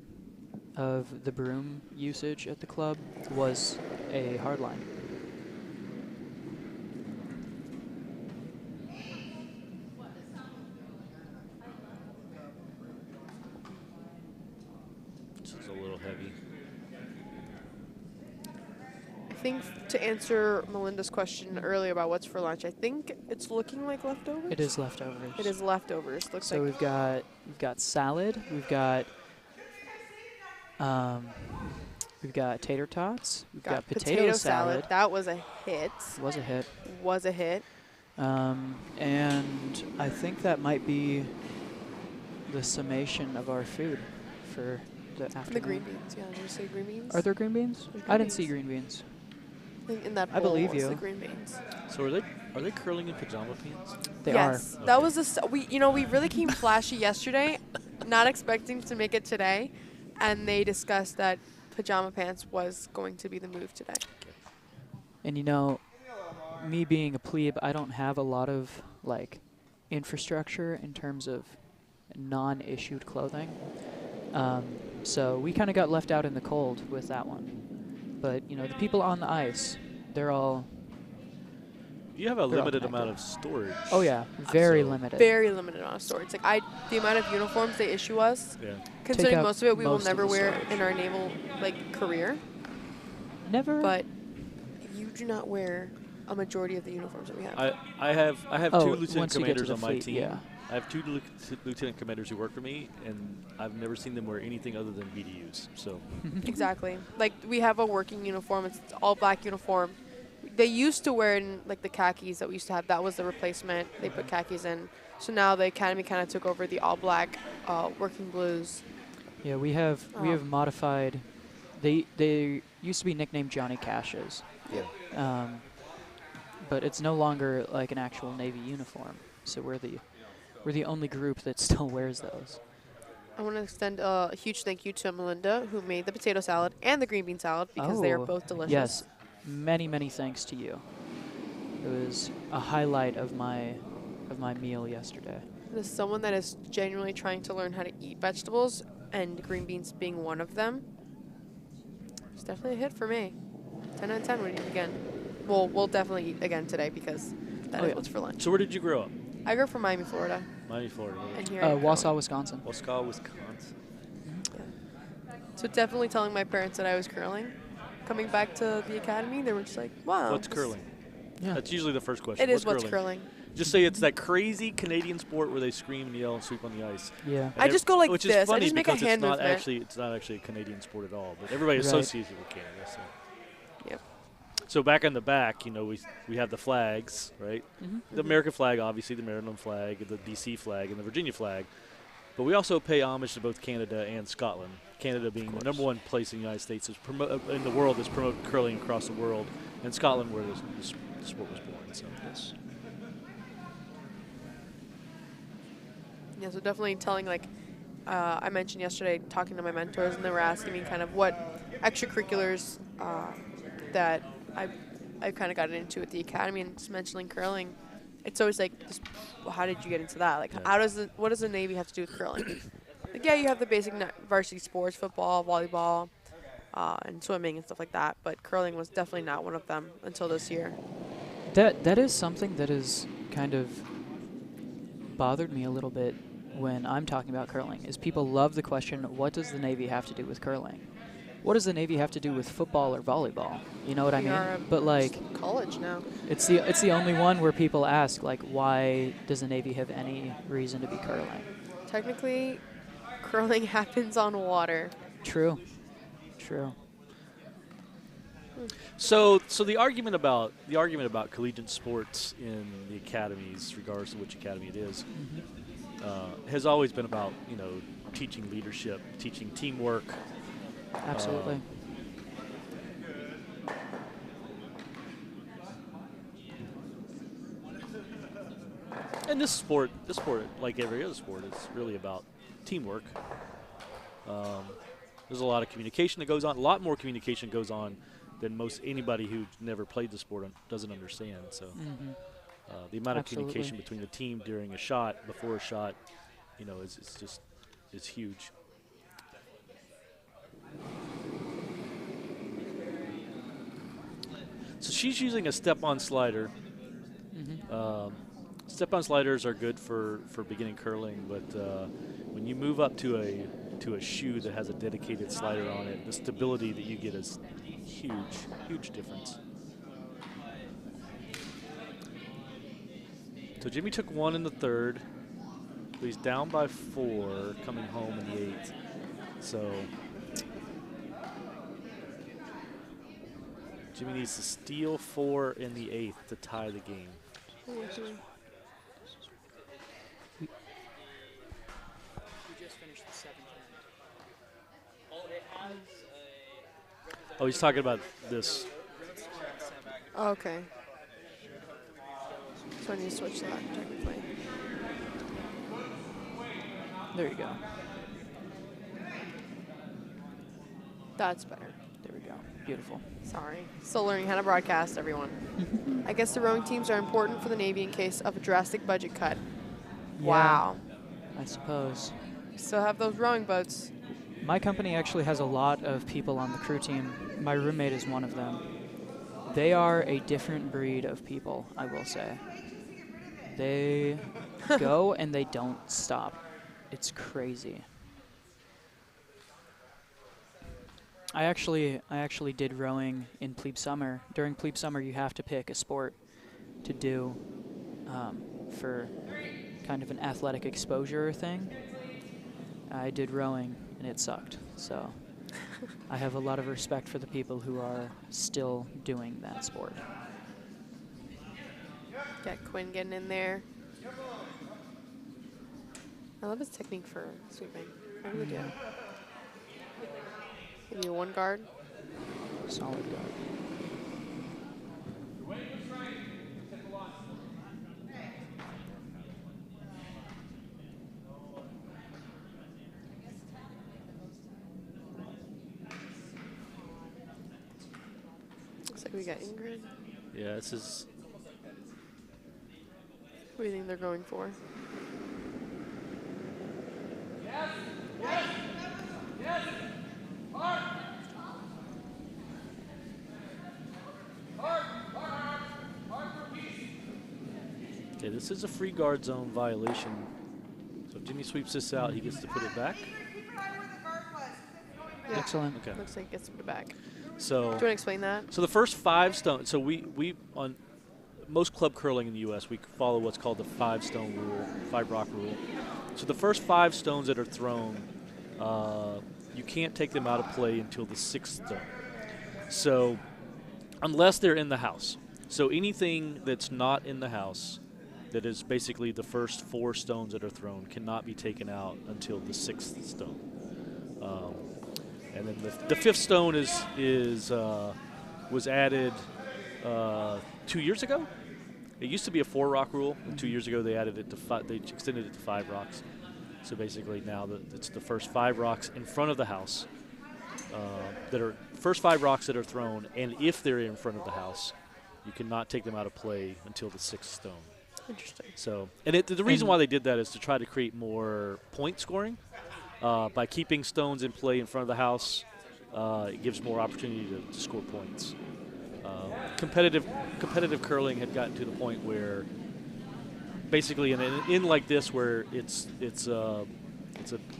of the broom usage at the club was a hardline. this is a little heavy. I think to answer Melinda's question earlier about what's for lunch, I think it's looking like leftovers. It is leftovers. It is leftovers. Looks So like we've got salad, we've got tater tots, we've got potato salad. That was a hit. Was a hit. Was a hit. And I think that might be the summation of our food for the afternoon. The green beans. Yeah, did you say green beans? Are there green beans? There's I green didn't see beans. green beans. I think in that I bowl believe was you. the green beans. So are they curling in pajama pants? They yes, are. that Okay. was we really came flashy yesterday, not expecting to make it today, and they discussed that pajama pants was going to be the move today. And you know, me being a plebe, I don't have a lot of like infrastructure in terms of non-issued clothing. So we kind of got left out in the cold with that one. But you know, the people on the ice, they're all. You have a They're all limited connected. amount of storage. Oh yeah, very So- limited. Very limited amount of storage. Like the amount of uniforms they issue us, Yeah. considering out most of it we will most of never the wear storage. in our naval career, Never. but you do not wear a majority of the uniforms that we have. I have Oh, two lieutenant once you get to commanders the on my fleet, team. yeah. I have two lieutenant commanders who work for me, and I've never seen them wear anything other than BDUs. So Exactly. Like we have a working uniform. It's all black uniform. They used to wear it in like the khakis that we used to have. That was the replacement. They put khakis in. So now the academy kind of took over the all black working blues. Yeah, we have modified. They used to be nicknamed Johnny Cashes. Yeah. But it's no longer like an actual Navy uniform. So we're the only group that still wears those. I want to extend a huge thank you to Melinda, who made the potato salad and the green bean salad because they are Oh, both delicious. Yes, many thanks to you. It was a highlight of my meal yesterday. And as someone that is genuinely trying to learn how to eat vegetables, and green beans being one of them, it's definitely a hit for me. 10 out of 10 would eat again. We'll definitely eat again today because that Oh, is yeah. what's for lunch. where did you grow up? I grew up from Miami, Florida, Miami, Florida. and here I Wausau, Wisconsin. Wausau, Wisconsin. So definitely telling my parents that I was curling. Coming back to the academy, they were just like, wow. What's curling? Yeah. That's usually the first question. It is what's curling. Just say it's that crazy Canadian sport where they scream and yell and sweep on the ice. Yeah. And I just go like which this. is funny I just make a because hand movement. it's not actually a Canadian sport at all. But everybody Right. associates it with Canada. So. Yep. So back in the back, we have the flags, right? Mm-hmm. The American flag, obviously, the Maryland flag, the D.C. flag, and the Virginia flag. But we also pay homage to both Canada and Scotland. Canada being the number one place in the United States in the world that's promoting curling across the world, and Scotland where the sport was born. So yes. Yeah, so definitely telling, like, I mentioned yesterday, talking to my mentors, and they were asking me kind of what extracurriculars that I've kind of gotten into at the academy, and just mentioning curling. It's always like, just, well, how did you get into that? Like, Yeah. what does the Navy have to do with curling? Like, yeah, you have the basic varsity sports, football, volleyball, and swimming and stuff like that, but curling was definitely not one of them until this year. That is something that has kind of bothered me a little bit when I'm talking about curling, is people love the question, what does the Navy have to do with curling? What does the Navy have to do with football or volleyball? You know what I We mean? are But like, college now. it's the only one where people ask, like, why does the Navy have any reason to be curling? Technically, curling happens on water. True. True. So the argument about collegiate sports in the academies, regardless of which academy it is, has always been about teaching leadership, teaching teamwork. Absolutely. And this sport, like every other sport, is really about teamwork. There's a lot of communication that goes on. A lot more communication goes on than most anybody who never played the sport doesn't understand. So the amount of Absolutely. communication between the team during a shot, before a shot, is huge. So she's using a step-on slider. Step-on sliders are good for beginning curling, but when you move up to a shoe that has a dedicated slider on it, the stability that you get is huge difference. So Jimmy took one in the third. So he's down by 4, coming home in the 8th. So Jimmy needs to steal 4 in the 8th to tie the game. Oh, he's talking about this. Okay. So I need to switch that, technically. There you go. That's better. There we go. Beautiful. Sorry. Still learning how to broadcast, everyone. I guess the rowing teams are important for the Navy in case of a drastic budget cut. Yeah, Wow. I suppose. We still have those rowing boats. My company actually has a lot of people on the crew team. My roommate is one of them. They are a different breed of people, I will say. They go and they don't stop. It's crazy. I actually did rowing in plebe summer. During plebe summer, you have to pick a sport to do for kind of an athletic exposure thing. I did rowing, and it sucked. So I have a lot of respect for the people who are still doing that sport. Got Quinn getting in there. I love his technique for sweeping. I really do. Maybe a one guard. Solid guard. Looks like we got Ingrid. Yeah, this is. What do you think they're going for? Yeah, this is a free guard zone violation. So if Jimmy sweeps this out, he gets to put it back. Yeah. Excellent. Okay. Looks like it gets put back. So Do you want to explain that? So the first 5 stones. So we on most club curling in the U.S., we follow what's called the 5-stone rule, 5-rock rule. So the first 5 stones that are thrown, you can't take them out of play until the 6th stone. So unless they're in the house. So anything that's not in the house, that is basically the first 4 stones that are thrown, cannot be taken out until the 6th stone. And then the 5th stone was added 2 years ago. It used to be a 4-rock rule, and 2 years ago they added it to 5. They extended it to 5 rocks. So basically now it's the first 5 rocks in front of the house that are first 5 rocks that are thrown, and if they're in front of the house, you cannot take them out of play until the 6th stone. Interesting. So, and the reason why they did that is to try to create more point scoring. By keeping stones in play in front of the house, it gives more opportunity to score points. Competitive curling had gotten to the point where basically in like this, where it's an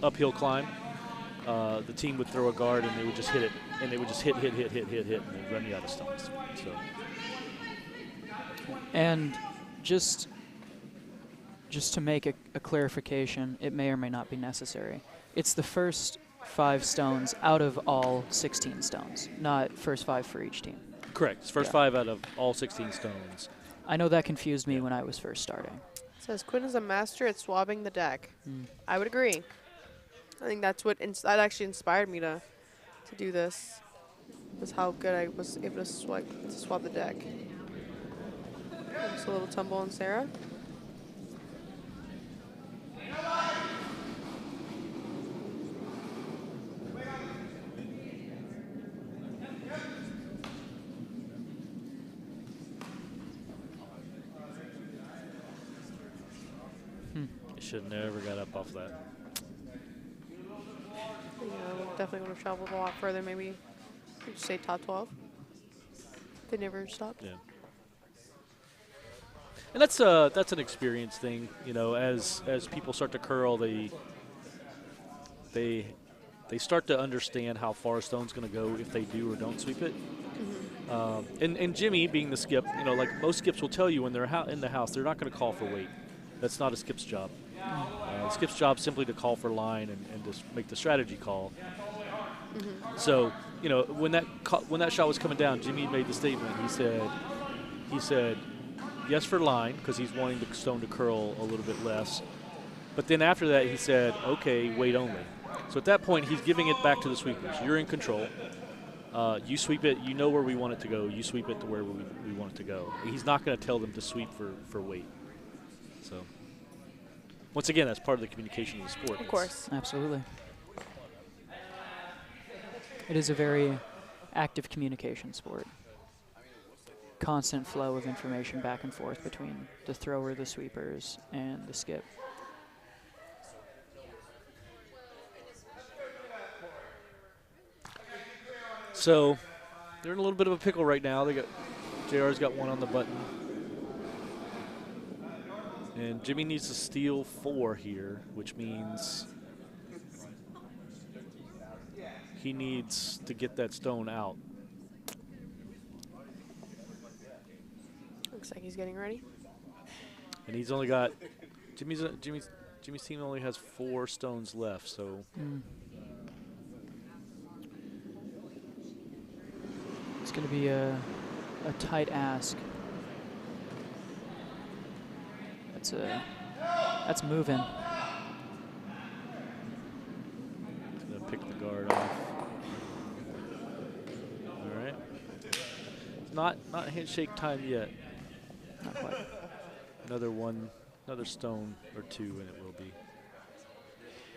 uphill climb, the team would throw a guard and they would just hit it, and they would just hit, and they'd run you out of stones. So. And just to make a clarification, it may or may not be necessary. It's the first 5 stones out of all 16 stones, not first 5 for each team. Correct. It's first 5 out of all 16 stones. I know that confused me when I was first starting. It says Quinn is a master at swabbing the deck. I would agree. I think that's what that actually inspired me to do this. Was how good I was able to swab the deck. Just a little tumble on Sarah. Should have never got up off that. Yeah, we definitely would have traveled a lot further. Maybe we'd say top 12. They never stopped. Yeah. And that's an experience thing, you know. As people start to curl, they start to understand how far a stone's going to go if they do or don't sweep it. And Jimmy, being the skip, you know, like most skips will tell you when they're in the house, they're not going to call for weight. That's not a skip's job. The skip's job is simply to call for line and just make the strategy call. So, you know, when that shot was coming down, Jimmy made the statement. He said, yes for line, because he's wanting the stone to curl a little bit less. But then after that, he said, okay, weight only. So at that point, he's giving it back to the sweepers. You're in control. You sweep it. You know where we want it to go. You sweep it to where we want it to go. He's not going to tell them to sweep for weight. So, once again, that's part of the communication of the sport. Of course. Absolutely. It is a very active communication sport. Constant flow of information back and forth between the thrower, the sweepers, and the skip. So, they're in a little bit of a pickle right now. JR's got one on the button. And Jimmy needs to steal 4 here, which means he needs to get that stone out. Looks like he's getting ready. And he's only got Jimmy's team only has 4 stones left, so it's going to be a tight ask. That's moving. Gonna pick the guard off. All right. It's not handshake time yet. Not quite. Another stone or 2, and it will be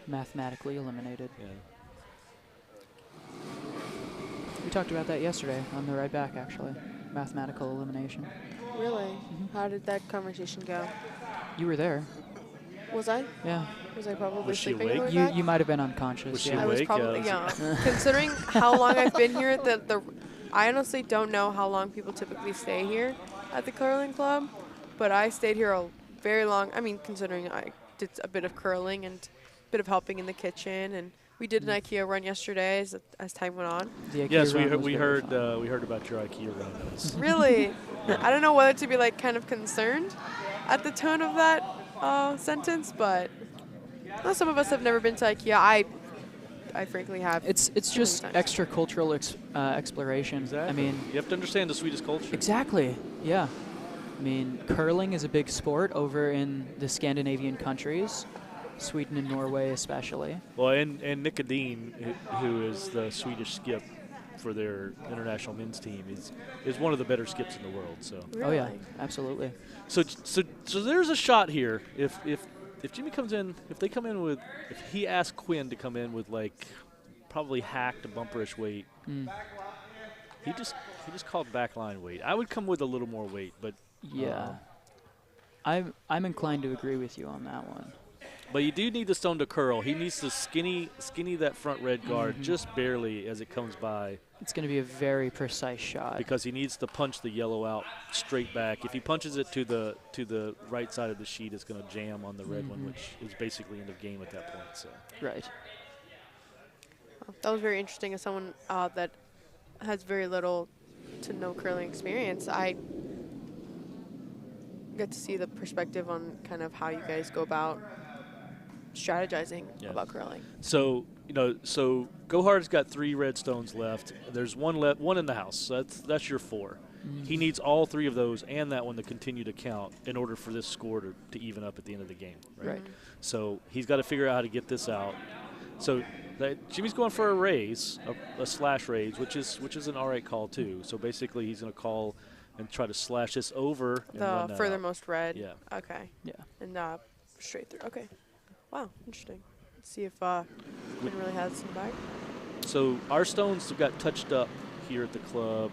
Mathematically eliminated. Yeah. We talked about that yesterday on the ride back, actually. Mathematical elimination. Really? How did that conversation go? You were there. Was I? Yeah. Was I probably Was she sleeping on the awake? way back? You might have been unconscious. Was she yeah. I was awake? probably, Yeah, yeah. Considering how long I've been here, I honestly don't know how long people typically stay here at the curling club, but I stayed here a very long, considering I did a bit of curling and a bit of helping in the kitchen, and We did an IKEA run yesterday as time went on. The IKEA Yes, run was we very heard fun. we heard about your IKEA run. That was- Really? I don't know whether to be like kind of concerned at the tone of that sentence, but some of us have never been to IKEA. I frankly have. It's many just times. extra cultural exploration. Exactly. I mean, you have to understand the Swedish culture. exactly. Yeah. I mean, curling is a big sport over in the Scandinavian countries, Sweden and Norway especially. Well, and Nicodine, who is the Swedish skip for their international men's team, is one of the better skips in the world. So Oh yeah, Really? absolutely. so there's a shot here. If Jimmy comes in, if he asks Quinn to come in with like probably hacked bumperish weight, he just called backline weight. I would come with a little more weight, but Yeah. I'm inclined to agree with you on that one. but you do need the stone to curl. He needs to skinny that front red guard just barely as it comes by, It's going to be a very precise shot. because he needs to punch the yellow out straight back. If he punches it to the right side of the sheet, it's going to jam on the red one, which is basically end of game at that point. So Right. That was very interesting. As someone that has very little to no curling experience, I get to see the perspective on kind of how you guys go about strategizing Yeah. about curling. So Gohard's got 3 red stones left. There's one in the house. So that's your 4. He needs all 3 of those and that one to continue to count in order for this score to even up at the end of the game. Right. Right. So he's got to figure out how to get this out. So Jimmy's going for a raise, a slash raise, which is an all right call too. So basically he's going to call and try to slash this over and run The that furthermost red. Yeah. Okay. Yeah. And straight through. Okay. Wow. Interesting. Let's see if Quinn really has some back. out. So our stones have got touched up here at the club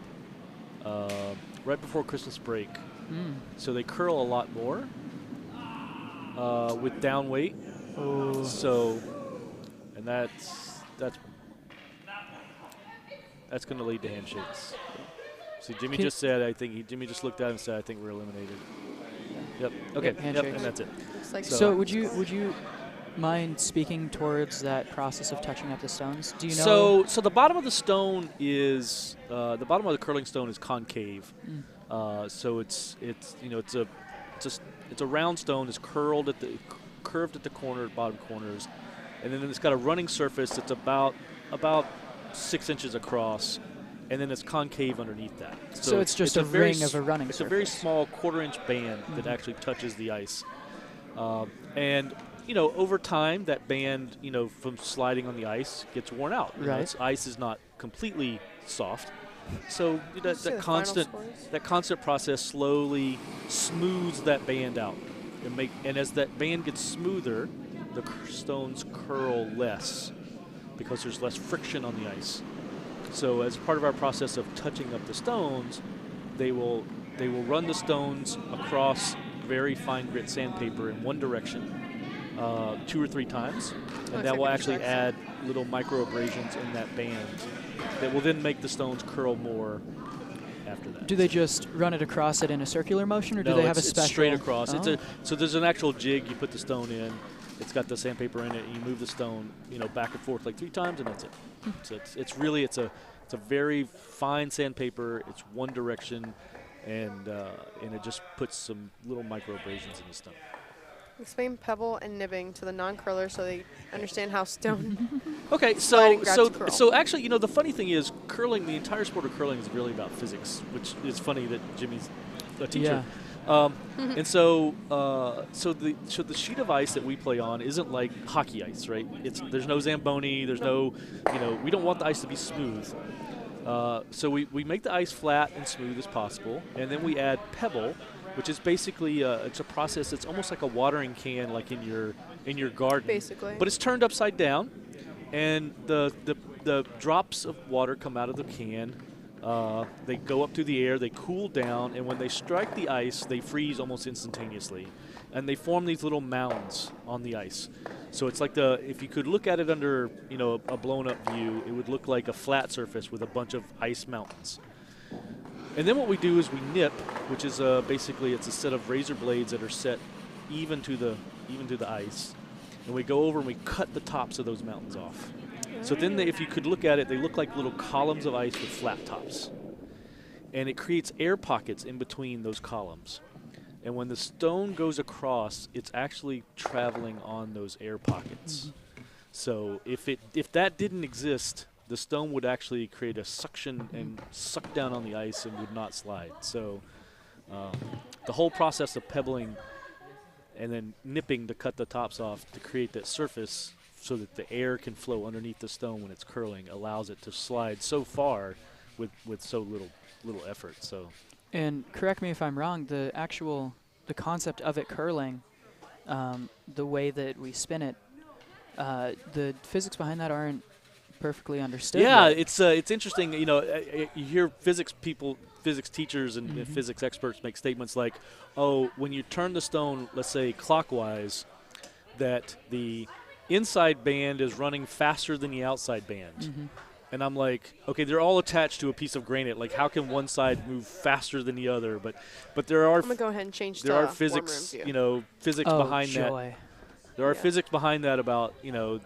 right before Christmas break. So they curl a lot more with down weight. Oh. So, and that's going to lead to handshakes. See, Jimmy Can- just said, Jimmy just looked at him and said, I think we're eliminated. Yep. Okay. Yep. handshakes. And that's it. Looks like So would you mind speaking towards that process of touching up the stones? Do you know? So the bottom of the stone is the bottom of the curling stone is concave. So it's a round stone. It's curved at the bottom corners, and then it's got a running surface that's about 6 inches across, and then it's concave underneath that. So it's just a very ring of a running It's a very surface. small quarter-inch band that actually touches the ice, and over time that band, from sliding on the ice gets worn out. Right. Ice is not completely soft, so Let's see that the final scores. constant process slowly smooths that band out, and as that band gets smoother, the stones curl less because there's less friction on the ice. So as part of our process of touching up the stones, they will run the stones across very fine grit sandpaper in one direction 2 or 3 times, and Looks that like will a actually construction. add little micro abrasions in that band that will then make the stones curl more after that. Do they just run it across it in a circular motion, or do No, they have a it's special? straight across. Oh. So there's an actual jig. You put the stone in. It's got the sandpaper in it. And you move the stone, back and forth like 3 times, and that's it. So it's a very fine sandpaper. It's one direction, and it just puts some little micro abrasions in the stone. Explain pebble and nibbing to the non-curlers so they understand how stone. Okay, Sliding grabs curl. so actually, the funny thing is, curling, the entire sport of curling is really about physics, which is funny that Jimmy's a teacher. And so the sheet of ice that we play on isn't like hockey ice, right? There's no Zamboni, there's no, we don't want the ice to be smooth. So we make the ice flat and smooth as possible, and then we add pebble, which is basically it's a process that's almost like a watering can, like in your garden. Basically. But it's turned upside down, and the drops of water come out of the can. They go up through the air, they cool down, and when they strike the ice, they freeze almost instantaneously. And they form these little mounds on the ice. So it's like if you could look at it under, a blown-up view, it would look like a flat surface with a bunch of ice mountains. And then what we do is we nip, which is basically it's a set of razor blades that are set even to the ice. And we go over and we cut the tops of those mountains off. So then, if you could look at it, they look like little columns of ice with flat tops. And it creates air pockets in between those columns. And when the stone goes across, it's actually traveling on those air pockets. So if that didn't exist, the stone would actually create a suction and suck down on the ice and would not slide. So the whole process of pebbling and then nipping to cut the tops off to create that surface so that the air can flow underneath the stone when it's curling allows it to slide so far with so little effort. So. And correct me if I'm wrong, the concept of it curling, the way that we spin it, the physics behind that aren't perfectly understood. Yeah, yet. it's interesting. You know, you hear physics teachers and physics experts make statements like, "Oh, when you turn the stone, let's say clockwise, that the inside band is running faster than the outside band." And I'm like, okay, they're all attached to a piece of granite. Like, how can one side move faster than the other? But there are I'm gonna go ahead and change. there to are warm physics, room view. you know, physics Oh, behind joy. that. There are Yeah. physics behind that about, you know,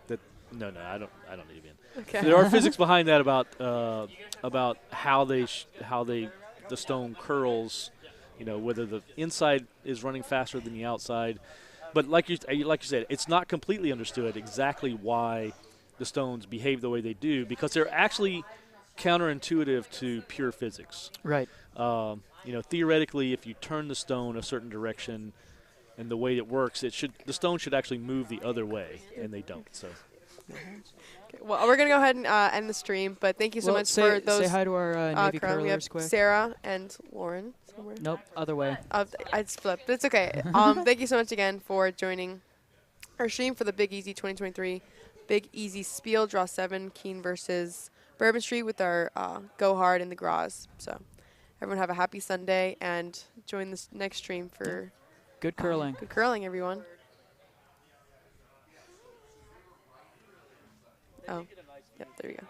that. No, I don't need to be in. Okay. There are physics behind that about how the stone curls, you know, whether the inside is running faster than the outside. But like you said, it's not completely understood exactly why the stones behave the way they do, because they're actually counterintuitive to pure physics. Right. You know, theoretically, if you turn the stone a certain direction and the way it works, the stone should actually move the other way, and they don't. So. Okay, well, we're gonna go ahead and end the stream, but thank you so much for those. Say hi to our Navy curling. We have curlers quick. Sarah and Loren somewhere. Nope, other way. I just flipped. It's okay. Thank you so much again for joining our stream for the Big Easy 2023 Big Easy Spiel Draw 7 Kean versus Bourbon Street with our Go Hard and the Grohs. So everyone have a happy Sunday and join this next stream for Good curling. good curling, everyone. Oh, yep, there you go.